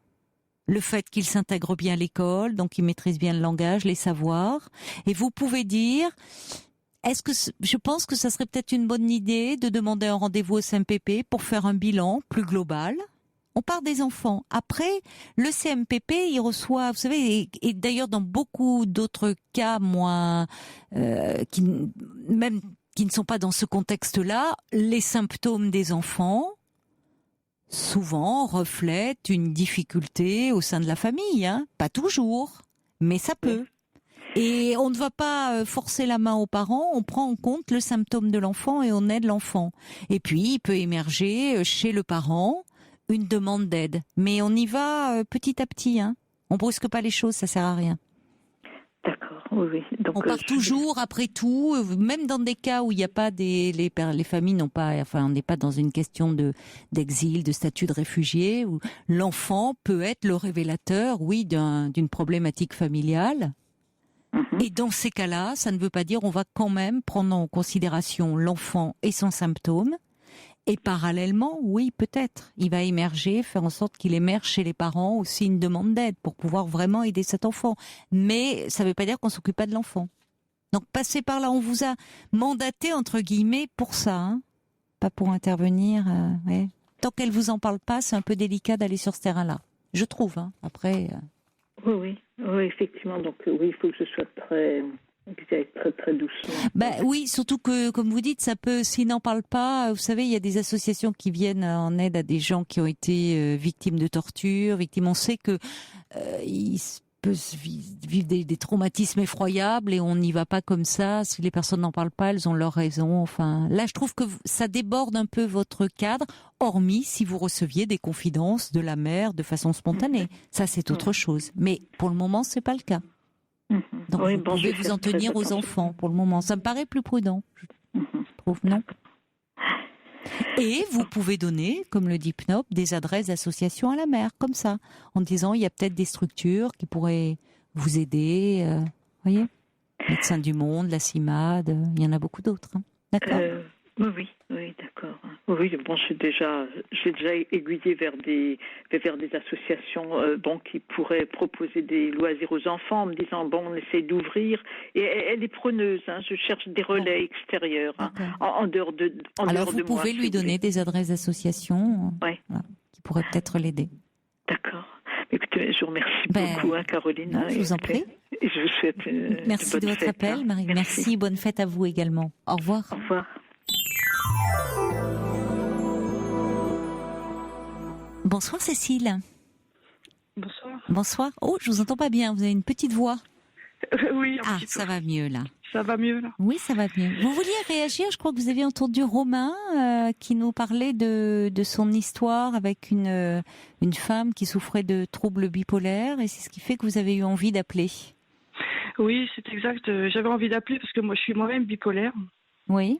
le fait qu'ils s'intègrent bien à l'école, donc ils maîtrisent bien le langage, les savoirs, et vous pouvez dire, je pense que ça serait peut-être une bonne idée de demander un rendez-vous au CMPP pour faire un bilan plus global. On part des enfants. Après, le CMPP, il reçoit, vous savez, et d'ailleurs dans beaucoup d'autres cas moins, qui ne sont pas dans ce contexte-là, les symptômes des enfants, souvent, reflètent une difficulté au sein de la famille. Hein. Pas toujours, mais ça peut. Et on ne va pas forcer la main aux parents, on prend en compte le symptôme de l'enfant et on aide l'enfant. Et puis, il peut émerger chez le parent une demande d'aide. Mais on y va petit à petit. Hein. On brusque pas les choses, ça sert à rien. D'accord, oui. Donc, on part toujours, après tout, même dans des cas où il n'y a pas les familles n'ont pas, enfin, on n'est pas dans une question d'exil, de statut de réfugié, où l'enfant peut être le révélateur, oui, d'une problématique familiale. Et dans ces cas-là, ça ne veut pas dire on va quand même prendre en considération l'enfant et son symptôme. Et parallèlement, oui, peut-être, il va émerger, faire en sorte qu'il émerge chez les parents aussi une demande d'aide pour pouvoir vraiment aider cet enfant. Mais ça ne veut pas dire qu'on ne s'occupe pas de l'enfant. Donc passez par là, on vous a mandaté, entre guillemets, pour ça, hein, pas pour intervenir. Ouais. Tant qu'elle ne vous en parle pas, c'est un peu délicat d'aller sur ce terrain-là. Je trouve, hein. Après... Oui, effectivement. Donc oui, il faut que je sois très doucement. Oui, surtout que, comme vous dites, ça peut, s'ils n'en parlent pas, vous savez, il y a des associations qui viennent en aide à des gens qui ont été victimes de torture, on sait que ils peuvent vivre des traumatismes effroyables et on n'y va pas comme ça. Si les personnes n'en parlent pas, elles ont leur raison. Enfin, là, je trouve que ça déborde un peu votre cadre, hormis si vous receviez des confidences de la mère de façon spontanée. Ça, c'est autre chose. Mais pour le moment, c'est pas le cas. Donc vous pouvez vous en tenir aux enfants pour le moment. Ça me paraît plus prudent, je trouve, non ? Et vous pouvez donner, comme le dit PNOP, des adresses d'associations à la mère, comme ça, en disant il y a peut-être des structures qui pourraient vous aider, voyez ? Médecins du Monde, la CIMAD, il y en a beaucoup d'autres. Hein. D'accord ? Oui, d'accord. Oui, bon, j'ai déjà aiguillé vers des associations qui pourraient proposer des loisirs aux enfants en me disant on essaie d'ouvrir. Et elle est preneuse, hein, je cherche des relais extérieurs en dehors de moi. Alors vous pouvez lui donner des adresses d'associations qui pourraient peut-être l'aider. D'accord. Écoutez, je vous remercie beaucoup, Caroline. Non, je vous en prie. Et je vous souhaite merci de votre appel, Marie. Merci, bonne fête à vous également. Au revoir. Au revoir. Bonsoir Cécile. Bonsoir. Bonsoir. Oh, je vous entends pas bien, vous avez une petite voix. Oui, ça va mieux là. Ça va mieux là. Oui, ça va mieux. Vous vouliez réagir, je crois que vous avez entendu Romain qui nous parlait de son histoire avec une femme qui souffrait de troubles bipolaires et c'est ce qui fait que vous avez eu envie d'appeler. Oui, c'est exact. J'avais envie d'appeler parce que moi je suis moi-même bipolaire. Oui.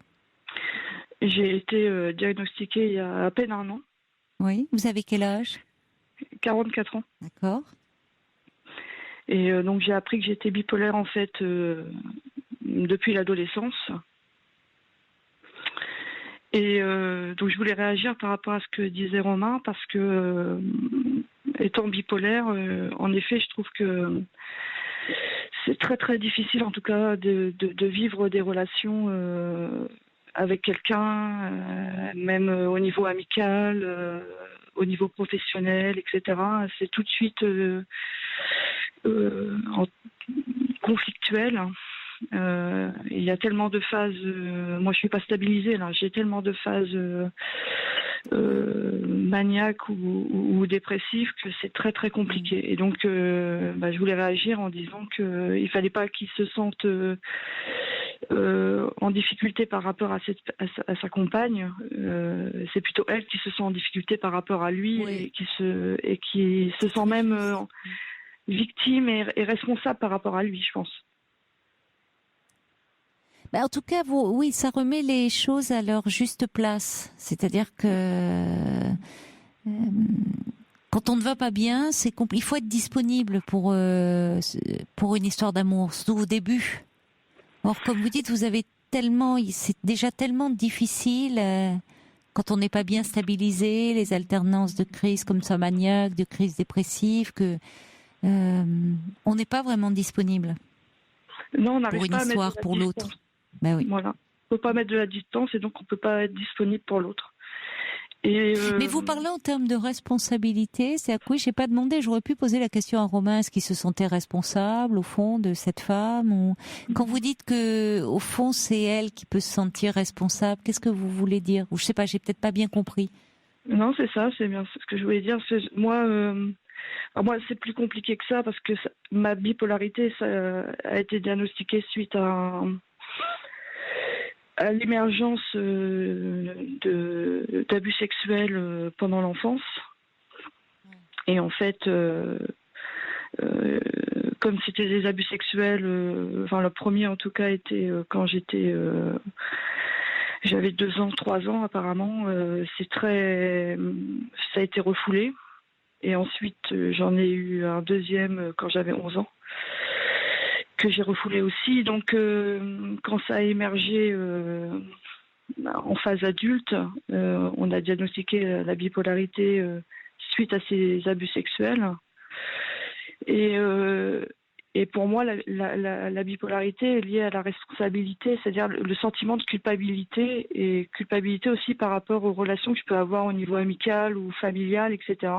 J'ai été diagnostiquée il y a à peine 1 an. Oui, vous avez quel âge ? 44 ans. D'accord. Et donc j'ai appris que j'étais bipolaire en fait depuis l'adolescence. Et donc je voulais réagir par rapport à ce que disait Romain parce que étant bipolaire, en effet, je trouve que c'est très très difficile en tout cas de vivre des relations avec quelqu'un, même au niveau amical, au niveau professionnel, etc. C'est tout de suite conflictuel. Il y a tellement de phases. Moi, je suis pas stabilisée là. J'ai tellement de phases maniaques ou dépressives que c'est très très compliqué. Et donc, je voulais réagir en disant qu'il fallait pas qu'ils se sentent en difficulté par rapport à sa compagne. C'est plutôt elle qui se sent en difficulté par rapport à lui et qui se sent même victime et responsable par rapport à lui, je pense. En tout cas, oui, ça remet les choses à leur juste place. C'est-à-dire que quand on ne va pas bien, il faut être disponible pour une histoire d'amour, surtout au début. Or, comme vous dites, c'est déjà tellement difficile quand on n'est pas bien stabilisé, les alternances de crises comme ça maniaques, de crises dépressives, que on n'est pas vraiment disponible. Non, on n'arrive pour une pas histoire, à mettre de la pour distance. l'autre. Ben oui. Voilà. On ne peut pas mettre de la distance et donc on ne peut pas être disponible pour l'autre. Mais vous parlez en termes de responsabilité, c'est à quoi je n'ai pas demandé. J'aurais pu poser la question à Romain, est-ce qu'il se sentait responsable au fond de cette femme ou... Quand vous dites que au fond c'est elle qui peut se sentir responsable, qu'est-ce que vous voulez dire? Ou je sais pas, j'ai peut-être pas bien compris. Non, c'est ça, c'est bien ce que je voulais dire. Moi, c'est plus compliqué que ça parce que ma bipolarité ça a été diagnostiquée suite à l'émergence d'abus sexuels pendant l'enfance. Et en fait, comme c'était des abus sexuels, le premier en tout cas était quand j'avais 2 ans, 3 ans apparemment, ça a été refoulé. Et ensuite, j'en ai eu un deuxième quand j'avais 11 ans. Que j'ai refoulé aussi. Donc, quand ça a émergé en phase adulte, on a diagnostiqué la bipolarité suite à ces abus sexuels. Et pour moi, la bipolarité est liée à la responsabilité, c'est-à-dire le sentiment de culpabilité et culpabilité aussi par rapport aux relations que je peux avoir au niveau amical ou familial, etc.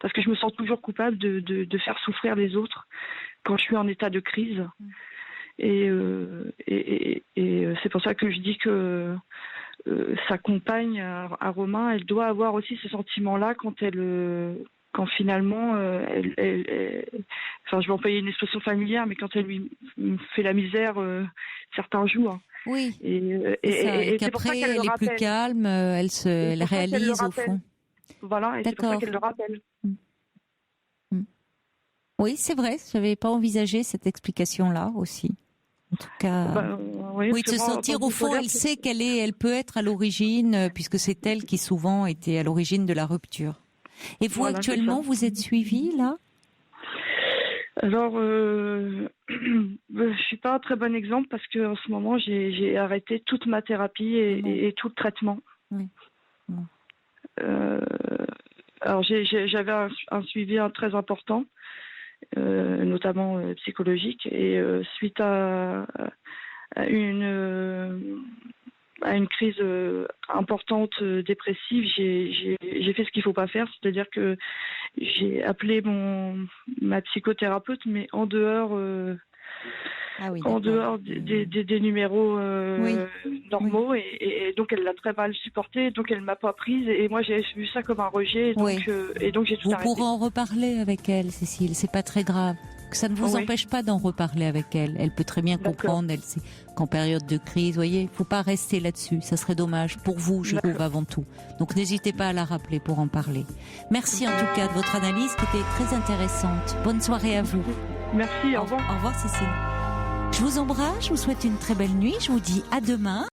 Parce que je me sens toujours coupable de faire souffrir les autres quand je suis en état de crise. Et c'est pour ça que je dis que sa compagne, à Romain, elle doit avoir aussi ce sentiment-là quand finalement, je vais employer une expression familière, mais quand elle lui fait la misère certains jours. Oui. Et qu'après, elle est plus calme, elle réalise au fond. Voilà, et c'est pour ça qu'elle le rappelle. Oui, c'est vrai, je n'avais pas envisagé cette explication-là aussi. En tout cas, oui, de se sentir au fond, elle sait elle peut être à l'origine, puisque c'est elle qui souvent était à l'origine de la rupture. Et vous, actuellement, vous êtes suivie, là ? Alors, je suis pas un très bon exemple parce qu'en ce moment, j'ai arrêté toute ma thérapie et tout le traitement. Oui. Alors, j'avais un suivi très important, notamment psychologique, et suite à une crise importante dépressive, j'ai fait ce qu'il faut pas faire, c'est-à-dire que j'ai appelé ma psychothérapeute, mais en dehors des numéros normaux, et donc elle l'a très mal supporté, donc elle m'a pas prise, et moi j'ai vu ça comme un rejet, et donc j'ai tout arrêté. Vous pourrez en reparler avec elle, Cécile, c'est pas très grave. Ça ne vous empêche pas d'en reparler avec elle. Elle peut très bien comprendre, elle sait qu'en période de crise, voyez, faut pas rester là-dessus. Ça serait dommage pour vous, je trouve, avant tout. Donc n'hésitez pas à la rappeler pour en parler. Merci en tout cas de votre analyse qui était très intéressante. Bonne soirée à vous. Merci, au revoir. Au revoir Cécile. Je vous embrasse, je vous souhaite une très belle nuit. Je vous dis à demain.